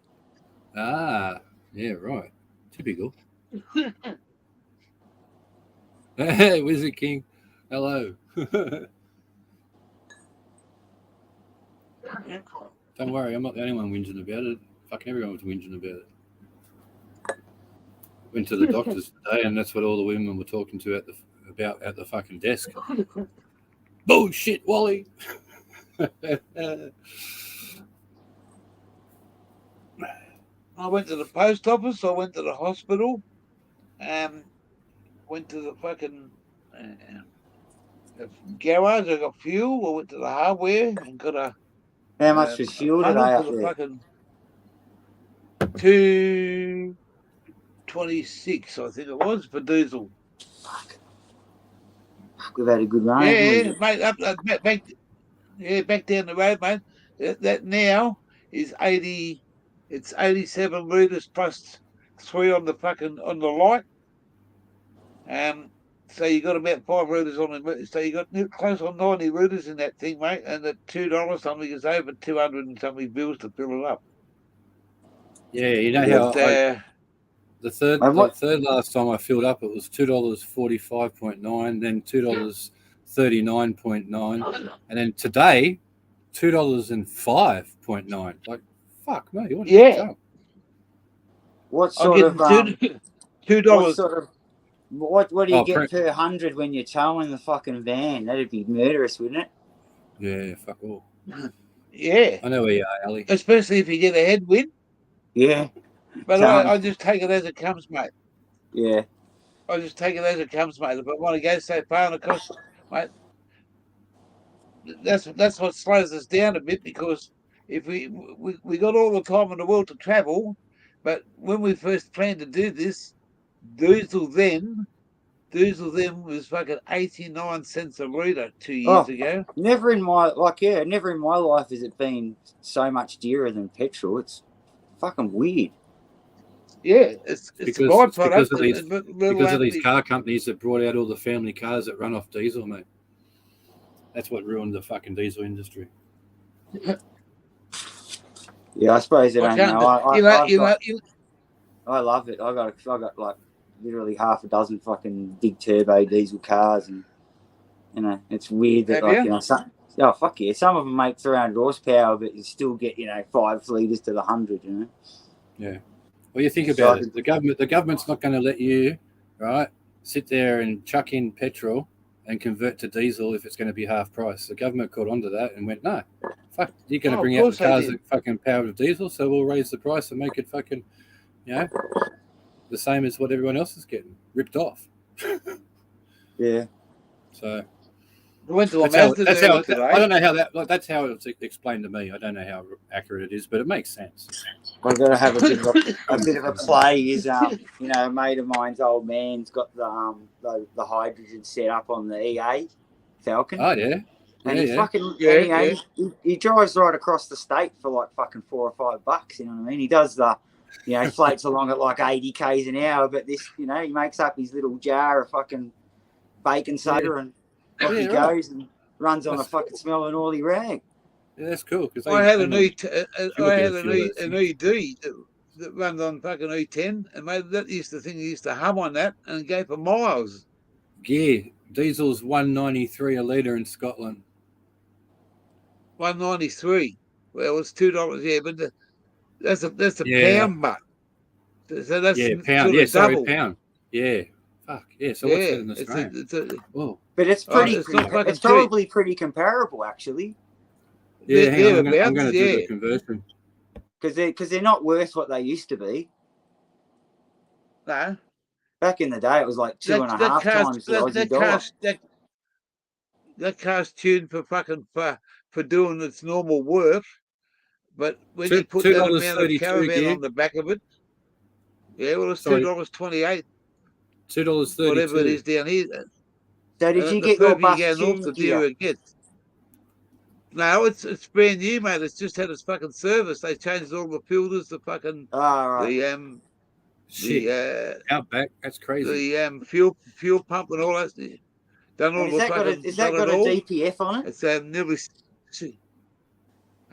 Speaker 4: Ah, yeah, right. Typical. Hey, Wizard King. Hello. Don't worry, I'm not the only one whinging about it. Fucking everyone was whinging about it. Went to the doctors today, and that's what all the women were talking to at the fucking desk. Bullshit, Wally.
Speaker 1: I went to the post office. I went to the hospital. Went to the fucking the garage. I got fuel. I went to the hardware and got a.
Speaker 3: How much was fuel today
Speaker 1: funnel
Speaker 3: up
Speaker 1: for the
Speaker 3: there?
Speaker 1: fucking 226, I think it was, for diesel.
Speaker 3: Fuck, we've had a good run.
Speaker 1: Yeah, mate, back down the road, mate. That now is 80. It's 87 litres plus 3 on the light. So you got about 5 litres on it. So you got close on 90 litres in that thing, mate. And the $2 something is over 200 and something bills to fill it up.
Speaker 4: Yeah, you know how the third last time I filled up, it was $2.45.9, then $2.39.9, and then today $2.05.9. Like, fuck me, what a jump.
Speaker 3: What sort of
Speaker 1: $2?
Speaker 3: What do you get per 100 when you're towing the fucking van? That'd be murderous, wouldn't it?
Speaker 4: Yeah, fuck all.
Speaker 1: Yeah.
Speaker 4: I know where you are, Ali.
Speaker 1: Especially if you get a headwind.
Speaker 3: Yeah.
Speaker 1: But I just take it as it comes, mate.
Speaker 3: Yeah.
Speaker 1: I just take it as it comes, mate. If I want to go so far and of course, mate, that's what slows us down a bit, because if we got all the time in the world to travel, but when we first planned to do this, diesel then was fucking 89 cents a litre 2 years ago.
Speaker 3: Never in my life has it been so much dearer than petrol. It's fucking weird.
Speaker 1: Yeah, it's because
Speaker 4: of these car companies that brought out all the family cars that run off diesel, mate. That's what ruined the fucking diesel industry.
Speaker 3: Yeah, I suppose they don't know. I love it. I got like literally half a dozen fucking big turbo diesel cars, and it's weird that fuck yeah, some of them make 300 horsepower, but you still get 5 litres to the 100.
Speaker 4: Yeah. Well, you think about it. The government's not going to let you, right, sit there and chuck in petrol and convert to diesel if it's going to be half price. The government caught onto that and went, no, fuck, you're going to bring out the cars that fucking powered with diesel, so we'll raise the price and make it fucking, the same as what everyone else is getting, ripped off.
Speaker 3: Yeah.
Speaker 4: So
Speaker 1: I went to a
Speaker 4: that's how
Speaker 1: today.
Speaker 4: I don't know how that. Like, that's how it's explained to me. I don't know how accurate it is, but it makes sense.
Speaker 3: I've got to have a bit of a play. Is a mate of mine's old man's got the hydrogen set up on the EA Falcon.
Speaker 4: Oh yeah.
Speaker 3: And he fucking he drives right across the state for like fucking $4 or $5. You know what I mean? He does the floats along at like 80 k's an hour, but this he makes up his little jar of fucking baking soda and off he goes and runs on a fucking smelling oily rag.
Speaker 4: Yeah, that's cool. Because
Speaker 1: I had an ED that runs on fucking E10, and mate, that used to hum on that and go for miles.
Speaker 4: Yeah, diesel's $1.93 a litre in Scotland.
Speaker 1: $1.93. Well, it's $2. Yeah, but that's a pound, but so that's
Speaker 4: pound.
Speaker 1: Sort of double.
Speaker 4: Pound. Yeah. Fuck yeah. So what's it in Australia?
Speaker 3: But it's pretty. It's probably pretty comparable, actually.
Speaker 4: Yeah, I'm going to do the conversion.
Speaker 3: Because they're not worth what they used to be.
Speaker 1: No.
Speaker 3: Back in the day, it was like 2.5 times the Aussie dollar.
Speaker 1: That car's tuned for fucking for doing its normal work, but when you put that amount of caravan on the back of it, well, it's $2.28.
Speaker 4: $2.32.
Speaker 1: Whatever it is down here.
Speaker 3: So did you get your bus
Speaker 1: tuned here? No, it's brand new, mate. It's just had its fucking service. They changed all the filters, the fucking
Speaker 3: right.
Speaker 1: the
Speaker 4: Outback. That's crazy.
Speaker 1: The fuel pump and all that. Done all the fucking.
Speaker 3: Is that got a DPF on it?
Speaker 1: It's nearly.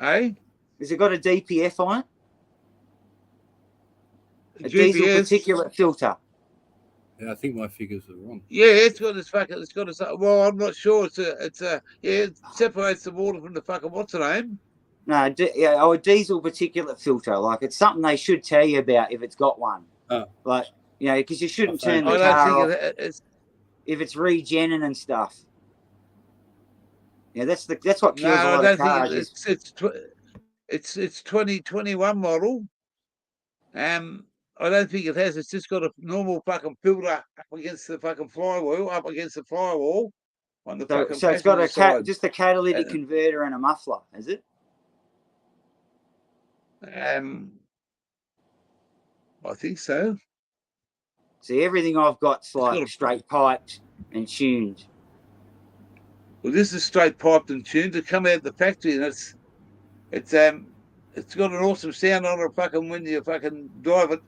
Speaker 1: Hey.
Speaker 3: Has it got a DPF on it? A diesel particulate filter.
Speaker 4: Yeah, I think my figures are wrong.
Speaker 1: Yeah, it's got this fucking. It's got a. Well, I'm not sure. It separates the water from the fucking what's the name?
Speaker 3: No, a diesel particulate filter. Like it's something they should tell you about if it's got one.
Speaker 4: Oh.
Speaker 3: Like because you shouldn't turn the car off if it's regenning and stuff. Yeah, that's what kills a lot of cars.
Speaker 1: It's 2021 model. I don't think it has. It's just got a normal fucking filter up against the fucking firewall, on the fucking.
Speaker 3: So it's got just a catalytic converter and a muffler, is it?
Speaker 1: I think so.
Speaker 3: See, everything I've got's like straight piped and tuned.
Speaker 1: Well, this is straight piped and tuned to come out of the factory, and it's got an awesome sound on it, fucking when you fucking drive it.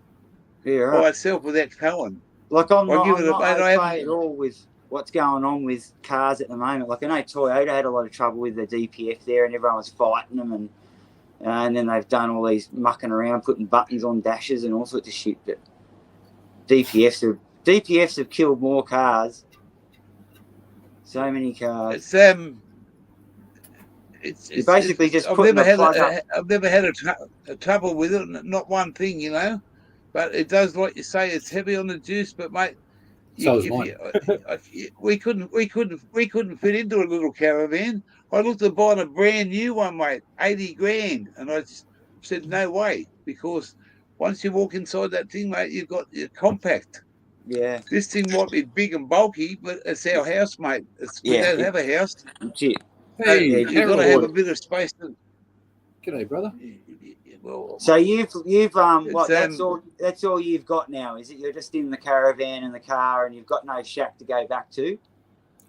Speaker 3: Yeah, right.
Speaker 1: By itself without going.
Speaker 3: Like I'm not okay at all with what's going on with cars at the moment. Like I know Toyota had a lot of trouble with the DPF there, and everyone was fighting them, and then they've done all these mucking around, putting buttons on dashes and all sorts of shit. But DPFs have killed more cars. So many cars.
Speaker 1: It's
Speaker 3: basically just putting the plug up.
Speaker 1: I've never had a trouble with it. Not one thing, But it does, like you say, it's heavy on the juice. But mate, we couldn't fit into a little caravan. I looked at buying a brand new one, mate, $80,000, and I just said no way, because once you walk inside that thing, mate, you're compact.
Speaker 3: Yeah.
Speaker 1: This thing might be big and bulky, but it's our house, mate. We don't have a house.
Speaker 4: Hey,
Speaker 1: you've got to have a bit of space.
Speaker 4: G'day, brother.
Speaker 3: Well, so you've that's all you've got now, is it? You're just in the caravan and the car, and you've got no shack to go back to.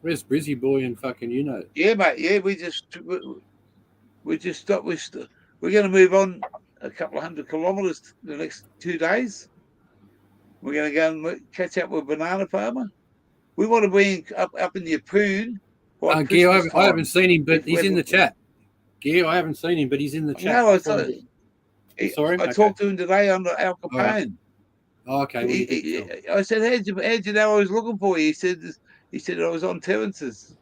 Speaker 4: Where's Brizzy boy and fucking
Speaker 1: Yeah, mate. Yeah, we just stopped. We're going to move on a couple of 100 kilometres the next 2 days. We're going to go and catch up with a banana farmer. We want to be up in the Ooooo.
Speaker 4: Gil, I haven't seen him, but he's in the chat. Gil, I haven't seen him, but he's in the chat.
Speaker 1: No, I talked to him today on Al Capone.
Speaker 4: Right. Oh, okay.
Speaker 1: I said, how'd you know I was looking for you? He said I was on Terrence's.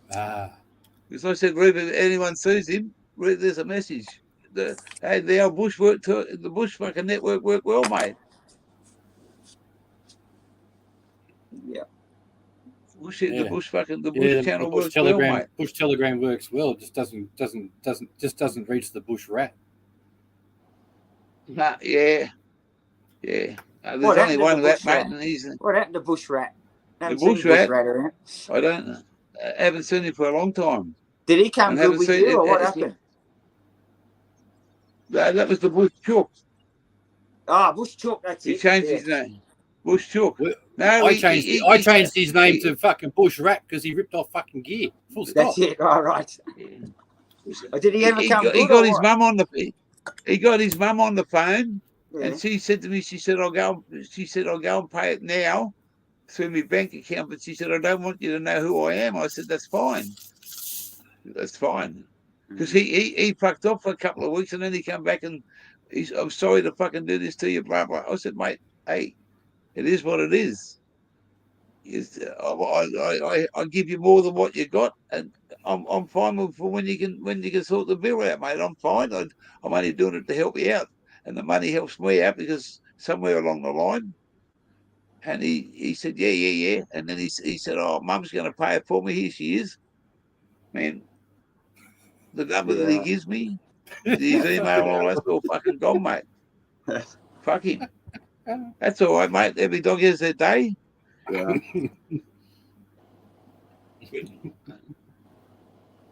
Speaker 1: Because I said, if anyone sees him, there's a message. The old bush the bush fucking network worked well, mate.
Speaker 3: Yeah.
Speaker 1: The bush fucking the bush
Speaker 4: Yeah,
Speaker 1: channel
Speaker 4: the bush
Speaker 1: works well,
Speaker 4: telegram,
Speaker 1: mate.
Speaker 4: bush telegram works well. It just doesn't reach the bush rat.
Speaker 1: Nah, yeah. There's
Speaker 3: What
Speaker 1: only
Speaker 3: happened to
Speaker 1: one
Speaker 3: the
Speaker 1: of that,
Speaker 3: bush
Speaker 1: mate,
Speaker 3: rat?
Speaker 1: and he's
Speaker 3: What happened to bush rat?
Speaker 1: the
Speaker 3: Haven't seen
Speaker 1: bush
Speaker 3: bush
Speaker 1: rat.
Speaker 3: rat around.
Speaker 1: I haven't seen him for a long time,
Speaker 3: Did he come
Speaker 1: and
Speaker 3: good
Speaker 1: haven't
Speaker 3: with
Speaker 1: seen
Speaker 3: you,
Speaker 1: it.
Speaker 3: or what happened?
Speaker 1: That was the bush chook.
Speaker 3: Ah, bush chook. That's
Speaker 1: He
Speaker 3: it.
Speaker 1: changed
Speaker 3: Yeah.
Speaker 1: his name. Bush chook.
Speaker 4: Well,
Speaker 1: No,
Speaker 4: I changed his name to fucking bush rat because he ripped off fucking gear. Full stop.
Speaker 3: That's it. All right. Did he ever come
Speaker 1: He
Speaker 3: good?
Speaker 1: got
Speaker 3: Or
Speaker 1: his
Speaker 3: what?
Speaker 1: mum on the. He got his mum on the phone,
Speaker 3: Yeah.
Speaker 1: and she said to me, she said, I'll go and pay it now through my bank account. But she said, I don't want you to know who I am. I said, that's fine. That's fine. Because he fucked off for a couple of weeks, and then he come back and I'm sorry to fucking do this to you, blah, blah. I said, mate, hey, it is what it is. I give you more than what you got, and I'm fine with for when you can sort the bill out, mate. I'm fine. I'm only doing it to help you out, and the money helps me out because somewhere along the line. And he said, yeah, and then he said, oh, Mum's going to pay it for me. Here she is, man. The number that he gives me, his email, and all that's all fucking gone, mate. Fuck him. That's all right, mate. Every dog has their day.
Speaker 3: Yeah.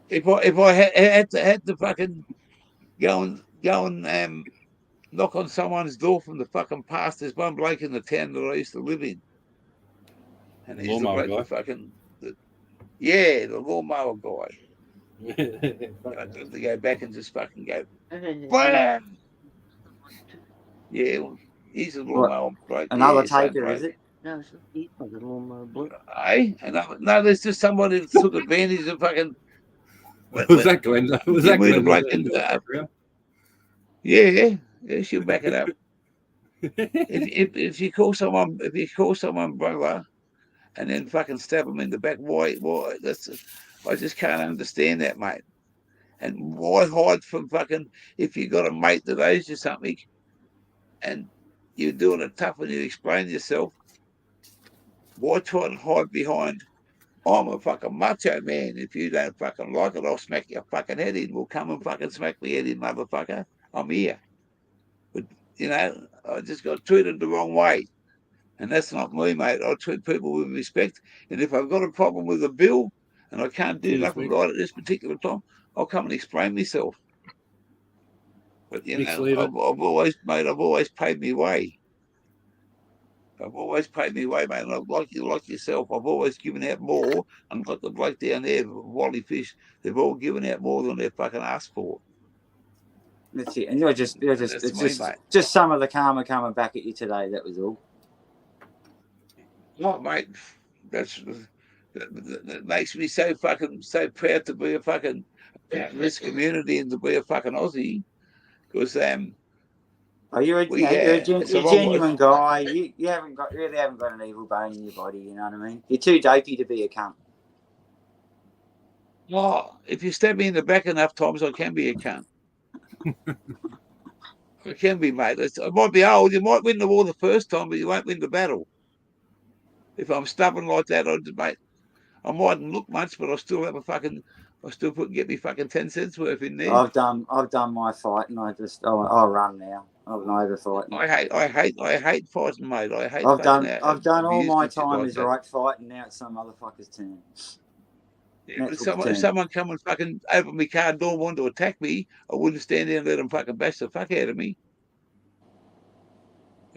Speaker 1: If I had to fucking go and knock on someone's door from the fucking past, there's one bloke in the town that I used to live in, and he's the bloke that fucking the lawnmower guy. I have to go back and just fucking go bam. Yeah, he's a lawnmower bloke.
Speaker 3: Another
Speaker 1: yeah, same
Speaker 3: taker,
Speaker 1: bloke.
Speaker 3: is it?
Speaker 5: No, he's not a lawnmower bloke.
Speaker 1: Hey, no, there's just somebody that took advantage of fucking.
Speaker 4: Was that Glenn? Was that Glenn?
Speaker 1: Bloke yeah, she'll back it up. if you call someone brother, and then fucking stab them in the back, why? I just can't understand that, mate. And why hide from fucking if you got a mate that owes you something, and you're doing it tough and you explain yourself? Why try to hide behind? I'm a fucking macho man. If you don't fucking like it, I'll smack your fucking head in. We'll come and fucking smack me head in, motherfucker. I'm here. But, I just got treated the wrong way. And that's not me, mate. I treat people with respect. And if I've got a problem with a bill and I can't do nothing about it at this particular time, I'll come and explain myself. But, I've always paid my way. I've always paid me way, mate. And like yourself, I've always given out more. And like the bloke down there, Wally Fish, they've all given out more than they fucking asked for.
Speaker 3: That's it. And just some of the karma coming back at you today. That was all.
Speaker 1: Oh, mate, that makes me so proud to be a fucking this community and to be a fucking Aussie. Because
Speaker 3: you're a genuine guy. You really haven't got an evil bone in your body. You know what I mean? You're too dopey to be a cunt.
Speaker 1: Oh, if you stab me in the back enough times, I can be a cunt. I can be, mate. I might be old. You might win the war the first time, but you won't win the battle. If I'm stubborn like that, mate, I mightn't look much, but I still get me fucking 10 cents worth in there.
Speaker 3: I've done my fight, and I'll run now. I'm not over fighting.
Speaker 1: I hate fighting, mate.
Speaker 3: I've done all my time as right fighting. Now it's some motherfucker's turn.
Speaker 1: Yeah, if someone come and fucking open my car door and wanted to attack me, I wouldn't stand there and let them fucking bash the fuck out of me.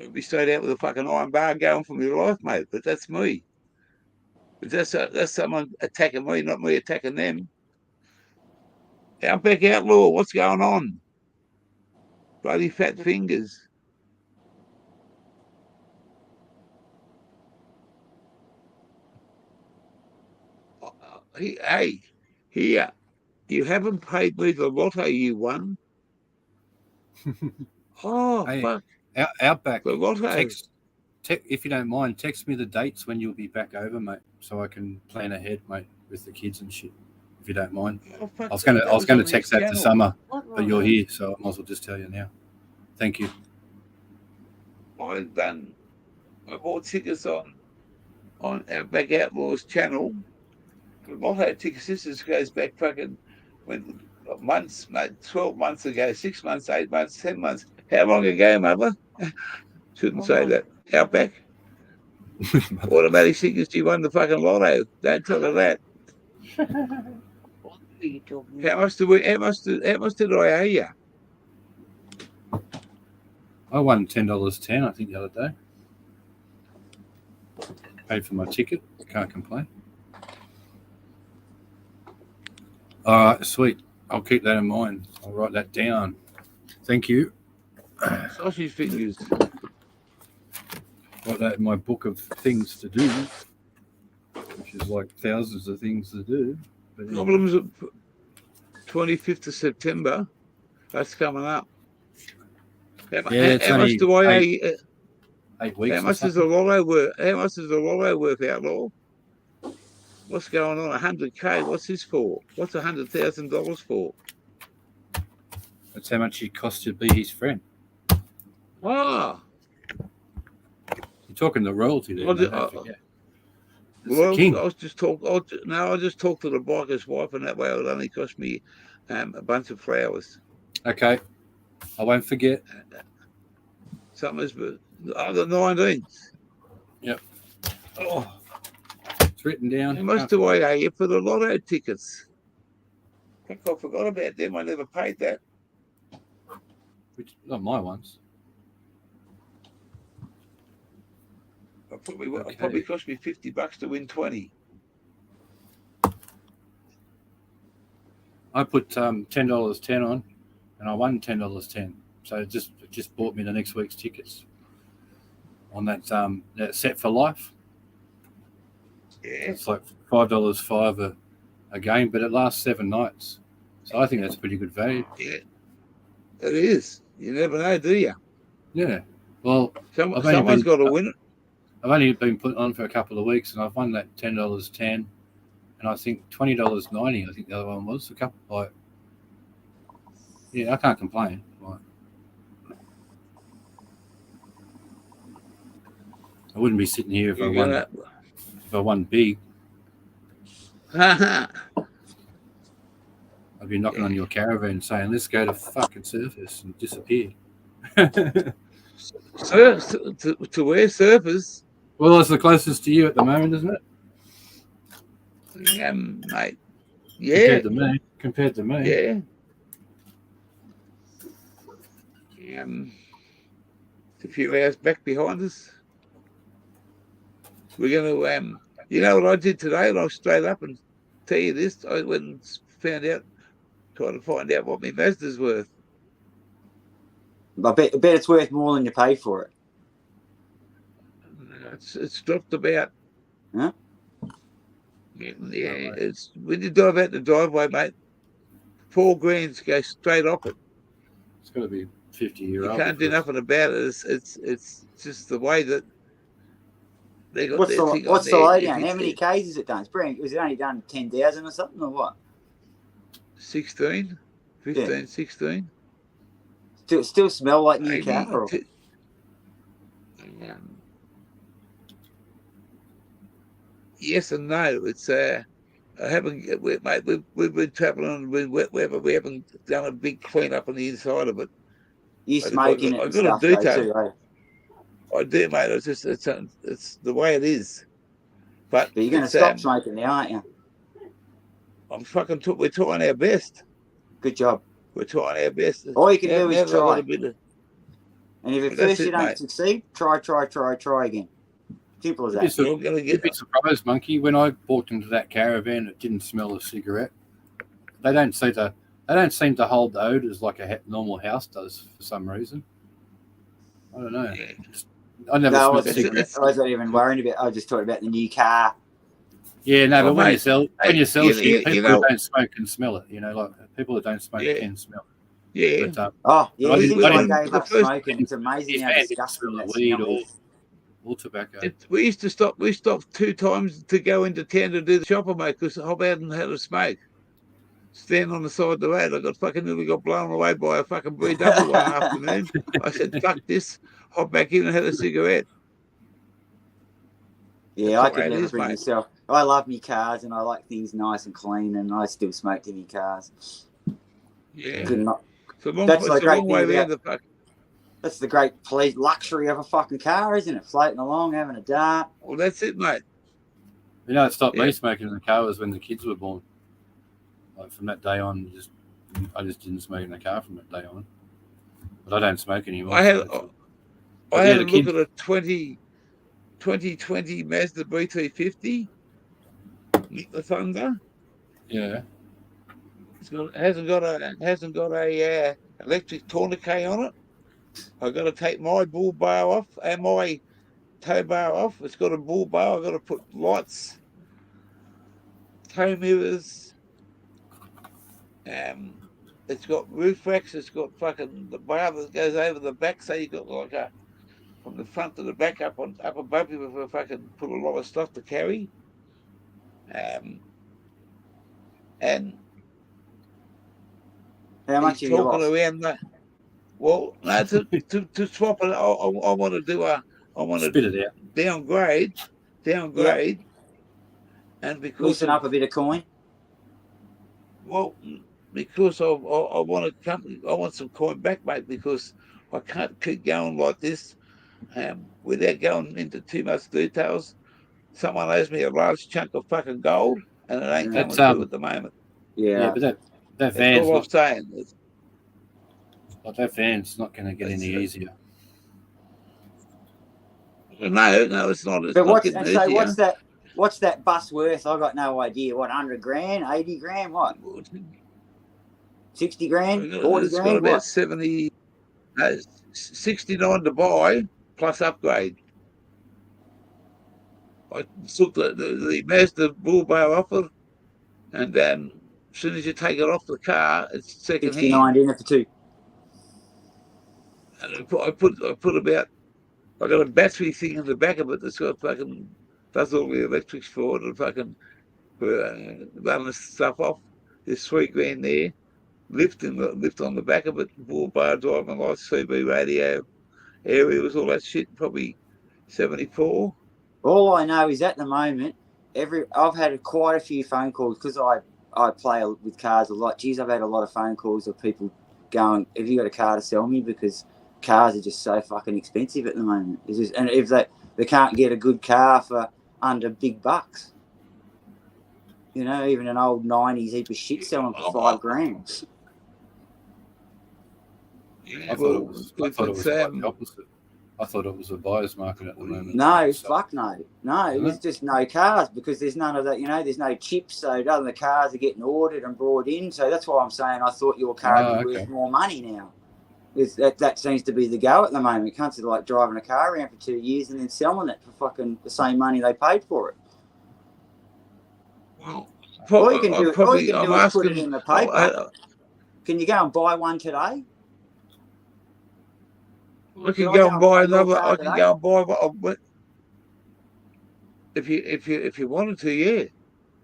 Speaker 1: I'd be straight out with a fucking iron bar going for my life, mate. But that's me. But that's someone attacking me, not me attacking them. Outback Outlaw, what's going on? Bloody fat fingers. Hey, here, you haven't paid me the lotto you won. Oh, hey, fuck.
Speaker 4: Outback.
Speaker 1: The lotto.
Speaker 4: If you don't mind, text me the dates when you'll be back over, mate, so I can plan ahead, mate, with the kids and shit. If you don't mind.
Speaker 1: Oh,
Speaker 4: I was going to text that to Summer, but you're here, so I might as well just tell you now. Thank you.
Speaker 1: I bought tickets on on Outback Outlaws channel. The Lotto Ticket Sisters goes back fucking when months, mate, 12 months ago, 6 months, 8 months, 10 months. How long ago, mother? Shouldn't say that. Outback. Automatic signals, you won the fucking lotto. Don't tell her that.
Speaker 5: What are you talking
Speaker 1: How much did I owe you?
Speaker 4: I won $10.10, I think, the other day. Paid for my ticket. Can't complain. All right, sweet. I'll keep that in mind. I'll write that down. Thank you.
Speaker 1: Sausage fingers.
Speaker 4: Write that in my book of things to do, which is like thousands of things to do. But anyway.
Speaker 1: Problems at 25th of September. That's coming up. How much do I owe you?
Speaker 4: 8 weeks.
Speaker 1: How much is the lotto worth? How much is the lotto worth, Outlaw? What's going on? 100K. What's this for? What's $100,000 for?
Speaker 4: That's how much it cost to be his friend.
Speaker 1: Ah,
Speaker 4: You're talking the royalty there. Don't forget.
Speaker 1: well, I just talked to the biker's wife, and that way it would only cost me a bunch of flowers.
Speaker 4: Okay, I won't forget.
Speaker 1: Something's the 19th.
Speaker 4: Yep. Oh, it's written down.
Speaker 1: How much do I owe you for the lotto tickets? I think I forgot about them. I never paid that.
Speaker 4: Which, not my ones.
Speaker 1: It probably cost me $50 to win 20.
Speaker 4: I put $10.10 on, and I won $10.10. So it just bought me the next week's tickets on that set for life.
Speaker 1: Yeah,
Speaker 4: It's like $5.05 a game, but it lasts 7 nights. So I think that's pretty good value.
Speaker 1: yeah, it is. You never know, do you?
Speaker 4: Yeah. Well,
Speaker 1: someone's got to win it.
Speaker 4: I've only been put on for a couple of weeks, and I've won that $10.10, and I think $20.90. I think the other one was a couple. Like, yeah, I can't complain. Like, I wouldn't be sitting here if I won big. I'd be knocking on your caravan saying, "Let's go to fucking surface," and disappear.
Speaker 1: To where surfers?
Speaker 4: Well, it's the closest to you at the moment, isn't it?
Speaker 1: Mate. Yeah.
Speaker 4: Compared to me.
Speaker 1: Yeah. It's a few hours back behind us. We're going to, you know what I did today? And I'll straight up and tell you this. I went and trying to find out what my Mazda's worth.
Speaker 3: I bet it's worth more than you pay for it.
Speaker 1: It's dropped about.
Speaker 3: Huh?
Speaker 1: Yeah, it's when you drive out the driveway, mate. $4,000 to go straight off it.
Speaker 4: It's got to be 50-year-old.
Speaker 1: You can't do nothing about it. It's just the way that they got.
Speaker 3: What's the lowdown? How many Ks is it done? Was it only done 10,000 or something, or what?
Speaker 1: 16, 15, yeah. 16.
Speaker 3: Still smell like new car? Or?
Speaker 1: Yes and no. It's I haven't, mate. We've been travelling with wet weather. We haven't done a big clean up on the inside of it.
Speaker 3: You smoking it and stuff though too, right?
Speaker 1: I do, mate. It's just it's the way it is. But
Speaker 3: you're going to stop smoking now, aren't you?
Speaker 1: We're trying our best.
Speaker 3: Good job.
Speaker 1: We're trying our best.
Speaker 3: All you can do is try. And if at first you don't succeed, try again. Simple as that.
Speaker 4: You'd be surprised, Monkey. When I walked into that caravan, it didn't smell of cigarette. They don't seem to hold the odours like a normal house does for some reason. I don't know. Yeah. I never smelled cigarettes.
Speaker 3: I was not even worrying about. I was just talking about the new car.
Speaker 4: Yeah, no, but when you sell shit, people that don't smoke can smell it. You know, like people that don't smoke can smell it.
Speaker 1: Yeah.
Speaker 3: But, I gave up smoking. It's amazing how disgusting that
Speaker 4: weed or tobacco.
Speaker 1: We stopped 2 times to go into town to do the shopper, mate, because Hob hadn't had a smoke. Stand on the side of the road. I nearly got blown away by a fucking BW one afternoon. I said, fuck this. Hop back in and had a cigarette.
Speaker 3: Yeah,
Speaker 1: That's
Speaker 3: I
Speaker 1: the
Speaker 3: could
Speaker 1: way it
Speaker 3: never
Speaker 1: is,
Speaker 3: bring
Speaker 1: mate.
Speaker 3: myself. I love me cars and I like things nice and clean, and I still smoke in me cars.
Speaker 1: Yeah.
Speaker 3: Could not.
Speaker 1: It's a long,
Speaker 3: That's
Speaker 1: it's
Speaker 3: the
Speaker 1: a
Speaker 3: great
Speaker 1: long
Speaker 3: thing
Speaker 1: way
Speaker 3: about.
Speaker 1: around the fuck.
Speaker 3: That's the great luxury of a fucking car, isn't it? Floating along, having a dart.
Speaker 1: Well, that's it, mate.
Speaker 4: You know, it stopped
Speaker 1: Yeah.
Speaker 4: me smoking in the car was when the kids were born. Like from that day on, I just didn't smoke in the car from that day on. But I don't smoke anymore.
Speaker 1: I had
Speaker 4: so
Speaker 1: I had
Speaker 4: the
Speaker 1: a look
Speaker 4: kids,
Speaker 1: at a 2020 Mazda B350, the Thunder.
Speaker 4: yeah.
Speaker 1: Hasn't got a electric tourniquet on it. I've got to take my bull bar off and my tow bar off. It's got a bull bar. I've got to put lights, tow mirrors. It's got roof racks. It's got fucking the bar that goes over the back. So you got like a from the front to the back up above you with a fucking put a lot of stuff to carry. And
Speaker 3: How much
Speaker 1: he's
Speaker 3: have you
Speaker 1: talking
Speaker 3: lost?
Speaker 1: around that. Well, no, to swap it, I want to do I want
Speaker 4: Spit
Speaker 1: to
Speaker 4: it out.
Speaker 1: downgrade,
Speaker 3: Yep.
Speaker 1: and because
Speaker 3: Loosen up a bit of coin.
Speaker 1: well, because I want a company, I want some coin back, mate, because I can't keep going like this, without going into too much details. Someone owes me a large chunk of fucking gold, and it ain't
Speaker 3: Yeah.
Speaker 1: coming
Speaker 4: That's
Speaker 1: through at the moment.
Speaker 3: Yeah.
Speaker 4: but that
Speaker 1: That's
Speaker 4: van's
Speaker 1: all I'm
Speaker 4: not
Speaker 1: saying.
Speaker 4: that van's not going to get any easier.
Speaker 1: No, it's not. It's
Speaker 3: But
Speaker 1: not getting easier.
Speaker 3: What's that bus worth? I got no idea. What, 100 grand, 80 grand, what? 60 grand, 40
Speaker 1: It's got
Speaker 3: grand,
Speaker 1: about
Speaker 3: what?
Speaker 1: 69 to buy plus upgrade. I took the Mazda bull bar off it, and then as soon as you take it off the car, it's second
Speaker 3: 69
Speaker 1: hand.
Speaker 3: dinner for two.
Speaker 1: And I put about, I got a battery thing in the back of it that's got fucking does all the electrics for it and fucking run the stuff off. There's $3 grand there. Lift on the back of it, bull bar, driving lights, CB radio, aerials, all that shit. Probably 74.
Speaker 3: All I know is at the moment, I've had quite a few phone calls because I play with cars a lot. Geez, I've had a lot of phone calls of people going, "Have you got a car to sell me?" Because cars are just so fucking expensive at the moment. And if they can't get a good car for under big bucks, you know, even an old 90s heap of shit selling for $5 grand.
Speaker 1: Yeah,
Speaker 4: I thought it was quite the opposite. I thought it was a buyer's market at the moment.
Speaker 3: No, fuck no. No, there's just no cars because there's none of that, you know, there's no chips. So none of the cars are getting ordered and brought in. So that's why I'm saying I thought your car would be worth more money now. That seems to be the go at the moment. Can't see like driving a car around for 2 years and then selling it for fucking the same money they paid for it.
Speaker 1: Well,
Speaker 3: all you can do is put it in the paper. Can you go and buy one today?
Speaker 1: I can go and buy another. I can go and buy one. If you wanted to, yeah.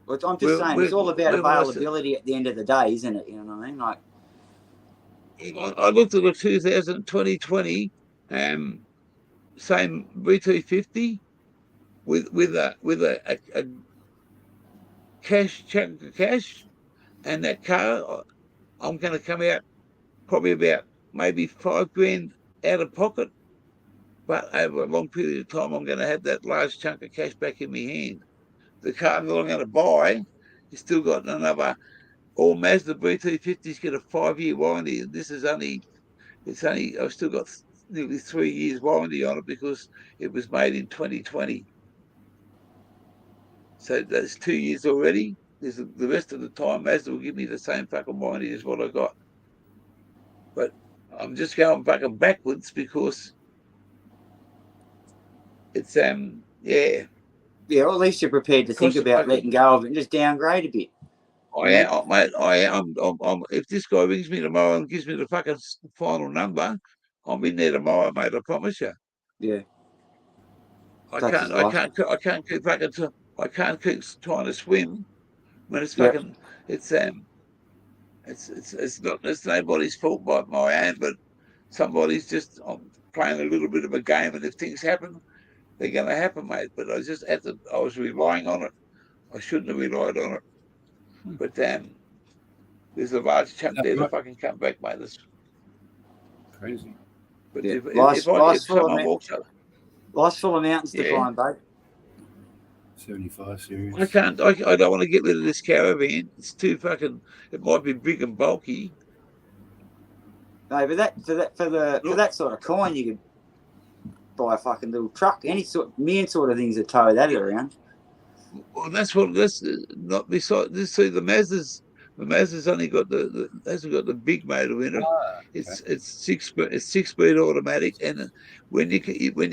Speaker 3: Well, I'm just saying, it's all about availability at the end of the day, isn't it? You know what I mean? Like,
Speaker 1: I looked at the 2020 same B250 with a chunk of cash, and that car, I'm going to come out probably about maybe $5 grand out of pocket, but over a long period of time, I'm going to have that large chunk of cash back in my hand. The car that I'm going to buy has still got another. All Mazda B250s get a 5-year warranty, and this is I've still got nearly 3 years warranty on it because it was made in 2020. So that's 2 years already. The rest of the time, Mazda will give me the same fucking warranty as what I got. But I'm just going fucking backwards because it's yeah.
Speaker 3: Yeah, well, at least you're prepared to think about letting go of it and just downgrade a bit.
Speaker 1: I am, mate. I am. If this guy rings me tomorrow and gives me the fucking final number, I'm in there tomorrow, mate. I promise you.
Speaker 3: Yeah.
Speaker 1: I can't keep fucking. I can't keep trying to swim when it's fucking. It's it's nobody's fault but my own, but somebody's just playing a little bit of a game, and if things happen, They're going to happen, mate. But I just had to. I was relying on it. I shouldn't have relied on it. But damn, there's a large chunk there to
Speaker 4: right?
Speaker 1: fucking come back, mate.
Speaker 4: Crazy.
Speaker 1: But
Speaker 3: Yeah.
Speaker 1: if someone walks up,
Speaker 3: Life's full of mountains to
Speaker 1: Yeah.
Speaker 3: climb, babe.
Speaker 4: 75 series.
Speaker 1: I can't. I don't want to get rid of this caravan. It's too fucking. It might be big and bulky.
Speaker 3: No, but for that sort of coin, you could buy a fucking little truck. Any sort of things that tow that around.
Speaker 1: Well, that's not beside this. See, the Mazda's only got hasn't got the big motor in it. It's 6-speed automatic, and when you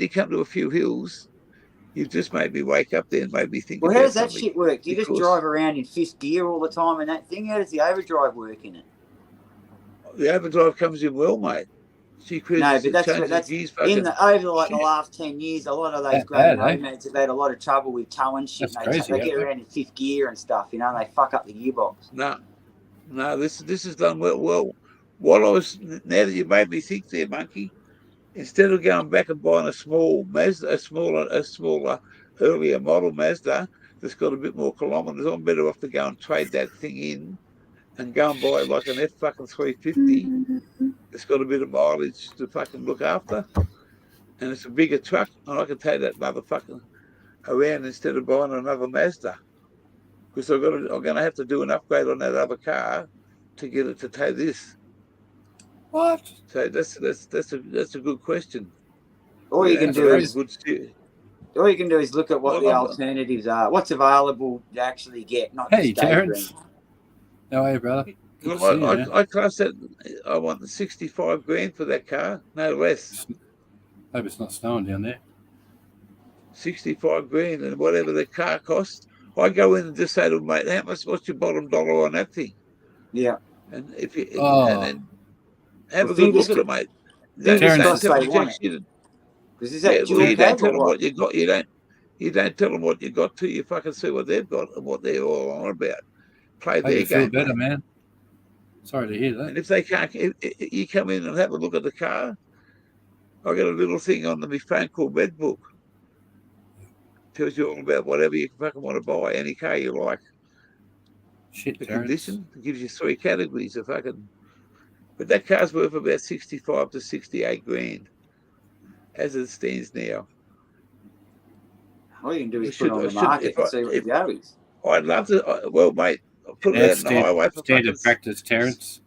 Speaker 1: come to a few hills, you just made me wake up there and made me think.
Speaker 3: Well,
Speaker 1: about
Speaker 3: how does that
Speaker 1: something.
Speaker 3: shit work? Do you just drive around in fifth gear all the time and that thing? How does the overdrive work in it?
Speaker 1: The overdrive comes in well, mate.
Speaker 3: No, but that's
Speaker 1: gears,
Speaker 3: in the last 10 years. A lot of those great nomads have had a lot of trouble with towing shit. They get around in fifth gear and stuff, you know. And they fuck up the gearbox.
Speaker 1: No, this is done well. Well, while I was now that you made me think there, monkey. Instead of going back and buying a small Mazda, a smaller, earlier model Mazda that's got a bit more kilometres, I'm better off to go and trade that thing in and go and buy like an F350. It's got a bit of mileage to fucking look after, and it's a bigger truck, and I can take that motherfucker around instead of buying another Mazda. Because I'm going to have to do an upgrade on that other car to get it to tow this.
Speaker 4: What?
Speaker 1: So that's a good question.
Speaker 3: All you can do is look at what the alternatives are. What's available to actually get, not just
Speaker 4: Terence. How are you, brother?
Speaker 1: Well, I class that. I want 65 grand for that car, no less.
Speaker 4: Hope it's not snowing down there.
Speaker 1: 65 grand, and whatever the car costs, I go in and just say to them, mate, what's your bottom dollar on that thing?
Speaker 3: Yeah.
Speaker 1: And if you and then have a good look at it, mate.
Speaker 3: Don't tell them
Speaker 1: what you got. You don't tell them what you got till you fucking see what they've got and what they're all on about. Play their game.
Speaker 4: Feel better, man. Sorry to hear that.
Speaker 1: And if they can't, if you come in and have a look at the car, I got a little thing on my phone called Redbook. Tells you all about whatever you fucking want to buy, any car you like.
Speaker 4: Shit,
Speaker 1: the condition. It gives you 3 categories of fucking. But that car's worth about 65 to 68 grand as it stands now.
Speaker 3: All you can do is put it on the market and see what it goes.
Speaker 1: I'd love to. Well, mate, I'll put it out on the highway for
Speaker 4: standard practice, Terence.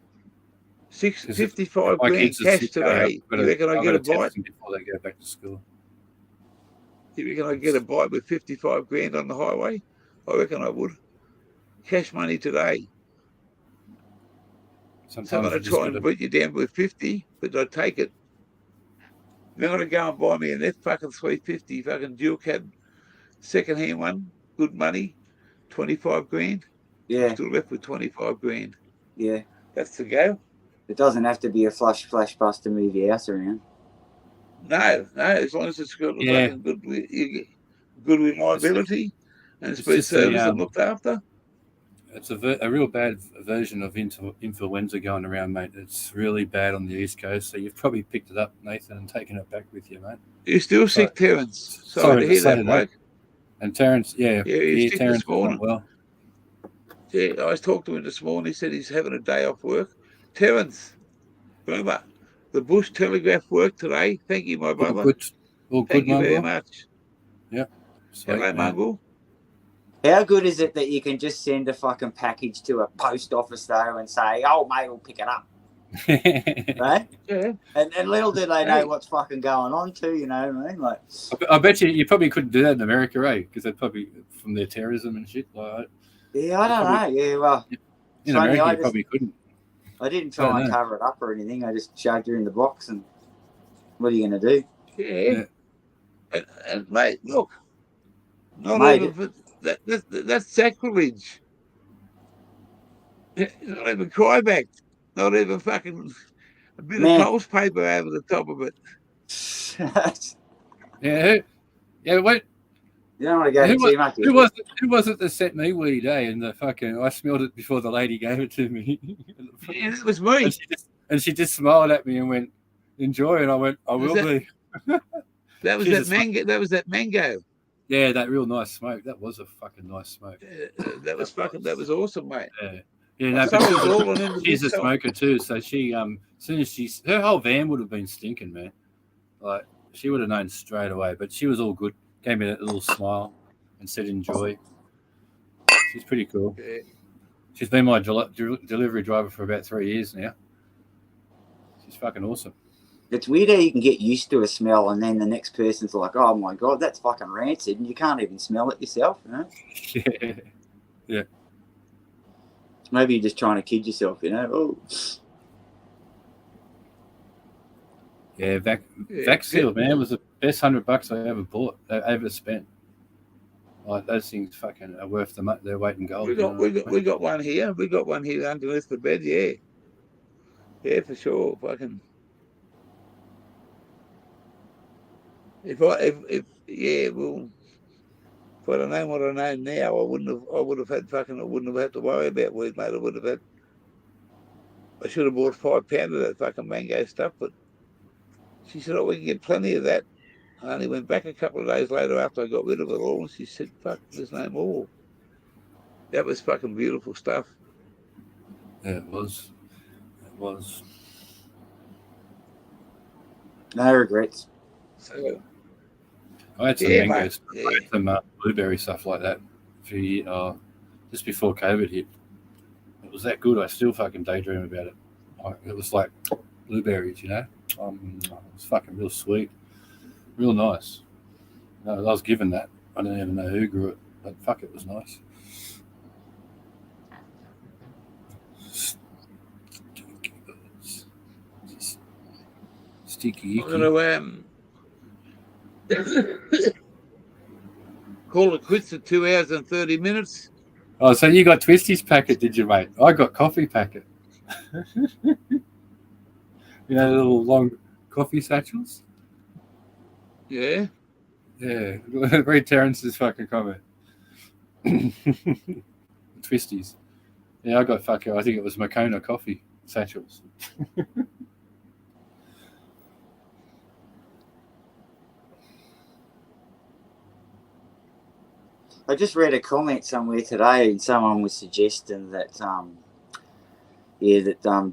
Speaker 1: 55 grand cash today. You reckon I get a bite?
Speaker 4: Before they go back to school.
Speaker 1: You reckon I get a bite with 55 grand on the highway? I reckon I would. Cash money today.
Speaker 4: Sometimes
Speaker 1: I'm going to try and beat you down with 50, but I take it. I'm going to go and buy me an F350 fucking dual cab, second-hand one, good money, 25 grand.
Speaker 3: Yeah.
Speaker 1: Still left with 25 grand.
Speaker 3: Yeah.
Speaker 1: That's the go.
Speaker 3: It doesn't have to be a flash bus to move your house around.
Speaker 1: No, as long as it's got good reliability and it's been serviced and looked after.
Speaker 4: It's a real bad version of influenza going around, mate. It's really bad on the East Coast, so you've probably picked it up, Nathan, and taken it back with you, mate.
Speaker 1: You're still sick, Terence. Sorry to hear that, bloke.
Speaker 4: And Terence,
Speaker 1: he's sick
Speaker 4: Terence
Speaker 1: this morning.
Speaker 4: Well.
Speaker 1: Yeah, I was talking to him this morning. He said he's having a day off work. Terence, remember, the Bush Telegraph worked today. Thank you, my brother. Thank you very much.
Speaker 4: Yeah.
Speaker 1: Hello, Mungo.
Speaker 3: How good is it that you can just send a fucking package to a post office though and say, "Oh, mate, we'll pick it up," right?
Speaker 1: Yeah.
Speaker 3: And little do they know what's fucking going on too. You know what I mean? Like,
Speaker 4: I bet you probably couldn't do that in America, right? Because they're probably from their terrorism and shit. Like,
Speaker 3: yeah, I don't know. Yeah, well,
Speaker 4: in America, you probably couldn't.
Speaker 3: I didn't try and cover it up or anything. I just shoved her in the box, and what are you going to do?
Speaker 1: Yeah. And mate, look, not even that's sacrilege. Not even cryback. Not even fucking a bit of Coles paper over the top of it.
Speaker 4: Yeah. What?
Speaker 3: You don't want to go too much.
Speaker 4: Who was it that set me weed, and the fucking I smelled it before the lady gave it to me.
Speaker 1: Yeah, it was me.
Speaker 4: And she just smiled at me and went, "Enjoy," and I went, "I will be."
Speaker 1: That was
Speaker 4: She's
Speaker 1: that
Speaker 4: a smoke-
Speaker 1: mango. That was that mango.
Speaker 4: Yeah, that real nice smoke. That was a fucking nice smoke.
Speaker 1: That was fucking. That was awesome, mate.
Speaker 4: Yeah. Yeah,
Speaker 1: I
Speaker 4: no, but
Speaker 1: sold it all and then
Speaker 4: she's a smoker too. So she, as soon as her whole van would have been stinking, man. Like she would have known straight away. But she was all good. Gave me that little smile and said, "Enjoy." She's pretty cool.
Speaker 1: Yeah.
Speaker 4: She's been my delivery driver for about 3 years now. She's fucking awesome.
Speaker 3: It's weird how you can get used to a smell and then the next person's like, oh my God, that's fucking rancid. And you can't even smell it yourself, you know?
Speaker 4: Yeah. Yeah.
Speaker 3: Maybe you're just trying to kid yourself, you know? Oh.
Speaker 4: Yeah, Vaxil, man, was the best $100 I ever bought, I ever spent. Like those things fucking are worth their weight in gold.
Speaker 1: We got one here. We got one here underneath the bed. Yeah. Yeah, for sure. Fucking. If yeah, well, if I'd have known what I know now, I wouldn't have had to worry about weed, mate. I should have bought 5 pounds of that fucking mango stuff, but she said, oh, we can get plenty of that. I only went back a couple of days later after I got rid of it all, and she said, fuck, there's no more. That was fucking beautiful stuff.
Speaker 4: Yeah, it was. It was.
Speaker 3: No regrets.
Speaker 1: So,
Speaker 4: I had some
Speaker 1: yeah,
Speaker 4: mango
Speaker 1: mate.
Speaker 4: stuff.
Speaker 1: Yeah.
Speaker 4: I had some blueberry stuff like that just before COVID hit. It was that good. I still fucking daydream about it. It was like blueberries, you know. It was fucking real sweet, real nice. I was given that. I don't even know who grew it, but fuck, it was nice. Sticky
Speaker 1: I'm
Speaker 4: icky.
Speaker 1: gonna call it quits at 2 hours and 30 minutes.
Speaker 4: Oh, so you got Twisties packet, did you, mate? I got coffee packet. You know, the little long coffee satchels?
Speaker 1: Yeah.
Speaker 4: Yeah. Read Terrence's fucking comment. Twisties. Yeah, I got fucking, I think it was Makona coffee satchels.
Speaker 3: I just read a comment somewhere today and someone was suggesting that,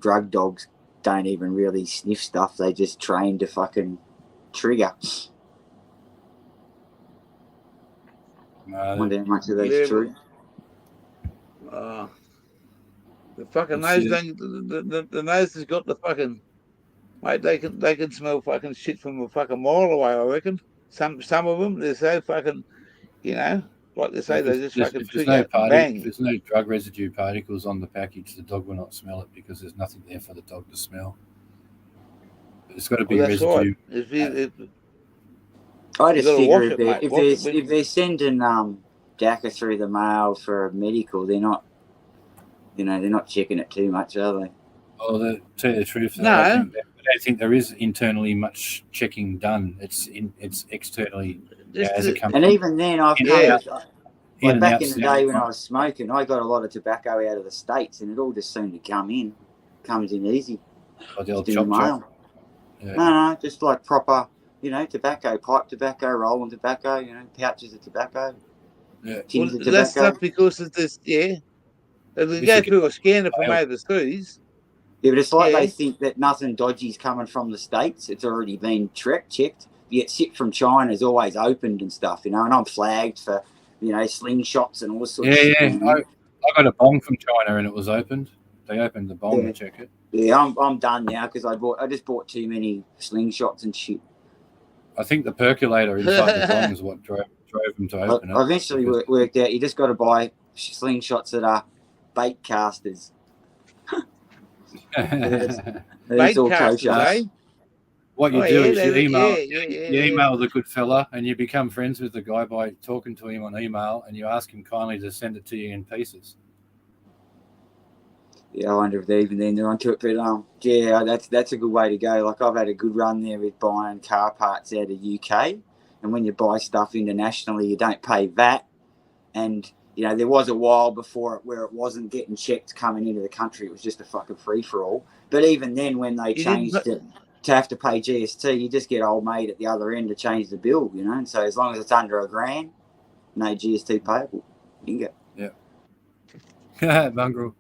Speaker 3: drug dogs don't even really sniff stuff. They just train to fucking trigger. I wonder how much of that's true.
Speaker 1: The fucking nose, the nose has got the fucking, mate. They can smell fucking shit from a fucking mile away. I reckon some of them they're so fucking, you know, like they say, they just fucking trigger. Bang.
Speaker 4: If there's no drug residue particles on the package, the dog will not smell it because there's nothing there for the dog to smell. It's got to be residue.
Speaker 3: Right. I just figure if they're sending DACA through the mail for a medical, they're not checking it too much, are they?
Speaker 4: Oh, to tell you the truth,
Speaker 1: no.
Speaker 4: I don't think there is internally much checking done. It's externally as a company.
Speaker 3: And even then, I've come back in the day when I was smoking, I got a lot of tobacco out of the States, and it all just seemed to comes in easy.
Speaker 4: Like the old chop.
Speaker 3: Yeah. No, just like proper, tobacco, pipe tobacco, rolling tobacco, pouches of tobacco.
Speaker 4: Yeah.
Speaker 3: Tins of tobacco.
Speaker 1: That's not because of this, yeah. If they go through a scanner from overseas.
Speaker 3: Yeah, but it's like they think that nothing dodgy's coming from the States. It's already been checked. Yet shit from China is always opened and stuff, and I'm flagged for, slingshots and all sorts of shit.
Speaker 4: Yeah. I got a bong from China and it was opened. They opened the bong to check it.
Speaker 3: Yeah, I'm done now because I just bought too many slingshots and shit.
Speaker 4: I think the percolator inside the bong is what drove them to open it.
Speaker 3: I eventually worked out you just got to buy slingshots that are bait casters.
Speaker 1: Bait casters, eh?
Speaker 4: What you do is you email the good fella and you become friends with the guy by talking to him on email and you ask him kindly to send it to you in pieces.
Speaker 3: Yeah, I wonder if they even then they're onto it, but that's a good way to go. Like I've had a good run there with buying car parts out of UK, and when you buy stuff internationally, you don't pay VAT. And there was a while before it where it wasn't getting checked coming into the country; it was just a fucking free for all. But even then, when they changed it, to have to pay GST. You just get old mate at the other end to change the bill, you know. And so as long as it's under $1,000, no GST payable. Bingo.
Speaker 4: Mongrel.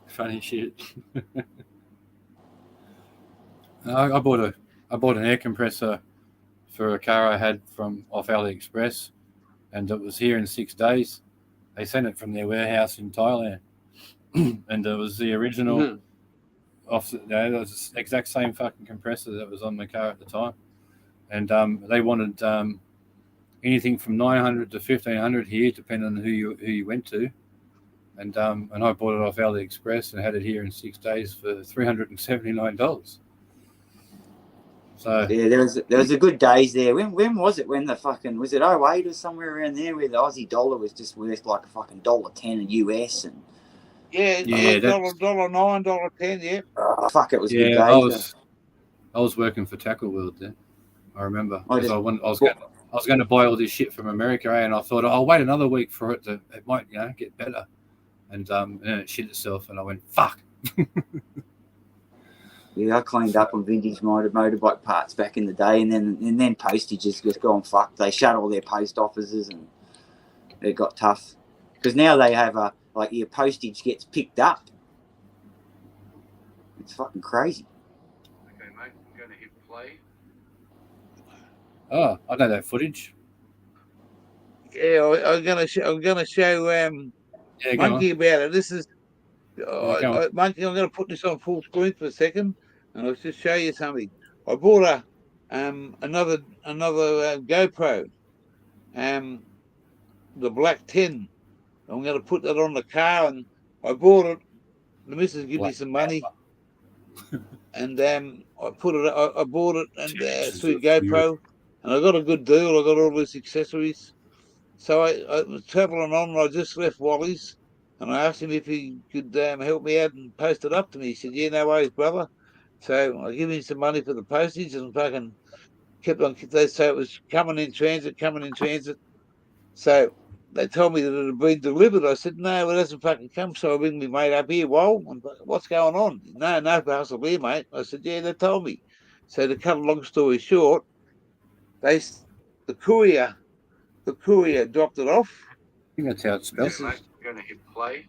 Speaker 4: Funny shit. I bought an air compressor for a car I had from off AliExpress, and it was here in 6 days. They sent it from their warehouse in Thailand, and it was the original. It was the exact same fucking compressor that was on the car at the time, and they wanted anything from 900 to 1,500 here, depending on who you went to, and I bought it off AliExpress and had it here in 6 days for $379. So
Speaker 3: yeah, there was a good days there. When was it? When the fucking was it 08 or somewhere around there where the Aussie dollar was just worth like a fucking $1.10 US and
Speaker 1: Yeah, $1.09, $1.10, yeah.
Speaker 3: oh, fuck, it was good
Speaker 4: yeah,
Speaker 3: days.
Speaker 4: I was working for Tackle World then. I remember
Speaker 3: I
Speaker 4: because
Speaker 3: just-
Speaker 4: I was going to buy all this shit from America, and I thought I'll wait another week for it might get better, and it shit itself, and I went fuck.
Speaker 3: Yeah, I cleaned up on vintage motorbike parts back in the day, and then postage has just gone fucked. They shut all their post offices, and it got tough because now they have like your postage gets picked up. It's fucking crazy.
Speaker 4: Okay, mate, I'm going to hit play. Oh, I know that footage.
Speaker 1: Yeah, I'm gonna show
Speaker 4: Yeah, go
Speaker 1: Monkey
Speaker 4: on.
Speaker 1: about it. This is
Speaker 4: go on.
Speaker 1: Monkey. I'm gonna put this on full screen for a second, and I'll just show you something. I bought another GoPro, the Black 10. I'm gonna put that on the car, and I bought it. The missus give me some money, and I put it. I bought it and through GoPro, and I got a good deal. I got all these accessories. So I was travelling on, and I just left Wally's, and I asked him if he could help me out and post it up to me. He said, "Yeah, no worries, brother." So I give him some money for the postage, and fucking kept on. So it was coming in transit. So they told me that it had been delivered. I said, "No, it hasn't fucking come." So I ring my mate up here. Well, what's going on? No parcel here, mate. I said, "Yeah, they told me." So to cut a long story short, the courier dropped it off.
Speaker 4: I think that's how it's spelled.
Speaker 1: This is-
Speaker 4: I'm going to hit play.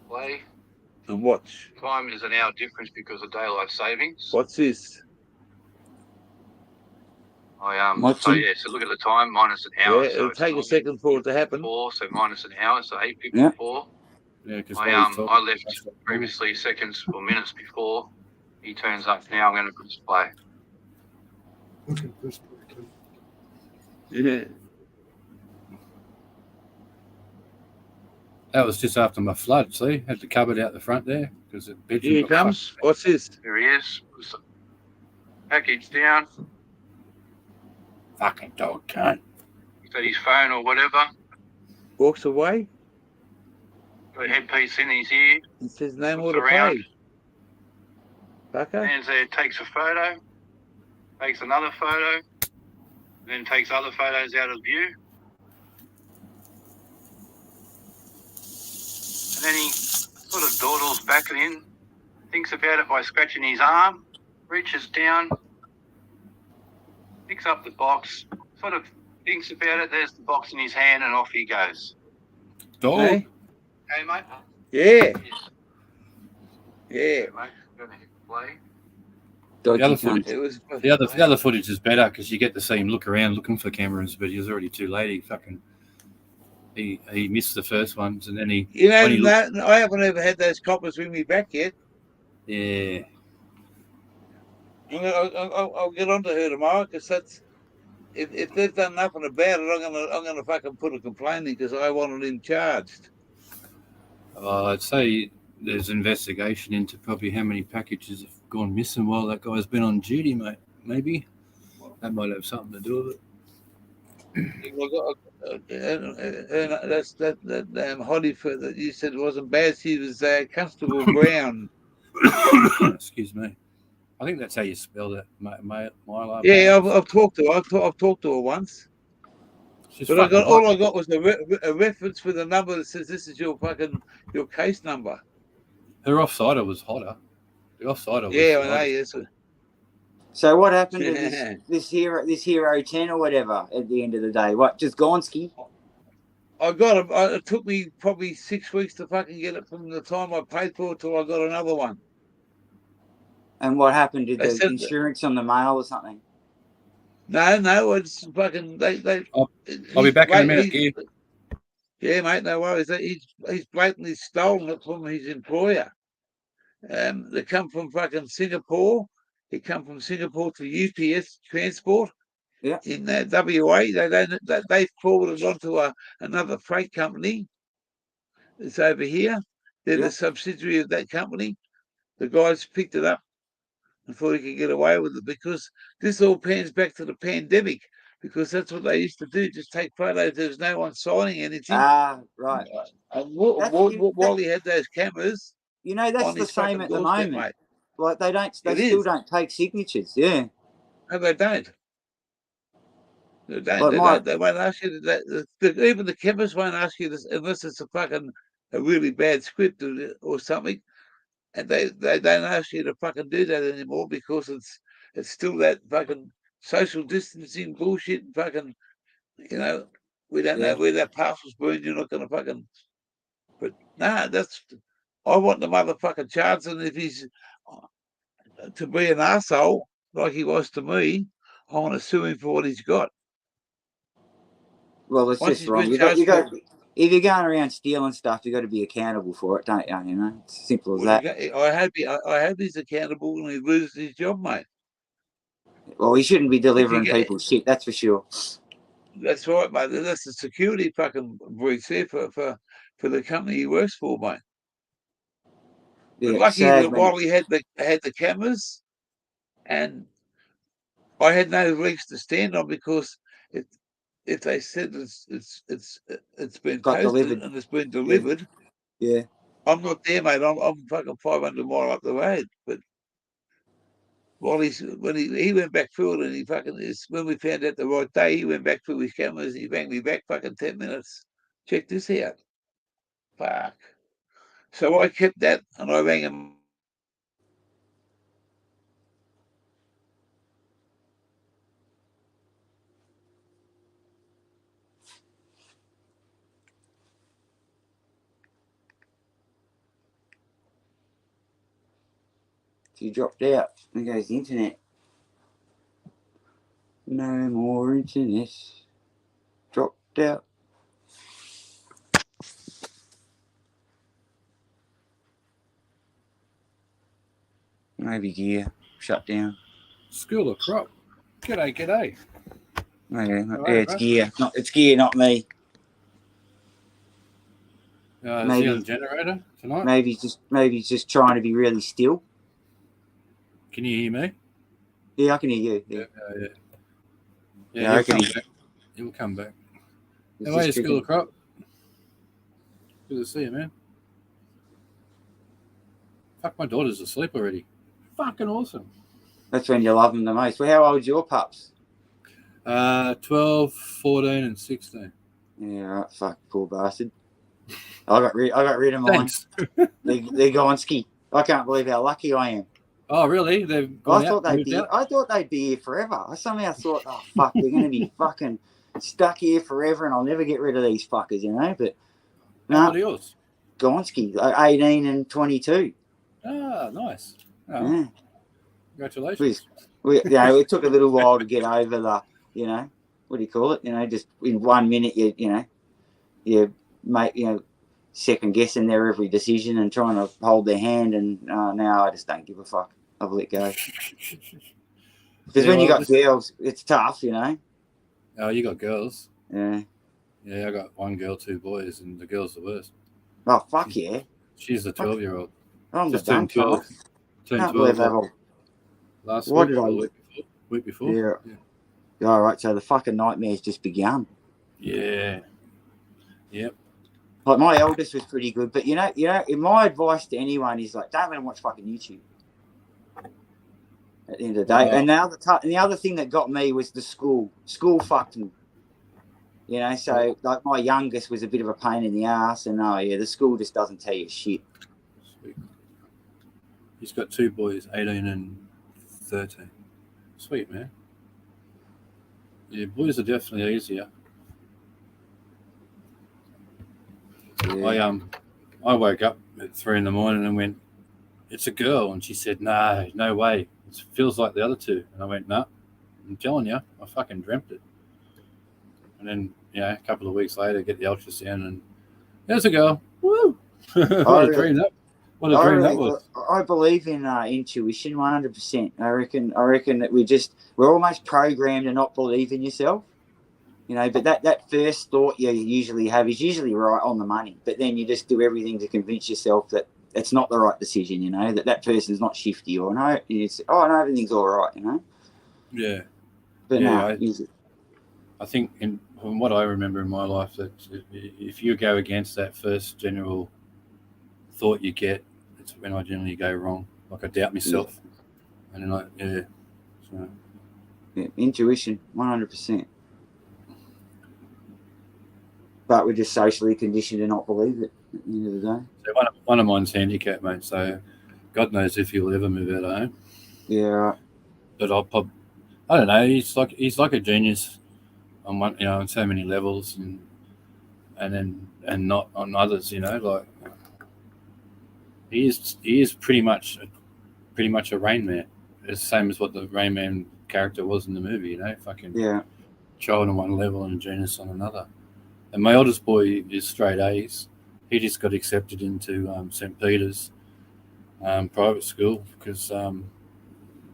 Speaker 4: Play.
Speaker 1: And watch.
Speaker 4: Time is an hour difference because of daylight savings.
Speaker 1: What's this?
Speaker 4: So look at the time minus an hour.
Speaker 1: Yeah,
Speaker 4: so
Speaker 1: it'll
Speaker 4: it's
Speaker 1: take a second for it to happen.
Speaker 4: 4, so minus an hour, so 8:54. Yeah, because I left previously seconds or minutes before. He turns up now. I'm going to press play.
Speaker 1: Yeah.
Speaker 4: That was just after my flood. See, had the cupboard out the front there because the bedroom.
Speaker 1: Here he comes. What's this?
Speaker 4: There he is. Package down. Fucking dog cunt. Is that his phone or whatever?
Speaker 1: Walks away.
Speaker 4: Got a headpiece in his ear.
Speaker 1: He says no more
Speaker 4: Looks
Speaker 1: to
Speaker 4: around.
Speaker 1: pay. Fucker.
Speaker 4: Stands there, takes a photo, takes another photo, then takes other photos out of view. And then he sort of dawdles back in, thinks about it by scratching his arm, reaches down, picks up the box, sort of thinks about it, there's the box in his hand, and off he goes. Dog.
Speaker 1: Hey?
Speaker 4: Okay, mate?
Speaker 1: Yeah.
Speaker 4: Yes.
Speaker 1: Yeah.
Speaker 4: Okay, mate. Going to hit play.
Speaker 3: Dodgy
Speaker 4: other
Speaker 3: cunt.
Speaker 4: footage-
Speaker 1: It was.
Speaker 4: The other footage is better because you get to see him look around looking for cameras, but he was already too late. He missed the first ones, and then he.
Speaker 1: You know,
Speaker 4: when he looked-
Speaker 1: I haven't ever had those coppers ring me back yet.
Speaker 4: yeah.
Speaker 1: I'll get on to her tomorrow because that's if they've done nothing about it, I'm gonna fucking put a complaint in because I wanted him charged.
Speaker 4: Well, I'd say there's investigation into probably how many packages have gone missing while that guy's been on duty, mate. Maybe that might have something to do with it.
Speaker 1: That's that hottie for that you said wasn't bad. She was Constable Brown.
Speaker 4: Excuse me. I think that's how you spell that, Myla.
Speaker 1: Yeah, I've talked to her. I've talked to her once.
Speaker 4: She's
Speaker 1: But I
Speaker 4: fucking
Speaker 1: got
Speaker 4: hot.
Speaker 1: all I got was a reference with a number that says this is your case number.
Speaker 4: Her offsider was hotter. The offsider was
Speaker 1: Yeah,
Speaker 4: the
Speaker 1: I know.
Speaker 4: hottest.
Speaker 1: Yes.
Speaker 3: So what happened to this hero 10 or whatever at the end of the day? What, just Gonski?
Speaker 1: I got it. It took me probably 6 weeks to fucking get it from the time I paid for it till I got another one.
Speaker 3: And what happened to
Speaker 1: They
Speaker 3: the
Speaker 1: said
Speaker 3: insurance on the mail or something?
Speaker 1: no, it's fucking
Speaker 4: I'll be back in a minute, Gear.
Speaker 1: Yeah, mate, no worries. He's blatantly stolen it from his employer. They come from fucking Singapore. He come from Singapore to UPS Transport.
Speaker 3: Yeah.
Speaker 1: In WA, they forwarded onto another freight company. It's over here. They're
Speaker 3: Yeah.
Speaker 1: the subsidiary of that company. The guys picked it up and thought he could get away with it because this all pans back to the pandemic because that's what they used to do, just take photos. There was no one signing anything.
Speaker 3: Ah, right.
Speaker 1: And while he had those cameras
Speaker 3: That's
Speaker 1: on
Speaker 3: the
Speaker 1: his
Speaker 3: same
Speaker 1: fucking
Speaker 3: at the
Speaker 1: doorstep,
Speaker 3: moment.
Speaker 1: mate.
Speaker 3: Like they
Speaker 1: It
Speaker 3: still
Speaker 1: is.
Speaker 3: don't take signatures. Yeah.
Speaker 1: No, they don't. They don't.
Speaker 3: Like
Speaker 1: They won't ask you even the chemists won't ask you this unless it's a really bad script or something. And they don't ask you to fucking do that anymore because it's still that fucking social distancing bullshit and fucking, we don't know where that parcel's burned. You're not going to fucking. But nah, I want the motherfucking chance. And if he's to be an asshole like he was to me, I want to sue him for what he's got.
Speaker 3: Well, it's
Speaker 1: Once
Speaker 3: just
Speaker 1: he's
Speaker 3: wrong.
Speaker 1: been
Speaker 3: You got
Speaker 1: charged
Speaker 3: if you're going around stealing stuff, you got to be accountable for it, don't you? It's simple as that.
Speaker 1: I hope he's accountable and he loses his job, mate.
Speaker 3: Well, he shouldn't be delivering people shit, that's for sure.
Speaker 1: That's right, mate. That's the security fucking breach there for the company he works for, mate. But
Speaker 3: Yeah,
Speaker 1: lucky
Speaker 3: sad,
Speaker 1: that while he had the cameras, and I had no legs to stand on because if they said it's been
Speaker 3: got
Speaker 1: posted
Speaker 3: delivered.
Speaker 1: and it's been delivered,
Speaker 3: Yeah.
Speaker 1: I'm not there, mate. I'm fucking 500 mile up the road. But while when he went back through it and he fucking when we found out the right day, he went back through his cameras and he rang me back fucking 10 minutes. Check this out. Fuck. So I kept that and I rang him.
Speaker 3: He dropped out. There goes the internet. No more internet. Dropped out. Maybe gear. Shut down.
Speaker 4: School of Crop. G'day.
Speaker 3: Yeah, it's gear. It's gear, not me.
Speaker 4: Is he on the generator tonight?
Speaker 3: Maybe he's just trying to be really still.
Speaker 4: Can you hear me?
Speaker 3: Yeah, I can hear you.
Speaker 4: Yeah, he'll come back. How are you, School of Crop? Good to see you, man. Fuck, my daughter's asleep already. Fucking awesome.
Speaker 3: That's when you love them the most. Well, how old's your pups?
Speaker 4: 12, 14, and 16.
Speaker 3: Yeah, right. Fuck, poor bastard. I got rid of mine.
Speaker 4: Thanks.
Speaker 3: They're going ski. I can't believe how lucky I am.
Speaker 4: Oh, really?
Speaker 3: I thought they'd be here forever. I somehow thought, oh fuck, they're going to be fucking stuck here forever, and I'll never get rid of these fuckers, But
Speaker 4: how old are yours?
Speaker 3: Gonski, 18 and 22.
Speaker 4: Ah, nice. Oh,
Speaker 3: yeah.
Speaker 4: Congratulations.
Speaker 3: It took a little while to get over the, what do you call it? Just in 1 minute, you make, second guessing their every decision and trying to hold their hand, and now I just don't give a fuck. I've let go. Because when you got girls, it's tough,
Speaker 4: Oh, you got girls?
Speaker 3: Yeah.
Speaker 4: Yeah, I got one girl, 2 boys, and the girl's the worst.
Speaker 3: Oh, fuck yeah.
Speaker 4: She's the 12-year-old.
Speaker 3: I'm
Speaker 4: just
Speaker 3: turned
Speaker 4: 12. Turned 12 last week before.
Speaker 3: Yeah. All right, so the fucking nightmare's just begun.
Speaker 4: Yeah. Yep.
Speaker 3: Like, my eldest was pretty good, but my advice to anyone is like, don't let them watch fucking YouTube. At the end of the day, and the other thing that got me was the school. School fucked me. You know, so like my youngest was a bit of a pain in the ass, and the school just doesn't tell you shit.
Speaker 4: Sweet. He's got 2 boys, 18 and 13. Sweet, man. Yeah, boys are definitely easier.
Speaker 3: Yeah.
Speaker 4: I woke up at 3 in the morning and went, "It's a girl," and she said, "No way. It feels like the other 2." And I went, "No, I'm telling you, I fucking dreamt it." And then, a couple of weeks later, get the ultrasound, and there's a girl. Woo! What a dream that! What a dream that was.
Speaker 3: I believe in intuition 100%. I reckon that we're almost programmed to not believe in yourself. You know, but that first thought you usually have is usually right on the money. But then you just do everything to convince yourself that it's not the right decision. You know, that person's not shifty, or no, everything's all right. You know.
Speaker 4: Yeah.
Speaker 3: But
Speaker 4: yeah, I think from what I remember in my life, that if you go against that first general thought you get, it's when I generally go wrong. Like I doubt myself, and then so.
Speaker 3: Intuition 100%. But we're just socially conditioned to not believe it at the end of the day.
Speaker 4: So one of mine's handicapped, mate. So God knows if he'll ever move out of home.
Speaker 3: Yeah. Right.
Speaker 4: But I don't know. He's like a genius on one, on so many levels, and not on others. Like he is pretty much a Rain Man. It's the same as what the Rain Man character was in the movie. Fucking child on one level and a genius on another. And my oldest boy is straight A's. He just got accepted into St. Peter's private school because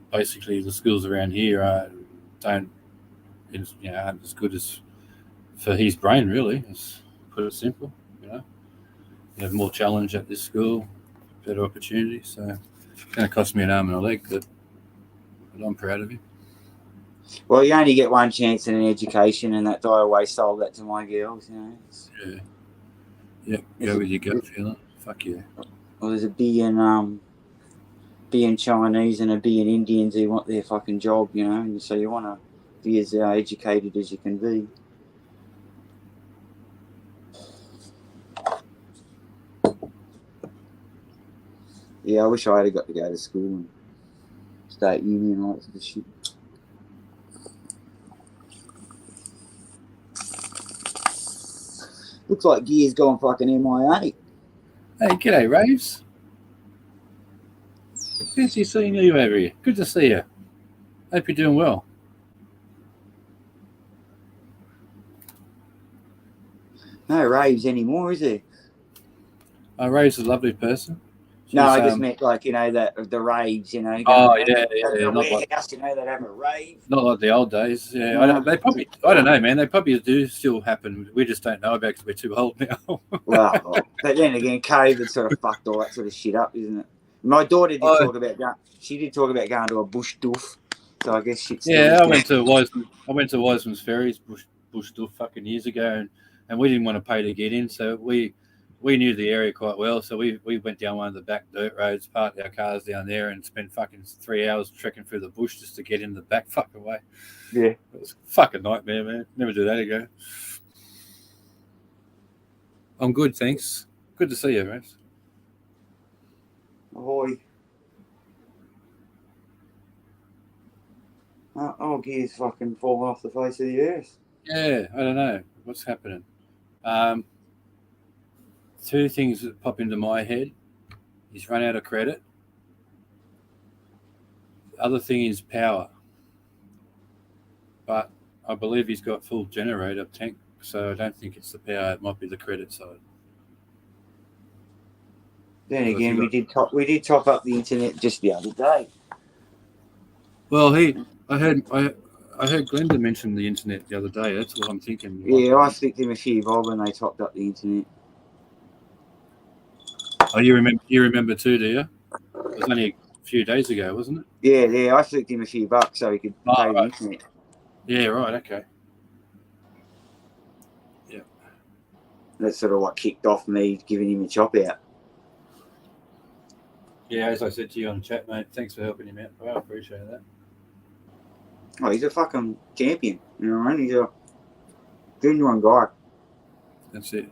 Speaker 4: basically the schools around here aren't as good as for his brain, really. Let's put it simple. You have more challenge at this school, better opportunity. So it's going to cost me an arm and a leg, but I'm proud of him.
Speaker 3: Well, you only get one chance in an education, and I always sold that to my girls.
Speaker 4: Yeah. Go with your gut feeling. Fuck yeah.
Speaker 3: Well, there's a billion Chinese and a billion Indians who want their fucking job, and so you want to be as educated as you can be. Yeah, I wish I had got to go to school and state uni and all that sort of shit. Looks like Gear's gone fucking MIA.
Speaker 4: Hey, g'day, Raves. Fancy seeing you over here. Good to see you. Hope you're doing well.
Speaker 3: No Raves anymore, is there?
Speaker 4: Rave's a lovely person.
Speaker 3: No, I just meant like the raves,
Speaker 4: Oh
Speaker 3: yeah. The warehouse, they'd have a rave.
Speaker 4: Not like the old days. Yeah, no. I don't know, man. They probably do still happen. We just don't know about because we're too old now.
Speaker 3: Well, but then again, COVID sort of fucked all that sort of shit up, isn't it? My daughter did talk about going to a bush doof, so I guess shit's still.
Speaker 4: Yeah, I went to Wiseman's Ferries bush doof fucking years ago, and we didn't want to pay to get in, so we knew the area quite well, so we went down one of the back dirt roads, parked our cars down there, and spent fucking 3 hours trekking through the bush just to get in the back fucking way.
Speaker 3: Yeah.
Speaker 4: It was a fucking nightmare, man. Never do that again. I'm good, thanks. Good to see you, Rose.
Speaker 3: Ahoy. Gear's fucking falling off the face of the earth.
Speaker 4: Yeah, I don't know. What's happening? 2 things that pop into my head. He's run out of credit. The other thing is power. But I believe he's got full generator tank, so I don't think it's the power. It might be the credit side.
Speaker 3: Then again, we did top up the internet just the other day.
Speaker 4: Well, I heard Glenda mention the internet the other day. That's what I'm thinking.
Speaker 3: Yeah, I flicked him a few bob when they topped up the internet.
Speaker 4: Oh, you remember too, do you? It was only a few days ago, wasn't
Speaker 3: Yeah,
Speaker 4: it?
Speaker 3: I flicked him a few bucks so he could pay the internet.
Speaker 4: Yeah, right, okay. Yeah.
Speaker 3: That's sort of what kicked off me giving him a chop out.
Speaker 4: Yeah, as I said to you on chat, mate, thanks for helping him out. I appreciate that.
Speaker 3: Oh, he's a fucking champion. You know what I mean? Genuine guy.
Speaker 4: That's it.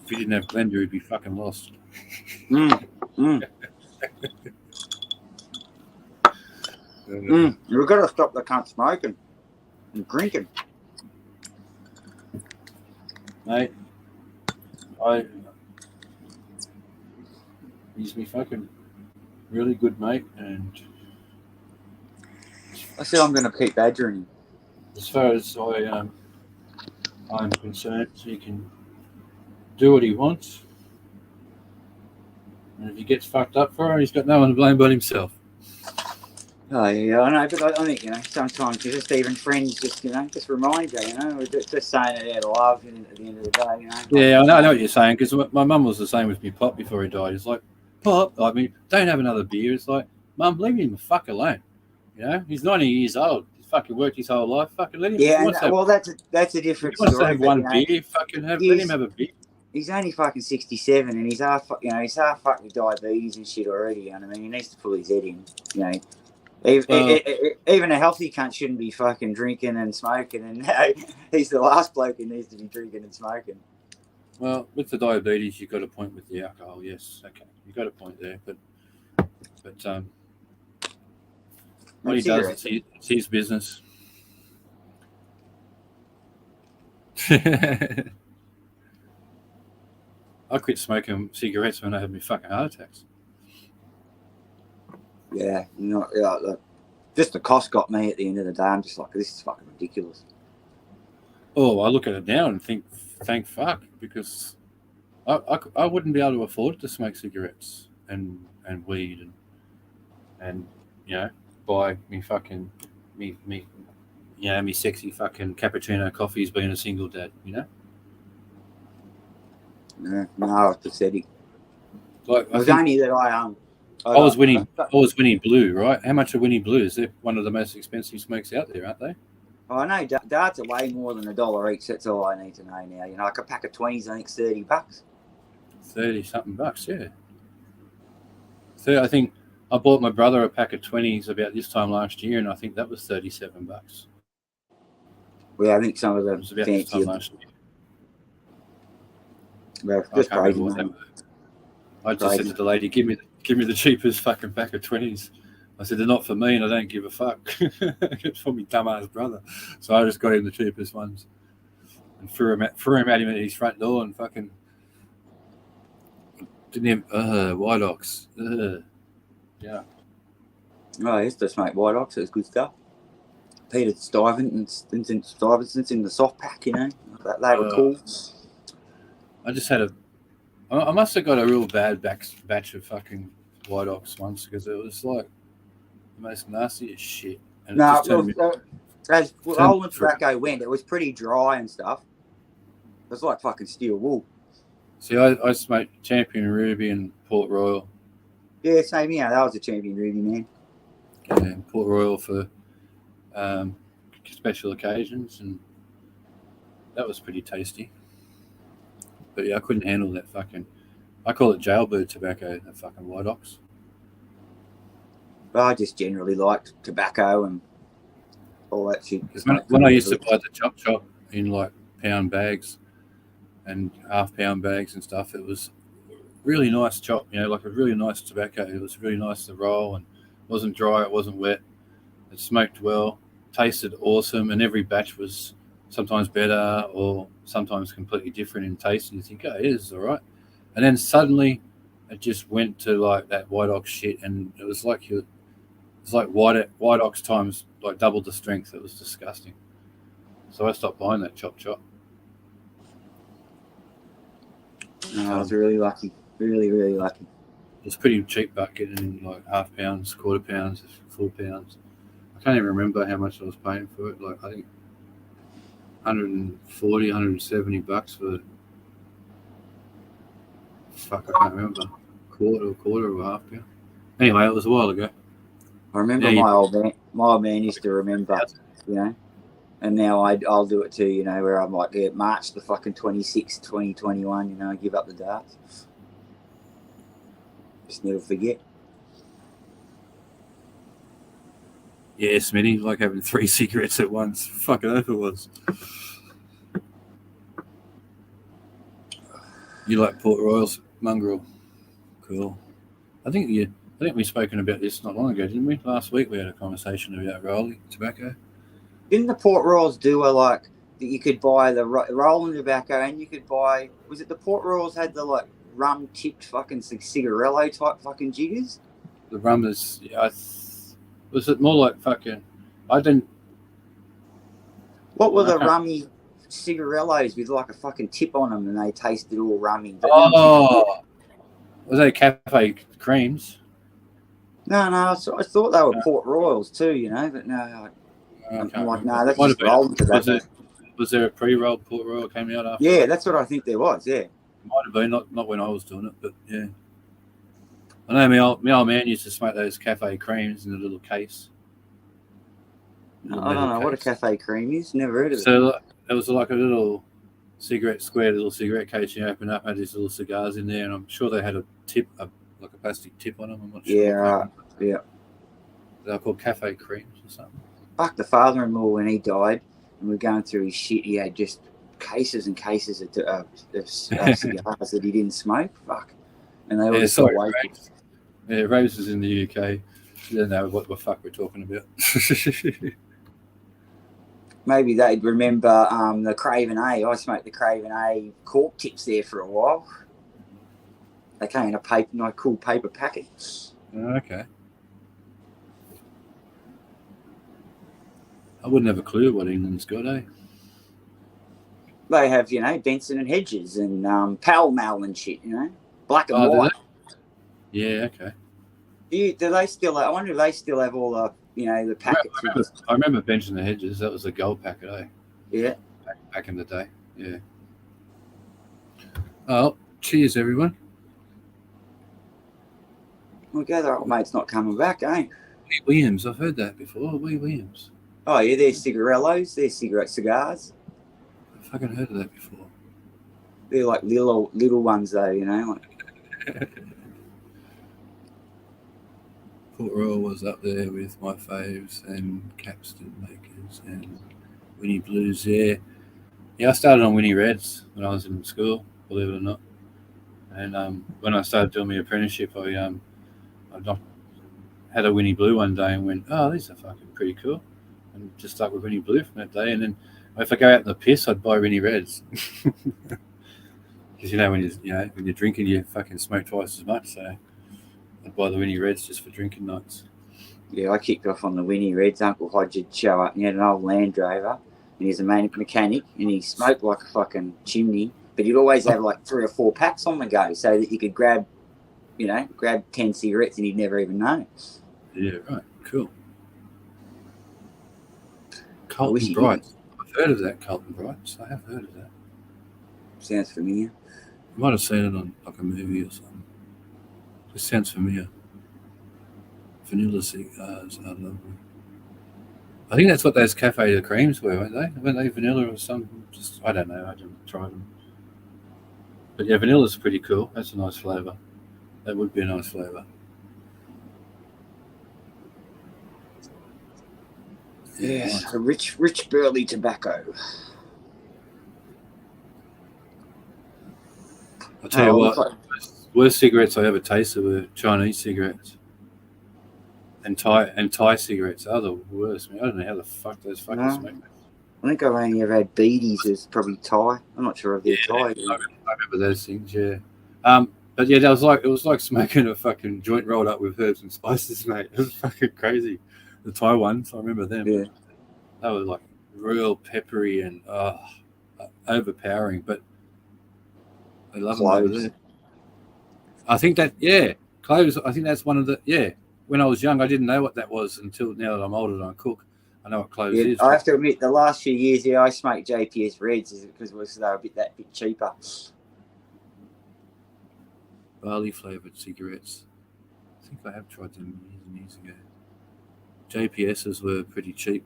Speaker 4: If he didn't have Blender, he'd be fucking lost.
Speaker 3: We've got to stop the cunt smoking and drinking.
Speaker 4: Mate, he's me fucking really good mate, and
Speaker 3: I said I'm going to keep badgering him.
Speaker 4: as far as I'm concerned, he can do what he wants, and if he gets fucked up for it, he's got no one to blame but himself.
Speaker 3: Oh yeah, I know, but I think sometimes just even friends just remind you, we're just saying it out of love at the end of the day,
Speaker 4: Yeah, I know what you're saying, because my mum was the same with me Pop before he died. It's like, Pop, don't have another beer. It's like, Mum, leave him the fuck alone. He's 90 years old. He's fucking worked his whole life. Fucking let him.
Speaker 3: Yeah, that's a different story.
Speaker 4: He wants to have one beer. Fucking let him have a beer.
Speaker 3: He's only fucking 67, and he's half fucked with diabetes and shit already. He needs to pull his head in. Even a healthy cunt shouldn't be fucking drinking and smoking, and he's the last bloke who needs to be drinking and smoking.
Speaker 4: Well, with the diabetes, you've got a point with the alcohol. Yes, okay, you've got a point there, but what he does, it's his business. I quit smoking cigarettes when I had my fucking heart attacks.
Speaker 3: Yeah, just the cost got me at the end of the day. I'm just like, this is fucking ridiculous.
Speaker 4: Oh, I look at it now and think, thank fuck, because I wouldn't be able to afford to smoke cigarettes and weed and buy me fucking me sexy fucking cappuccino coffees being a single dad,
Speaker 3: Yeah, no, it's pathetic.
Speaker 4: Like,
Speaker 3: it was only that I
Speaker 4: was Winnie Blue, right? How much are Winnie Blues? They're one of the most expensive smokes out there, aren't they?
Speaker 3: Oh, I know darts are way more than $1 each. That's all I need to know now. Like a pack of 20s, I think $30.
Speaker 4: 30-something bucks, yeah. So I think I bought my brother a pack of 20s about this time last year, and I think that was $37.
Speaker 3: Well, I think some of the
Speaker 4: it was about this time last year.
Speaker 3: Well, just crazy, man.
Speaker 4: I just said to the lady, give me the cheapest fucking pack of 20s. I said, they're not for me, and I don't give a fuck. It's for me dumbass brother. So I just got him the cheapest ones and threw him at him at his front door and fucking didn't have White Ox. Yeah.
Speaker 3: Oh, I used to smoke White Ox. It was good stuff. Peter Stuyvesant's in the soft pack, they were cool.
Speaker 4: I just had I must have got a real bad batch of fucking White Ox once, because it was like the most nastiest shit. And
Speaker 3: as old tobacco went, it was pretty dry and stuff. It was like fucking steel wool.
Speaker 4: See, I smoked Champion Ruby and Port Royal.
Speaker 3: Yeah, same here. That was a Champion Ruby, man.
Speaker 4: And Port Royal for special occasions, and that was pretty tasty. But yeah, I couldn't handle that fucking. I call it jailbird tobacco, that fucking White Ox.
Speaker 3: I just generally liked tobacco and all that shit.
Speaker 4: When I used to buy the chop in like pound bags and half-pound bags and stuff, it was really nice chop, like a really nice tobacco. It was really nice to roll, and it wasn't dry, it wasn't wet. It smoked well, tasted awesome, and every batch was sometimes better or sometimes completely different in taste, and you think, oh, it is all right. And then suddenly it just went to like that White Ox shit, and it was like White Ox times like double the strength. It was disgusting. So I stopped buying that chop.
Speaker 3: No, I was really lucky. Really, really lucky.
Speaker 4: It was pretty cheap back getting like half pounds, quarter pounds, full pounds. I can't even remember how much I was paying for it. Like I think 140, 170 bucks for fuck, I can't remember. Quarter or half pound. Anyway, it was a while ago.
Speaker 3: I remember my old man used to remember, and now I'll do it too, where I'm like, yeah, March the fucking 26th, 2021, I give up the darts. Just never forget.
Speaker 4: Yeah, Smitty, like having 3 cigarettes at once. Fucking oath it was. You like Port Royal's mongrel? Cool. I think we've spoken about this not long ago, didn't we? Last week we had a conversation about rolling tobacco.
Speaker 3: Didn't the Port Royals do a like that you could buy the rolling tobacco and you could buy? Was it the Port Royals had the like rum tipped fucking cigarello type fucking jiggers?
Speaker 4: The rum is, was it more like fucking? I didn't.
Speaker 3: What were the
Speaker 4: Okay.
Speaker 3: rummy cigarellos with like a fucking tip on them and they tasted all rummy? But
Speaker 4: Oh, was they cafe creams?
Speaker 3: no, I thought they were Port Royals too, you know. But no,
Speaker 4: I
Speaker 3: I'm
Speaker 4: can't
Speaker 3: like,
Speaker 4: remember.
Speaker 3: no, that's
Speaker 4: Might
Speaker 3: just
Speaker 4: have been.
Speaker 3: rolling tobacco.
Speaker 4: Was there a pre-rolled Port Royal came out after?
Speaker 3: Yeah, that's what I think there was. Yeah.
Speaker 4: Might have been, not when I was doing it, but yeah. I know my old man used to smoke those cafe creams in a little case.
Speaker 3: I don't know what a cafe cream is. Never heard of it.
Speaker 4: So it was like a little little cigarette case you open up, had these little cigars in there, and I'm sure they had a tip, like a plastic tip on them. I'm not sure.
Speaker 3: Yeah, right. Yeah.
Speaker 4: They're called cafe creams or something.
Speaker 3: Fuck, the father-in-law when he died, and we're going through his shit. He had just cases and cases of cigars that he didn't smoke. Fuck, and they all just got wasted.
Speaker 4: Yeah, Rose is in the UK. She doesn't know what the fuck we're talking about.
Speaker 3: Maybe they'd remember the Craven A. I smoked the Craven A cork tips there for a while. They came in a cool paper packet.
Speaker 4: Okay. I wouldn't have a clue what England's got, eh?
Speaker 3: They have, you know, Benson and Hedges and Pall Mall and shit, you know, black and white.
Speaker 4: Yeah, okay.
Speaker 3: Do they still? I wonder if they still have all the, you know, the packets.
Speaker 4: I remember Benson and Hedges. That was a gold packet, eh?
Speaker 3: Yeah.
Speaker 4: Back in the day, yeah. Oh, cheers, everyone.
Speaker 3: Well, gather old mate's not coming back, eh?
Speaker 4: Williams, I've heard that before. Williams.
Speaker 3: Oh yeah, they're cigarellos. They're cigars.
Speaker 4: I've fucking heard of that before.
Speaker 3: They're like little ones though, you know. Like.
Speaker 4: Port Royal was up there with my faves and Capstan Makers and Winnie Blues. Yeah, I started on Winnie Reds when I was in school, believe it or not. And when I started doing my apprenticeship, I had a Winnie Blue one day and went, oh, these are fucking pretty cool, and just stuck with Winnie Blue from that day. And then if I go out in the piss, I'd buy Winnie Reds because when you're drinking, you fucking smoke twice as much. So I'd buy the Winnie Reds just for drinking nights.
Speaker 3: Yeah, I kicked off on the Winnie Reds. Uncle Hodge would show up and he had an old Land Rover and he's a mechanic and he smoked like a fucking chimney, but he'd always have like 3 or 4 packs on the go so that you could grab 10 cigarettes and he'd never even know.
Speaker 4: Yeah, right. Cool. Colton Brights. I've heard of that, Colton Brights. I have heard of that.
Speaker 3: Sounds familiar.
Speaker 4: I might have seen it on like a movie or something. It sounds familiar. Vanilla cigars are lovely. I think that's what those cafe creams were, weren't they? Weren't they vanilla or something? I don't know. I didn't try them. But yeah, vanilla's pretty cool. That's a nice flavour. That would be a nice flavour.
Speaker 3: Yeah, nice. A rich burley tobacco.
Speaker 4: I'll tell you what, worst cigarettes I ever tasted were Chinese cigarettes. And Thai cigarettes are the worst. I don't know how the fuck those fucking smoke.
Speaker 3: I think I've only ever had beaties as probably Thai. I'm not sure if they're Thai.
Speaker 4: I remember those things, yeah. But yeah, it was like smoking a fucking joint rolled up with herbs and spices, mate. It was fucking crazy. The Thai ones, I remember them.
Speaker 3: Yeah.
Speaker 4: They were like real peppery and overpowering, but I love them over there. I think that, cloves. I think that's one of the, when I was young, I didn't know what that was until now that I'm older and I cook. I know what cloves is.
Speaker 3: I have to admit, the last few years, I smoked JPS Reds because they were that bit cheaper.
Speaker 4: Barley flavoured cigarettes. I think I have tried them years and years ago. JPSs were pretty cheap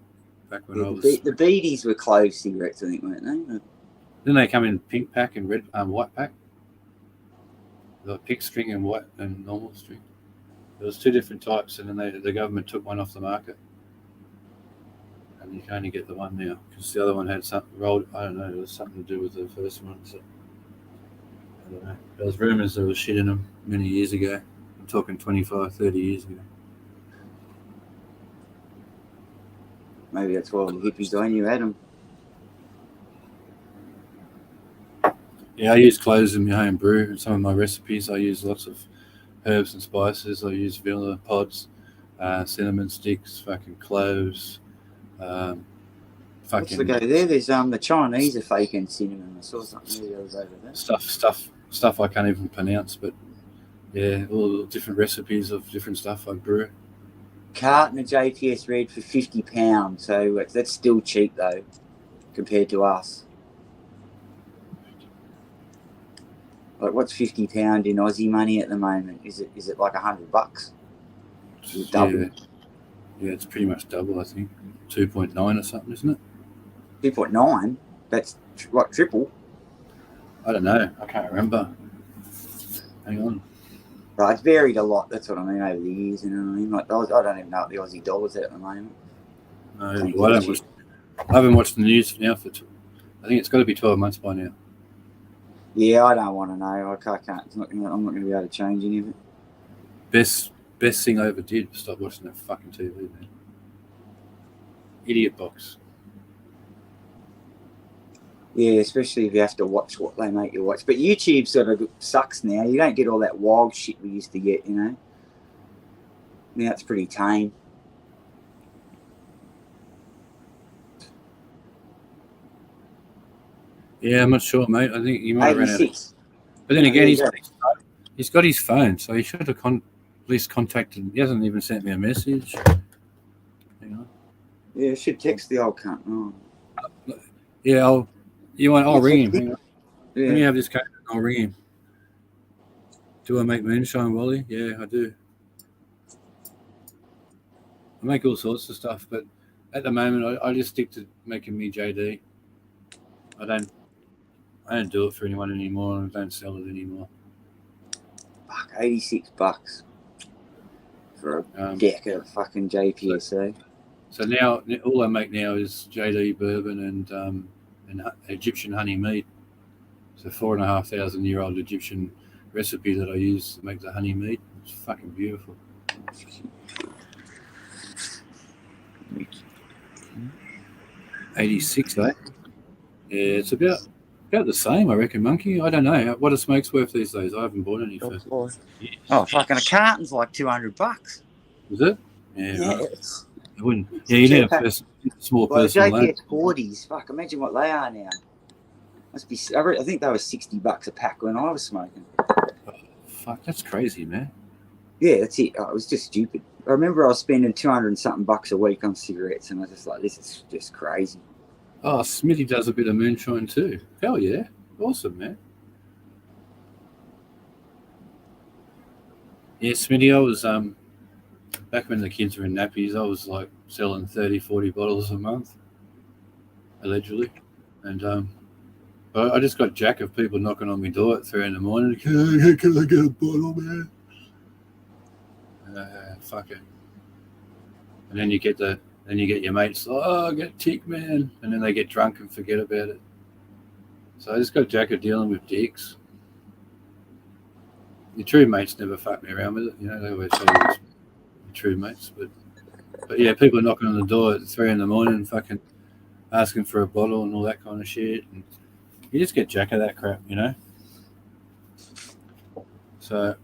Speaker 4: back when I was.
Speaker 3: The beaties were clove cigarettes, I think, weren't they?
Speaker 4: Didn't they come in pink pack and red, white pack? The pink string and white and normal string. There was 2 different types, and then the government took one off the market. and you can only get the one now because the other one had something rolled. I don't know. It was something to do with the first one. So, I don't know. There was rumours there was shit in them many years ago. I'm talking 25, 30 years ago.
Speaker 3: Maybe that's why all the hippies I knew had them.
Speaker 4: Yeah, I use cloves in my home brew. In some of my recipes, I use lots of herbs and spices. I use vanilla pods, cinnamon sticks, fucking cloves.
Speaker 3: What's the go there? There's the Chinese are faking cinnamon. I saw something the other day with that.
Speaker 4: Stuff I can't even pronounce, but yeah, all the different recipes of different stuff I brew.
Speaker 3: Carton of JPS Red for £50, so that's still cheap though, compared to us. Like, what's £50 in Aussie money at the moment? Is it like $100? Is it double?
Speaker 4: Yeah, it's pretty much double. I think 2.9 or something, isn't it?
Speaker 3: 2.9. That's what, triple?
Speaker 4: I don't know. I can't remember. Hang on.
Speaker 3: Right, it's varied a lot. That's what I mean over the years. You know what I mean? Like, I don't even know what the Aussie dollar's at the moment.
Speaker 4: No, well, I haven't watched the news now for. I think it's got to be 12 months by now.
Speaker 3: Yeah, I don't want to know. I can't. I'm not going to be able to change any of it.
Speaker 4: Best thing I ever did was stop watching that fucking TV, man. Idiot box.
Speaker 3: Yeah, especially if you have to watch what they make you watch. But YouTube sort of sucks now. You don't get all that wild shit we used to get, you know. Now it's pretty tame.
Speaker 4: Yeah, I'm not sure, mate. I think you might have run out. But then again, he's got his phone, so he should have at least contacted. He hasn't even sent me a message. Hang on.
Speaker 3: Yeah, should text the old cunt. Oh.
Speaker 4: Yeah, I'll ring him.
Speaker 3: Yeah.
Speaker 4: Let me have this card. I'll ring him. Do I make moonshine, Wally? Yeah, I do. I make all sorts of stuff, but at the moment, I just stick to making me JD. I don't do it for anyone anymore. I don't sell it anymore.
Speaker 3: Fuck, $86 for a deck of fucking JPSA.
Speaker 4: So now all I make now is JD bourbon and Egyptian honey mead. So 4,500-year-old Egyptian recipe that I use to make the honey mead. It's fucking beautiful. $86, eh? Yeah, it's about the same, I reckon, Monkey. I don't know what a smoke's worth these days. I haven't bought any for years.
Speaker 3: Oh, fucking a carton's like $200.
Speaker 4: Is it? Yeah,
Speaker 3: Yeah,
Speaker 4: right. I wouldn't. Yeah, you need a small personal loan.
Speaker 3: JPS 40s, fuck, imagine what they are now. Must be. I think they were $60 a pack when I was smoking.
Speaker 4: Oh, fuck, that's crazy, man.
Speaker 3: Yeah, that's it. Oh, it was just stupid. I remember I was spending 200 and something bucks a week on cigarettes, and I was just like, this is just crazy.
Speaker 4: Oh, Smitty does a bit of moonshine too. Hell yeah. Awesome, man. Yeah, Smitty, I was back when the kids were in nappies, I was like selling 30, 40 bottles a month, allegedly. And but I just got jack of people knocking on my door at 3 a.m. Can I get a bottle, man? Fuck it. And then you get your mates, I get tick, man. And then they get drunk and forget about it. So I just got jack of dealing with dicks. Your true mates never fuck me around with it. You know, they always say your true mates. But yeah, people are knocking on the door at 3 a.m, fucking asking for a bottle and all that kind of shit. And you just get jack of that crap, you know? So,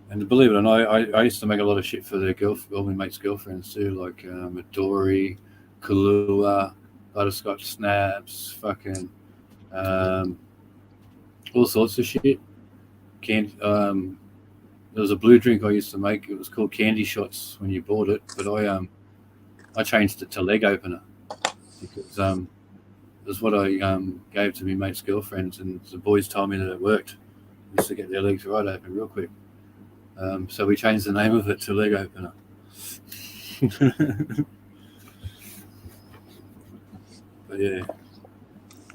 Speaker 4: and believe it or not, I used to make a lot of shit for all my mates' girlfriends too, like Midori, Kahlua, butterscotch snaps, fucking all sorts of shit. There was a blue drink I used to make. It was called Candy Shots when you bought it, but I changed it to leg opener because it was what I gave to my mates' girlfriends, and the boys told me that it worked. I used to get their legs right open real quick. So we changed the name of it to leg opener. But yeah.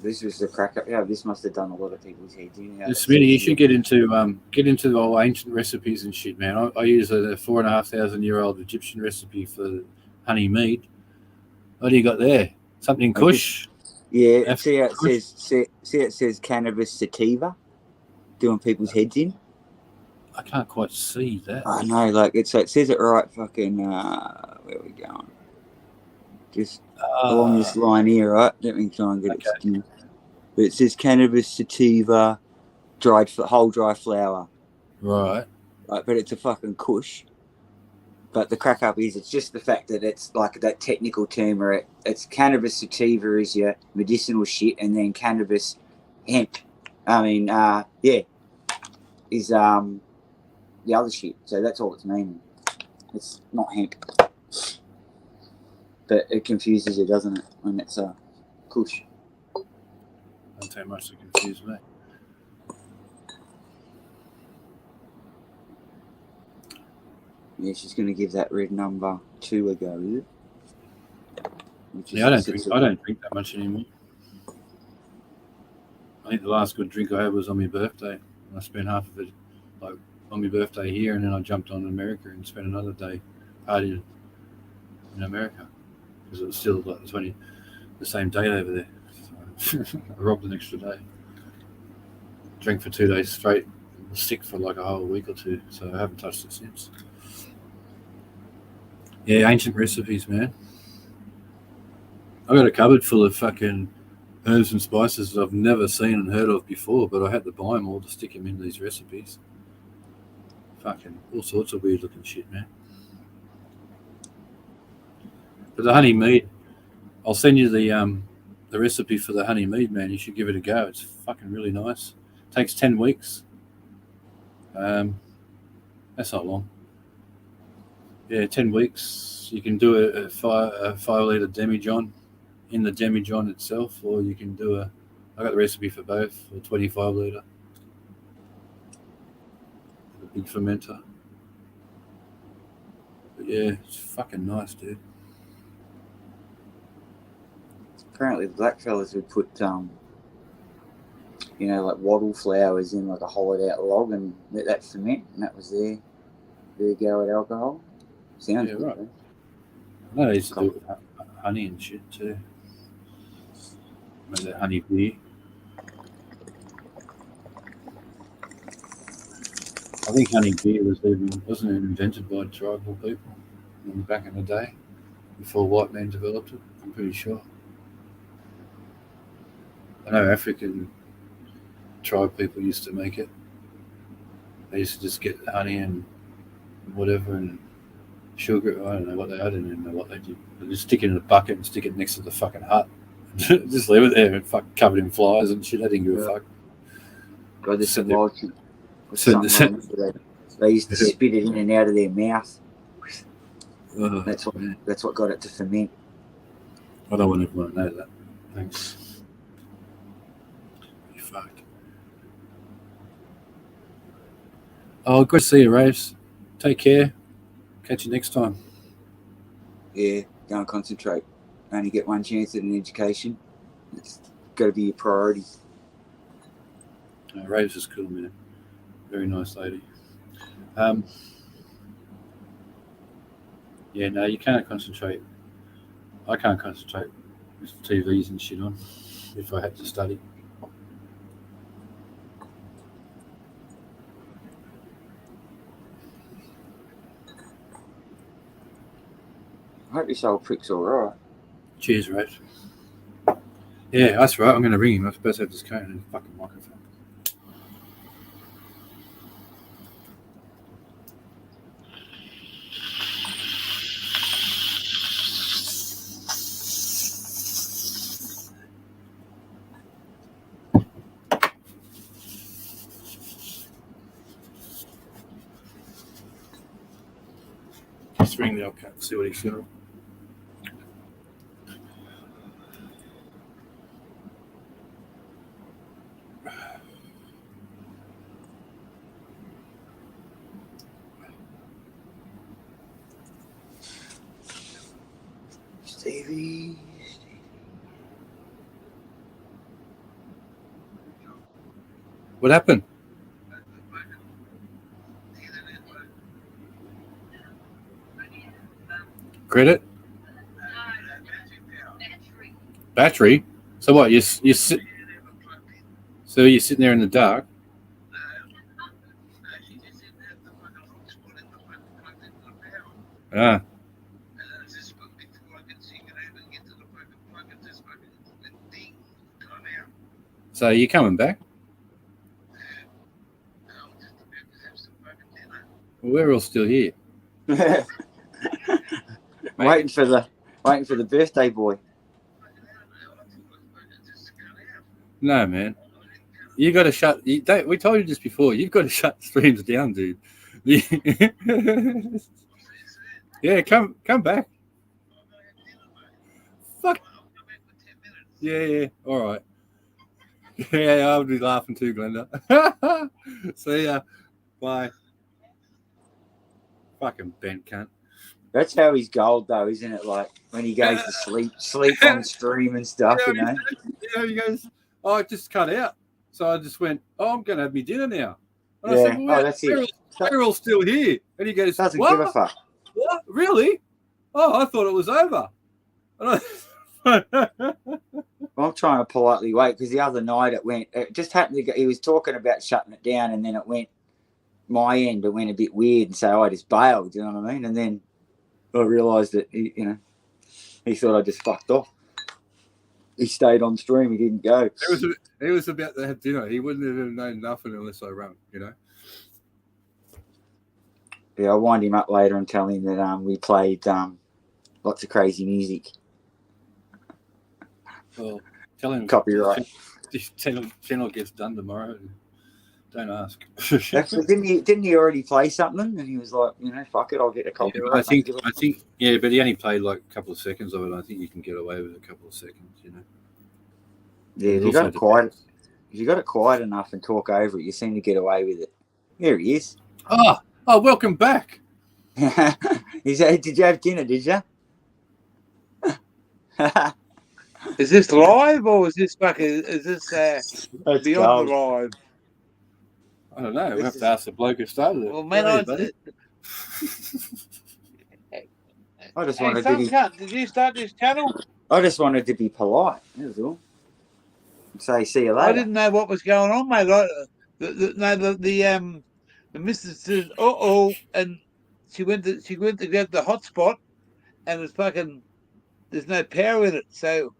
Speaker 3: This was the crack up. Yeah, this must have done a lot of people's heads in.
Speaker 4: Smitty, you should get into the old ancient recipes and shit, man. I use a 4,500-year-old Egyptian recipe for honey mead, What do you got there? Something
Speaker 3: I
Speaker 4: Kush?
Speaker 3: Yeah,
Speaker 4: F-
Speaker 3: see how it
Speaker 4: Kush?
Speaker 3: says it says cannabis sativa, doing people's heads in.
Speaker 4: I can't quite see that.
Speaker 3: I know, like it says it right. Fucking where are we going? Just along this line here, right? Let me try and get it still. But it says cannabis sativa, whole dry flower.
Speaker 4: Right.
Speaker 3: Right, but it's a fucking kush. But the crack up is it's just the fact that it's like that technical term where it's cannabis sativa is your medicinal shit, and then cannabis hemp. I mean, is the other shit. So that's all it's meaning. It's not hemp, but it confuses you, doesn't it? When it's a kush.
Speaker 4: Don't take much to confuse me.
Speaker 3: Yeah, she's going to give that red number 2 a go, is it? Which is
Speaker 4: Yeah, I don't drink that much anymore. I think the last good drink I had was on my birthday. I spent half of it like on my birthday here, and then I jumped on America and spent another day partying in America because it was still like the same date over there. So I robbed an extra day. Drank for 2 days straight. Was sick for like a whole week or two, so I haven't touched it since. Yeah, ancient recipes, man. I got a cupboard full of fucking herbs and spices that I've never seen and heard of before, but I had to buy them all to stick them in these recipes. Fucking all sorts of weird looking shit, man. But the honey mead, I'll send you the recipe for the honey mead, man. You should give it a go. It's fucking really nice. Takes 10 weeks. That's not long. Yeah, 10 weeks. You can do a 5 litre demijohn in the demijohn itself, or you can do I got the recipe for both, a 25 litre. A big fermenter. But yeah, it's fucking nice, dude.
Speaker 3: Apparently, the black fellas would put, like wattle flowers in like a hollowed out log and let that ferment, and that was their go at alcohol. Sounds good,
Speaker 4: Right.
Speaker 3: though.
Speaker 4: I know they used to do it with honey and shit too. Made that honey beer. I think honey beer wasn't even invented by tribal people back in the day, before white men developed it. I'm pretty sure. I know African tribe people used to make it. They used to just get honey and whatever and sugar. I don't know what they. I didn't even know what they did. They just stick it in a bucket and stick it next to the fucking hut. Just leave it there and fuck covered in flies and shit. I didn't give a fuck.
Speaker 3: God, there's some
Speaker 4: Sit there.
Speaker 3: logic.
Speaker 4: Sit-
Speaker 3: They used to spit it in and out of their mouth.
Speaker 4: Oh,
Speaker 3: That's what got it to ferment.
Speaker 4: I don't want everyone to know that. Thanks. You fucked. Oh, good to see you, Raves. Take care. Catch you next time.
Speaker 3: Yeah, go and concentrate. Only get one chance at an education. It's got to be your priority.
Speaker 4: Raves is cool, man. Very nice lady. Yeah, no, you can't concentrate. I can't concentrate with TVs and shit on if I had to study.
Speaker 3: I hope this old prick's all right.
Speaker 4: Cheers, Raves. Yeah, that's right. I'm going to ring him. I'm supposed to have this cone and fucking microphone. Let's ring the old cat and see what he's doing.
Speaker 3: Stevie.
Speaker 4: What happened? Credit? Battery. So what? You sit. So you're sitting there in the dark. Ah. So you're coming back? Well, we're all still here.
Speaker 3: waiting for the birthday boy.
Speaker 4: No, man. You got to shut. We told you this before. You've got to shut streams down, dude. Yeah, come back. Fuck. Yeah. All right. Yeah, I'll be laughing too, Glenda. See ya. Bye. Fucking bent cunt.
Speaker 3: That's how he's gold, though, isn't it? Like when he goes to sleep on stream and stuff, you know.
Speaker 4: He goes, "Oh, I just cut out." So I just went, "Oh, I'm going to have my dinner now." And
Speaker 3: Yeah.
Speaker 4: I said, "Well,
Speaker 3: That's it.
Speaker 4: we're all still here." And he goes,
Speaker 3: Doesn't
Speaker 4: "What?
Speaker 3: give a fuck.
Speaker 4: What? Really? Oh, I thought it was over." And
Speaker 3: I'm trying to politely wait because the other night it just happened to go, he was talking about shutting it down and then it went my end, it went a bit weird and so I just bailed, you know what I mean? And then I realised that he thought I just fucked off. He stayed on stream, he didn't go.
Speaker 4: he was about to have dinner. He wouldn't have known nothing unless I rang, you know.
Speaker 3: Yeah, I'll wind him up later and tell him that we played lots of crazy music.
Speaker 4: Well, tell him
Speaker 3: copyright.
Speaker 4: This channel gets done tomorrow. Don't ask.
Speaker 3: Actually, didn't he already play something? And he was like, fuck it, I'll get a copyright.
Speaker 4: I think, yeah, but he only played like a couple of seconds of it. I think you can get away with a couple of seconds, you know.
Speaker 3: Yeah, if you got it quiet enough and talk over it, you seem to get away with it. There he is.
Speaker 4: Oh, welcome back.
Speaker 3: He said, "Did you have dinner? Did you?"
Speaker 1: Is this live or is this beyond the live?
Speaker 4: I don't know. We'll have to ask the bloke who started it.
Speaker 1: Well, man,
Speaker 3: I just
Speaker 1: wanted to be. Did you start this channel?
Speaker 3: I just wanted to be polite. That was all. Say, see you later.
Speaker 1: I didn't know what was going on, mate. The missus said, and she went to get the hotspot, and it's fucking. There's no power in it, so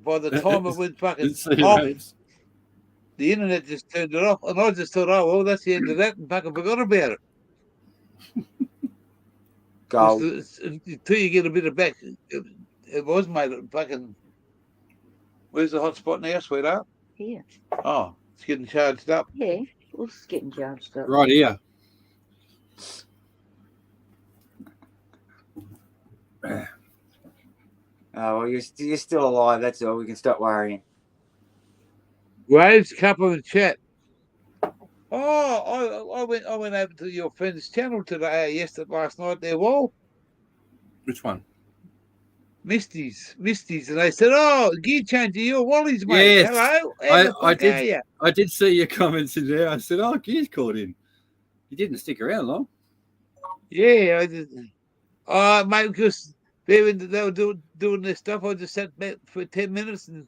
Speaker 1: by the time it went fucking off, the internet just turned it off, and I just thought, oh well, that's the end of that, and fucking forgot about it.
Speaker 3: Gold.
Speaker 1: Until you get a bit of back, it was made fucking. Where's the hotspot now, sweetheart?
Speaker 5: Here.
Speaker 1: Oh, it's getting charged up.
Speaker 5: Yeah, it's getting charged up.
Speaker 4: Right here.
Speaker 3: Oh, well, you're still alive. That's all. We can stop worrying.
Speaker 1: Waves Cup of the chat. Oh, I went over to your friend's channel today. Last night. There, Wall.
Speaker 4: Which one?
Speaker 1: Misty's, and they said, "Oh, gear changer, you're Wally's mate."
Speaker 4: Yes.
Speaker 1: Hello,
Speaker 4: I did see your comments in there. I said, "Oh, gear's caught in." You didn't stick around long.
Speaker 1: Yeah, I did. Mate, because they were doing their stuff. I just sat back for 10 minutes and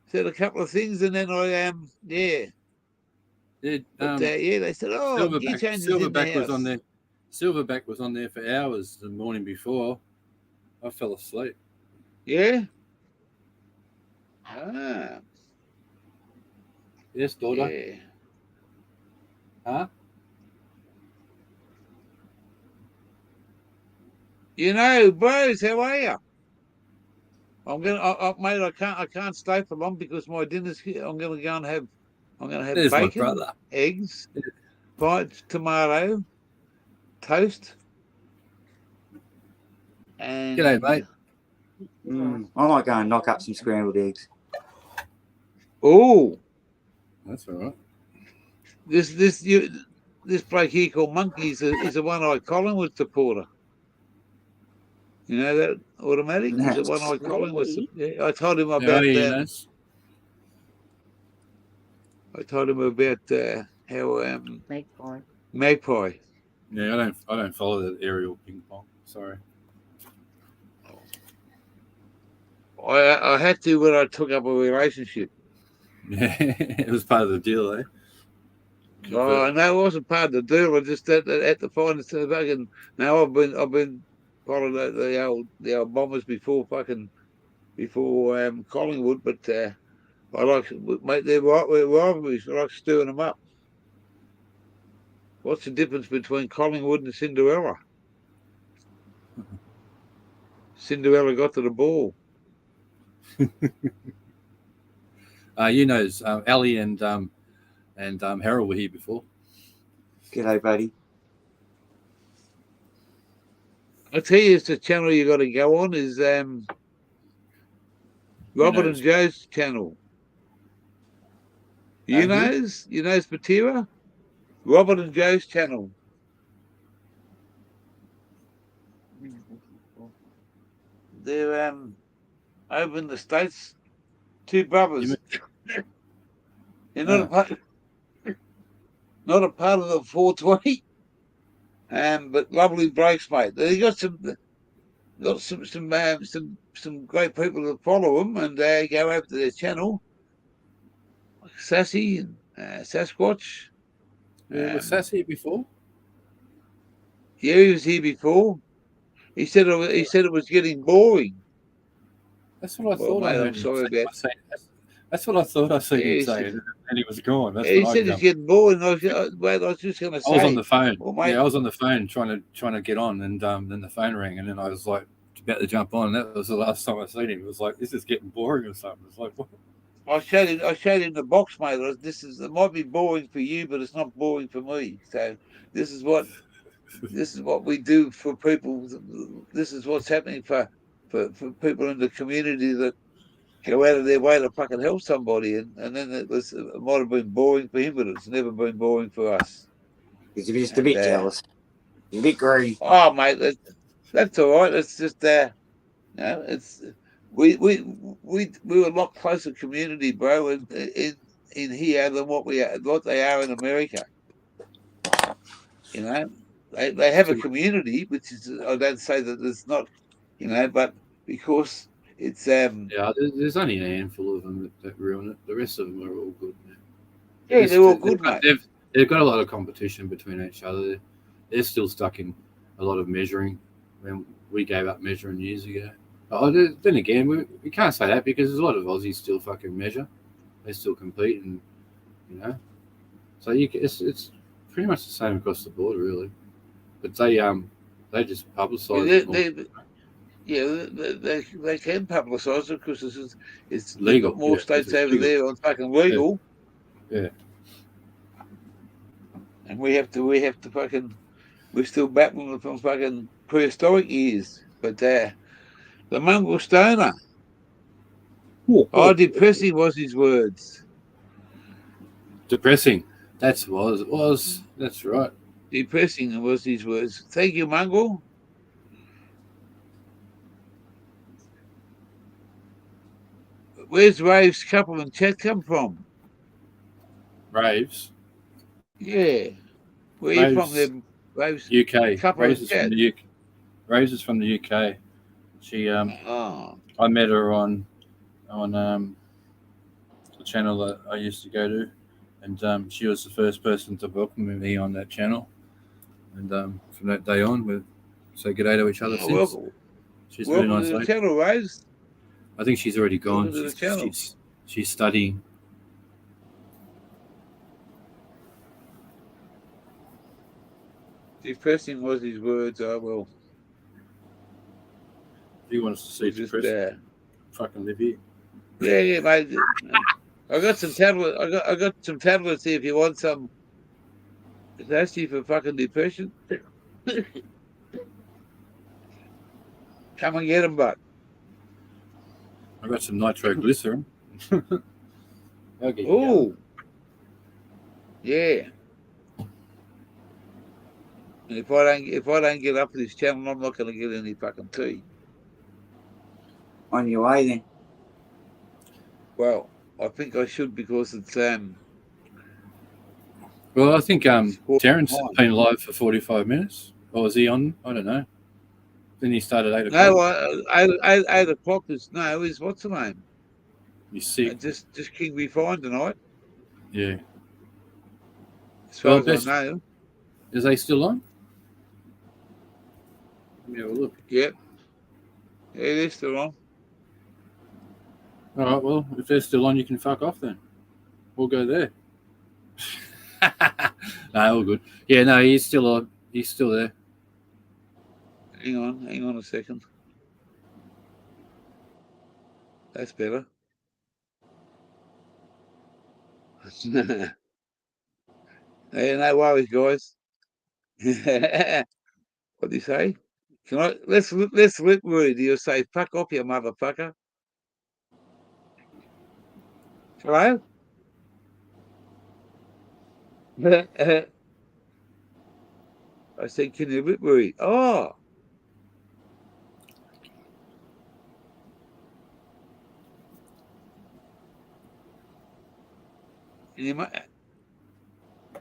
Speaker 1: said a couple of things, and then I yeah. They said, "Oh, gear changer's in the house."
Speaker 4: Was on there. Silverback was on there for hours the morning before. I fell asleep.
Speaker 1: Yeah. Ah.
Speaker 4: Yes, daughter.
Speaker 1: Yeah.
Speaker 4: Huh?
Speaker 1: Bros, how are you? Mate, I can't stay for long because my dinner's here. I'm gonna have
Speaker 4: There's
Speaker 1: bacon, eggs, fried tomato, toast, and
Speaker 4: G'day, mate.
Speaker 3: I might go and knock up some scrambled eggs.
Speaker 1: Oh,
Speaker 4: that's all right.
Speaker 1: This bloke here called Monkey is a one-eyed Collingwood supporter. You know that automatic? He's a one-eyed Collingwood. Yeah, I told him about that. I told him about how Magpie.
Speaker 4: Yeah, I don't follow that aerial ping pong. Sorry.
Speaker 1: I had to when I took up a relationship.
Speaker 4: Yeah, it was part of the deal, eh?
Speaker 1: Oh, no, it wasn't part of the deal. I just had to find it. Fucking now I've been following the old bombers before Collingwood, but I like, mate, they're rivalries. I like stirring them up. What's the difference between Collingwood and Cinderella? Cinderella got to the ball.
Speaker 4: You know, Ali and Harold were here before.
Speaker 3: G'day, buddy.
Speaker 1: I tell you, it's the channel you got to go on is Robert and Joe's channel. You knows Patira? Robert and Joe's channel. They're over in the States, two brothers. They're not a part of the 420. But lovely blokes, mate. They got some great people that follow them, and they go over to their channel. Sassy and Sasquatch.
Speaker 4: Was Sassy before?
Speaker 1: Yeah, he was here before. He said it was getting boring.
Speaker 4: That's what I thought. Mate,
Speaker 1: I'm sorry about.
Speaker 4: That's what I thought I seen him say, and he was gone. That's
Speaker 1: he said he's getting boring. I was just going to say.
Speaker 4: I was on the phone.
Speaker 1: Well, mate,
Speaker 4: I was on the phone trying to get on, and then the phone rang, and then I was like about to jump on. And that was the last time I seen him. It was like, this is getting boring or something. It's like, what?
Speaker 1: I showed him the box, mate. It might be boring for you, but it's not boring for me. So this is what we do for people. This is what's happening for people in the community that go out of their way to fucking help somebody, and then it might have been boring for him, but it's never been boring for us.
Speaker 3: He's just a bit jealous. He's a bit greedy.
Speaker 1: Oh, mate, that's all right. It's just it's we were a lot closer community, bro, in here than what they are in America. You know, they have a community, which is, I don't say that it's not, but because it's
Speaker 4: there's only a handful of them that ruin it. The rest of them are all good. Man.
Speaker 1: Yeah, they're all good, mate.
Speaker 4: They've got a lot of competition between each other. They're still stuck in a lot of measuring. When we gave up measuring years ago. Oh, then again, we can't say that because there's a lot of Aussies still fucking measure. They still compete, and so it's pretty much the same across the board, really. But they just publicise.
Speaker 1: They can publicise it because it's
Speaker 4: legal.
Speaker 1: More states over legal. There on fucking legal.
Speaker 4: Yeah.
Speaker 1: And we have to fucking. We're still battling from fucking prehistoric years, but the mongrel stoner. Depressing was his words.
Speaker 4: Depressing. That's right.
Speaker 1: Depressing was his words. Thank you, mongrel. Where's Rave's couple and chat come from?
Speaker 4: Raves?
Speaker 1: Yeah. Where are you from them? Raves?
Speaker 4: UK.
Speaker 1: Couple
Speaker 4: Raves is from the UK. Raves is from the UK. She I met her on the channel that I used to go to, and she was the first person to welcome me on that channel. And from that day on, we say good day to each other since. She's a really nice lady.
Speaker 1: Channel, Rose.
Speaker 4: I think she's already gone. She's studying.
Speaker 1: Depressing was his words. I will.
Speaker 4: If he wants to see depressing, fucking live here.
Speaker 1: Yeah, mate. I got some tablets. I got some tablets here if you want some. It's actually for fucking depression. Come and get them, bud.
Speaker 4: I got some nitroglycerin.
Speaker 1: Oh, yeah. And if I don't get up to this channel, I'm not going to get any fucking tea.
Speaker 3: On your way then.
Speaker 1: Well, I think I should because it's
Speaker 4: Well, I think Terence has been live for 45 minutes. Or was he on? I don't know. Then you start at 8 o'clock.
Speaker 1: No, 8 o'clock is what's the name?
Speaker 4: You're sick.
Speaker 1: Just King Be Fine tonight,
Speaker 4: Yeah.
Speaker 1: as far
Speaker 4: Well,
Speaker 1: as I know.
Speaker 4: Is they still on? Let me have a look.
Speaker 1: Yep. Yeah, they're still on.
Speaker 4: All right, well, if they're still on, you can fuck off then. We'll go there. No, all good. Yeah, no, he's still on. He's still there.
Speaker 1: Hang on a second. That's better. Hey, no worries, guys. What do you say? Can I let's lip read. You'll say, "Fuck off, you motherfucker." Hello. I said, "Can you lip read?" Oh.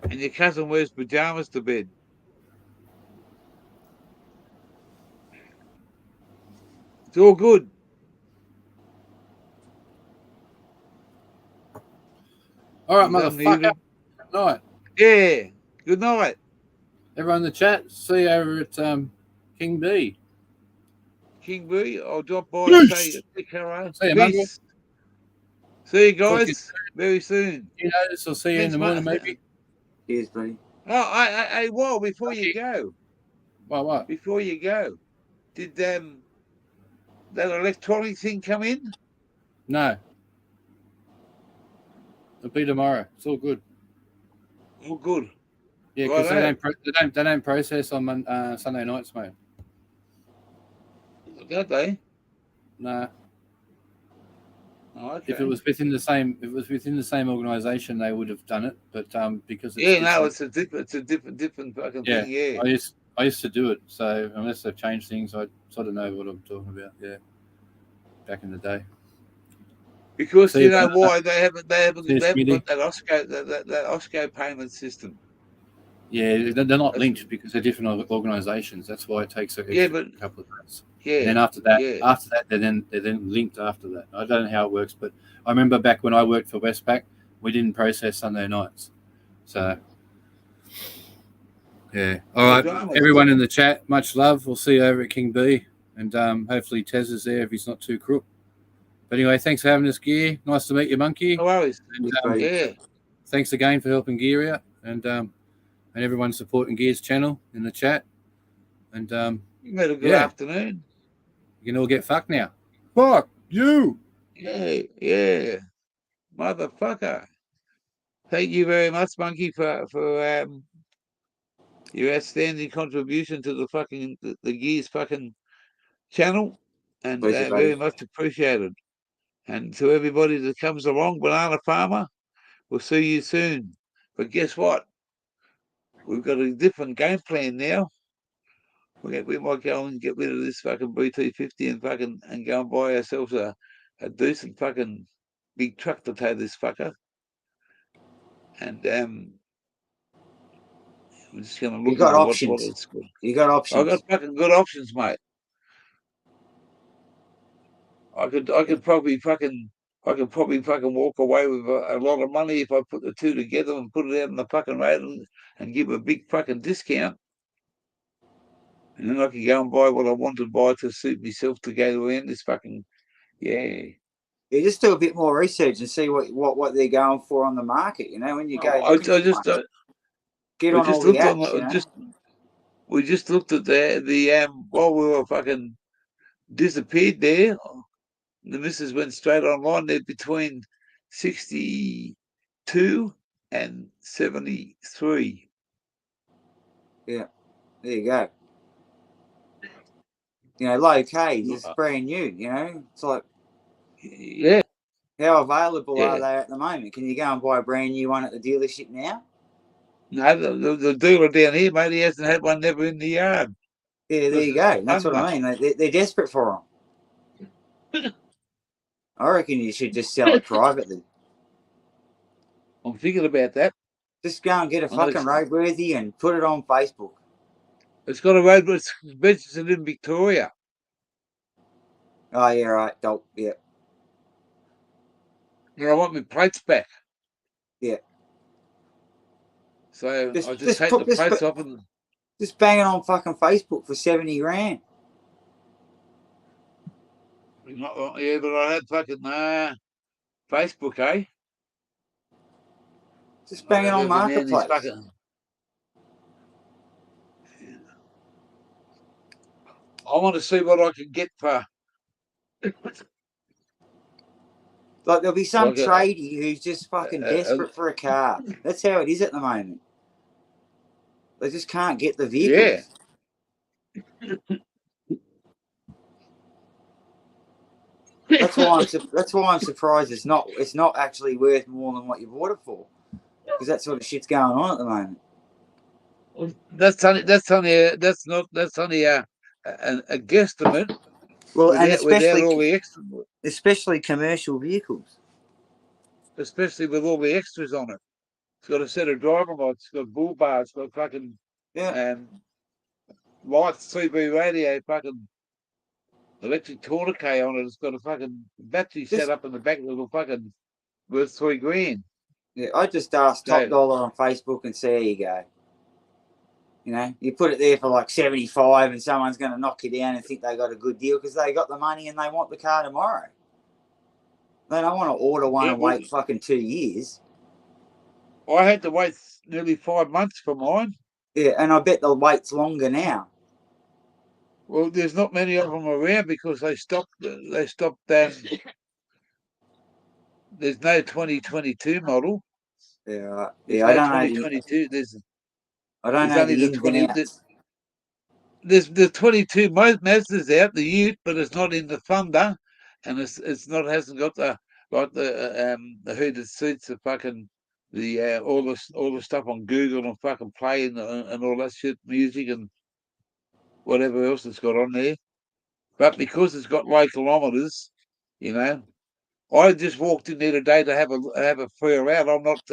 Speaker 1: And your cousin wears pajamas to bed. It's all good.
Speaker 4: All right, motherfucker. Good night.
Speaker 1: Yeah. Good night.
Speaker 4: Everyone in the chat, see you over at King B.
Speaker 1: King B, I'll drop by and say, hello.
Speaker 4: See you, Mongrel.
Speaker 1: See you guys very soon.
Speaker 4: You notice I'll see you in the morning, maybe.
Speaker 3: Cheers, buddy.
Speaker 1: Oh, well, before you go.
Speaker 4: What?
Speaker 1: Before you go, did that electronic thing come in?
Speaker 4: No. It'll be tomorrow. It's all good.
Speaker 1: All good.
Speaker 4: Yeah, because they don't process on Sunday nights, mate.
Speaker 1: Don't they?
Speaker 4: No.
Speaker 1: Oh, okay.
Speaker 4: If it was within the same organisation, they would have done it. But because it's
Speaker 1: it's a different fucking thing. Yeah.
Speaker 4: I used to do it. So unless they've changed things, I sort of know what I'm talking about. Yeah. Back in the day.
Speaker 1: Because you know why they haven't got that Osco payment system.
Speaker 4: Yeah, they're not linked because they're different organisations. That's why it takes a couple of days.
Speaker 1: Yeah.
Speaker 4: And then after that, they're then linked after that. I don't know how it works, but I remember back when I worked for Westpac, we didn't process Sunday nights. So yeah. All right, everyone in the chat, much love. We'll see you over at King B, and hopefully Tez is there if he's not too crook. But anyway, thanks for having us, Gear. Nice to meet you, Monkey.
Speaker 1: No worries.
Speaker 4: And, thanks again for helping Gear out, and everyone supporting Gear's channel in the chat. And
Speaker 1: you had a good afternoon.
Speaker 4: You can all get fucked now. Fuck you.
Speaker 1: Yeah. Motherfucker. Thank you very much, Monkey, for your outstanding contribution to the Gears fucking channel, and very much appreciated. And to everybody that comes along, Banana Farmer, we'll see you soon. But guess what? We've got a different game plan now. We might go and get rid of this fucking BT50 and go and buy ourselves a decent fucking big truck to tow this fucker. And we're just going to look at what it's good.
Speaker 3: You got options.
Speaker 1: I got fucking good options, mate. I could probably fucking walk away with a lot of money if I put the two together and put it out on the fucking road and give a big fucking discount. And then I could go and buy what I want to buy to suit myself to go around this fucking, yeah.
Speaker 3: Yeah, just do a bit more research and see what they're going for on the market. You know, when you go,
Speaker 1: get on all the apps. We just looked at the while we were fucking disappeared there. The missus went straight online. They're between 62 and 73.
Speaker 3: Yeah, there you go. You know, low K's is brand new. You know, it's like,
Speaker 1: yeah.
Speaker 3: How available are they at the moment? Can you go and buy a brand new one at the dealership now?
Speaker 1: No, the dealer down here, mate, he hasn't had one never in the yard.
Speaker 3: Yeah, there you go. That's what I mean. They're desperate for them. I reckon you should just sell it privately.
Speaker 1: I'm thinking about that.
Speaker 3: Just go and get a fucking roadworthy and put it on Facebook.
Speaker 1: It's got a road, but it's registered in Victoria.
Speaker 3: Oh yeah, right. Dope. Yeah.
Speaker 1: And I want my plates back.
Speaker 3: Yeah.
Speaker 1: So
Speaker 3: Just-
Speaker 1: I just
Speaker 3: just
Speaker 1: take
Speaker 3: put
Speaker 1: the
Speaker 3: this-
Speaker 1: plates off and
Speaker 3: Just bang it on fucking Facebook for 70 grand.
Speaker 1: yeah, but I had fucking Facebook, eh?
Speaker 3: Just bang it on
Speaker 1: Every man is
Speaker 3: Marketplace.
Speaker 1: fucking. I want to see what I can get for.
Speaker 3: Like there'll be some
Speaker 1: Like a-
Speaker 3: tradie who's just fucking desperate for a car. That's how it is at the moment. They just can't get the vehicles.
Speaker 1: Yeah.
Speaker 3: That's why I'm surprised it's not actually worth more than what you bought it for. Because that sort of shit's going on at the moment.
Speaker 1: That's only a guesstimate.
Speaker 3: Well, and
Speaker 1: without all the extra,
Speaker 3: especially commercial vehicles.
Speaker 1: especially with all the extras on it. It's got a set of driver lights, it's got bull bars, it's got fucking lights, CB radio, fucking electric tourniquet on it. It's got a fucking battery set up in the back that will fucking worth $3,000.
Speaker 3: Yeah, I just asked Top Dollar on Facebook and see how you go. You know, you put it there for like 75 and someone's going to knock you down and think they got a good deal because they got the money and they want the car tomorrow. They don't want to order one and wait fucking 2 years.
Speaker 1: I had to wait nearly 5 months for mine.
Speaker 3: Yeah, and I bet the wait's longer now.
Speaker 1: Well, there's not many of them around because they stopped. There's no 2022 model.
Speaker 3: Yeah,
Speaker 1: There's
Speaker 3: I
Speaker 1: no
Speaker 3: don't
Speaker 1: 2022.
Speaker 3: know. I don't know the ins and outs.
Speaker 1: There's the 22 Mazda's out, the Ute, but it's not in the Thunder, and it's not hasn't got the heated seats, the fucking all the stuff on Google and fucking Play and all that shit, music and whatever else it's got on there. But because it's got low kilometres, you know, I just walked in there today to have a free around. I'm not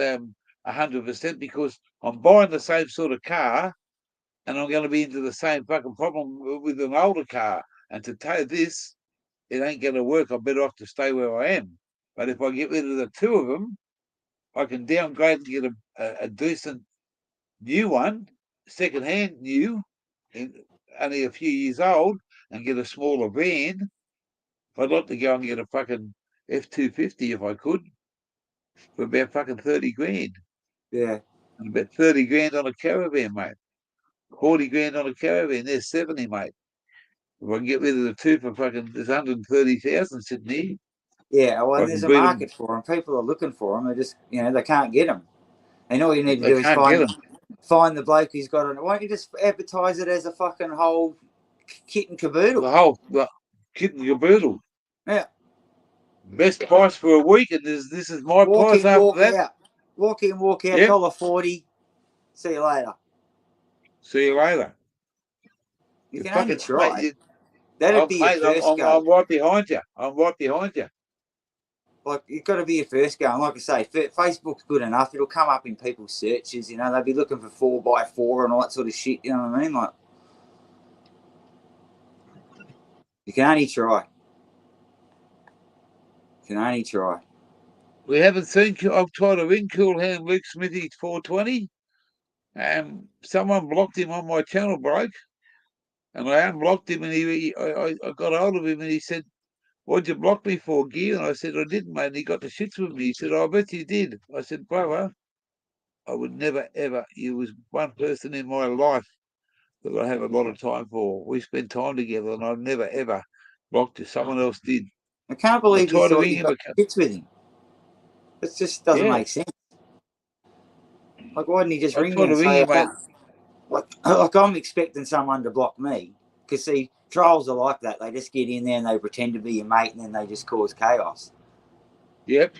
Speaker 1: 100% because I'm buying the same sort of car. And I'm going to be into the same fucking problem with an older car. And to tell this, it ain't going to work. I'm better off to stay where I am. But if I get rid of the two of them, I can downgrade and get a decent new one, second-hand new, only a few years old, and get a smaller van. I'd like to go and get a fucking F250 if I could, for about fucking 30 grand.
Speaker 3: Yeah.
Speaker 1: And about 30 grand on a caravan, mate. 40 grand on a caravan, there's 70, mate. If I can get rid of the two for fucking, there's 130,000 sitting here.
Speaker 3: Yeah, well, and there's a market for them. People are looking for them. They just, they can't get them. And all you need to do is find the bloke who's got it. Why don't you just advertise it as a fucking whole kit and caboodle?
Speaker 1: The kit and caboodle.
Speaker 3: Yeah.
Speaker 1: Best price for a week, and this is my price after that.
Speaker 3: Out. Walk in, walk out, $1.40. See you later.
Speaker 1: See you later.
Speaker 3: You can only try. That'd be your first go.
Speaker 1: I'm right behind you. I'm right behind you.
Speaker 3: Like, you've got to be your first go. And like I say, Facebook's good enough. It'll come up in people's searches. They'll be looking for 4x4 and all that sort of shit. You know what I mean? Like, you can only try. You can only try.
Speaker 1: We haven't seen. I've tried to ring Cool Hand Luke Smithy's 420. Someone blocked him on my channel, bloke. And I unblocked him, and I got hold of him, and he said, "What'd you block me for, Gear?" And I said, "I didn't, mate." And he got the shits with me. He said, "I bet you did." I said, "Brother, I would never, ever. You was one person in my life that I have a lot of time for. We spent time together, and I've never, ever blocked you. Someone else did."
Speaker 3: I can't believe you thought you got shits with him. It just doesn't make sense. Like, why didn't he just ring me and say, like I'm expecting someone to block me. Because, see, trolls are like that. They just get in there and they pretend to be your mate and then they just cause chaos.
Speaker 1: Yep.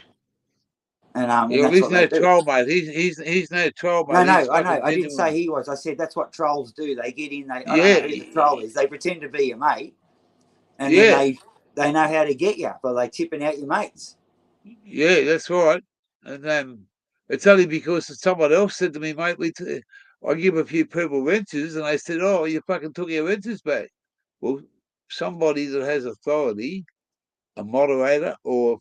Speaker 3: And
Speaker 1: he's no troll, mate. He's no troll, mate.
Speaker 3: No, I know. I didn't say he was. I said that's what trolls do. They get in, I don't know who the troll is. They pretend to be your mate. And then they know how to get you, but they tipping out your mates.
Speaker 1: Yeah, that's right. And it's only because someone else said to me, mate, I give a few people wrenches, and they said, "Oh, you fucking took our wrenches back." Well, somebody that has authority, a moderator or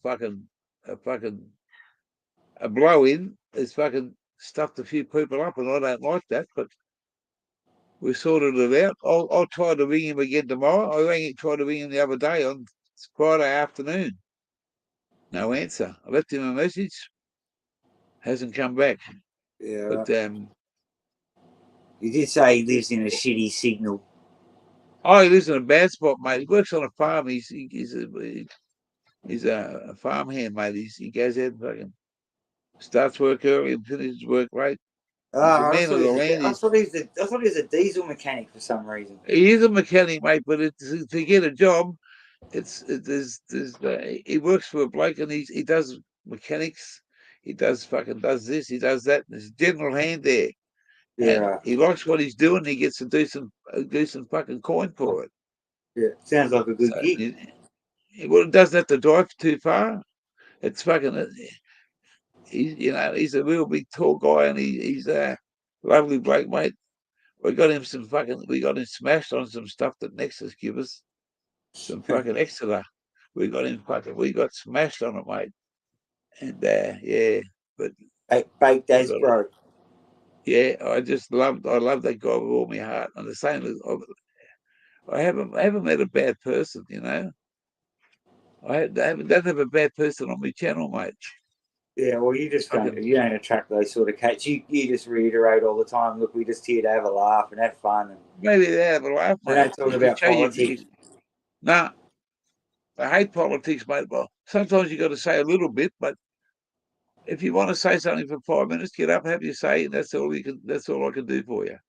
Speaker 1: a blow-in, has fucking stuffed a few people up, and I don't like that. But we sorted it out. I'll try to ring him again tomorrow. Tried to ring him the other day on Friday afternoon. No answer. I left him a message. Hasn't come back.
Speaker 3: Yeah.
Speaker 1: But
Speaker 3: You did say he lives in a shitty signal.
Speaker 1: oh, he lives in a bad spot, mate. He works on a farm. He's a farmhand, mate. He goes out and fucking starts work early and finishes work late. He's a
Speaker 3: I
Speaker 1: man of the land.
Speaker 3: thought he was a diesel mechanic for some reason.
Speaker 1: He is a mechanic, mate, but to get a job, he works for a bloke and he does mechanics. He does this. He does that. There's a general hand there, and
Speaker 3: Yeah.
Speaker 1: he likes what he's doing. He gets a decent fucking coin for it.
Speaker 3: Yeah. Sounds like a good
Speaker 1: So,
Speaker 3: gig.
Speaker 1: well, it doesn't have to drive too far. It's fucking. He's a real big tall guy, and he's a lovely bloke, mate. We got him smashed on some stuff that Nexus give us, some fucking extra. We got smashed on it, mate. And yeah, but
Speaker 3: Baked as bro.
Speaker 1: Yeah, I love that guy with all my heart. And the same as I haven't met a bad person, you know. Don't have a bad person on my channel, mate.
Speaker 3: Yeah, well, you don't attract those sort of cats. You just reiterate all the time. Look, we just here to have a laugh and have fun. And
Speaker 1: Maybe they have a laugh,
Speaker 3: they
Speaker 1: mate.
Speaker 3: don't talk about politics.
Speaker 1: Nah, I hate politics, mate. Well, sometimes you got to say a little bit, but if you want to say something for 5 minutes, get up, have your say, and that's all I can do for you.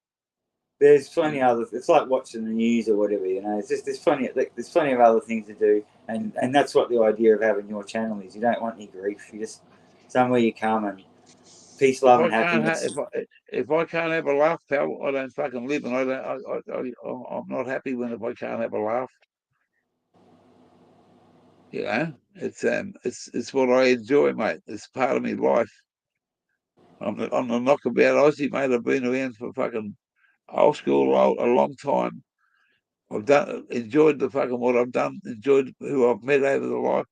Speaker 3: There's plenty other. It's like watching the news or whatever, you know. It's just there's plenty of other things to do, and that's what the idea of having your channel is. You don't want any grief. You just somewhere you come and peace, love, and happiness.
Speaker 1: If I can't have a laugh, pal, I don't fucking live, and I'm not happy if I can't have a laugh. You know, it's what I enjoy, mate. It's part of my life. I'm the knockabout Aussie, mate. I've been around for fucking old school a long time. I've enjoyed the fucking what I've done, enjoyed who I've met over the life.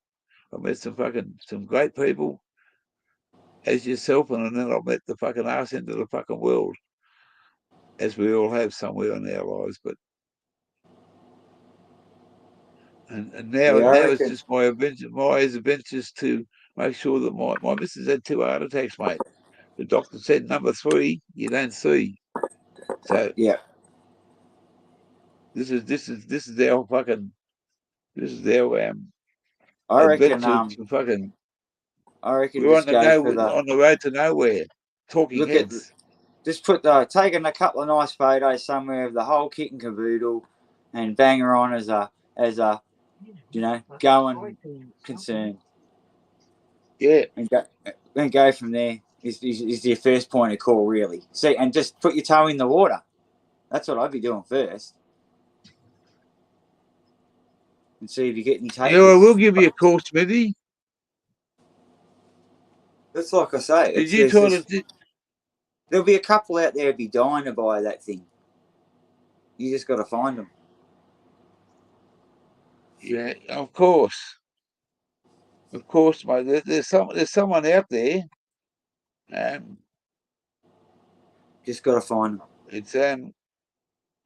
Speaker 1: I've met some great people, as yourself, and then I've met the fucking arse end of the fucking world, as we all have somewhere in our lives. But and now it's just my adventures to make sure that my missus had 2 heart attacks, mate. The doctor said number 3 you don't see. So
Speaker 3: yeah,
Speaker 1: this is our fucking
Speaker 3: I reckon.
Speaker 1: adventure to fucking.
Speaker 3: I reckon
Speaker 1: We're
Speaker 3: just go for
Speaker 1: on the road to nowhere. Talking heads.
Speaker 3: Just taking a couple of nice photos somewhere of the whole kit and caboodle, and bang her on as a going concern.
Speaker 1: Yeah,
Speaker 3: and go from there. Is your first point of call, really? See, and just put your toe in the water. That's what I'd be doing first, and see if you get any takers.
Speaker 1: Yeah, I will give you a call, Smithy.
Speaker 3: That's like I say. There'll be a couple out there who'd be dying to buy that thing. You just got to find them.
Speaker 1: Yeah, of course, mate. There's someone out there.
Speaker 3: Just got to find them.
Speaker 1: It's yeah,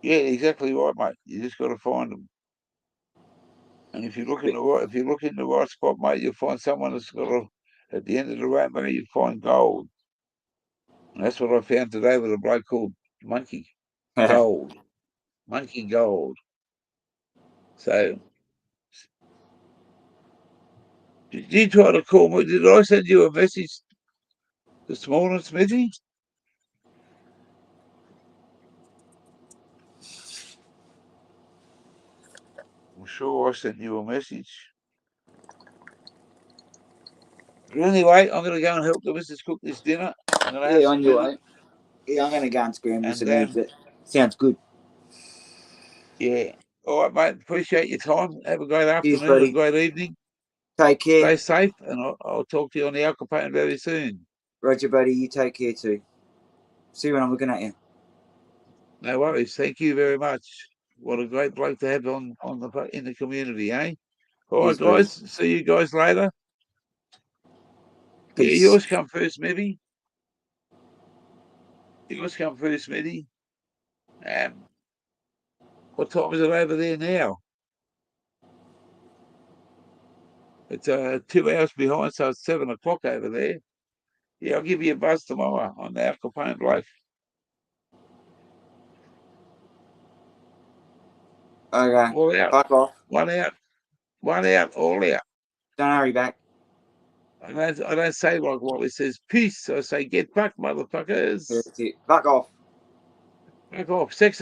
Speaker 1: exactly right, mate. You just got to find them. And if you look in the right spot, mate, you'll find someone that's at the end of the rainbow. You find gold. And that's what I found today with a bloke called Monkey Gold. Monkey Gold. So, did you try to call me? Did I send you a message this morning, Smithy? I'm sure I sent you a message. But anyway, I'm going to go and help the missus cook this dinner. I'm going to have
Speaker 3: on your way. Yeah, I'm going to go and scramble some eggs. Sounds good.
Speaker 1: Yeah. All right, mate. Appreciate your time. Have a great afternoon,
Speaker 3: buddy.
Speaker 1: a great evening.
Speaker 3: Take care.
Speaker 1: Stay safe, and I'll talk to you on the Al Capone very soon.
Speaker 3: Roger, buddy. You take care too. See you when I'm looking at you.
Speaker 1: No worries. Thank you very much. What a great bloke to have on in the community, eh? All right,
Speaker 3: Cheers, buddy.
Speaker 1: guys. See you guys later. Yeah,
Speaker 3: Peace.
Speaker 1: yours come first, maybe. Yours come first, Smitty. What time is it over there now? It's 2 hours behind, so it's 7 o'clock over there. Yeah, I'll give you a buzz tomorrow on the Al Capone bloke.
Speaker 3: Okay.
Speaker 1: All out.
Speaker 3: Fuck off.
Speaker 1: One out. One out. All out.
Speaker 3: Don't hurry back.
Speaker 1: I don't say like Wally says, peace. I say, get back, motherfuckers.
Speaker 3: That's it. Fuck off.
Speaker 1: Fuck off. Sex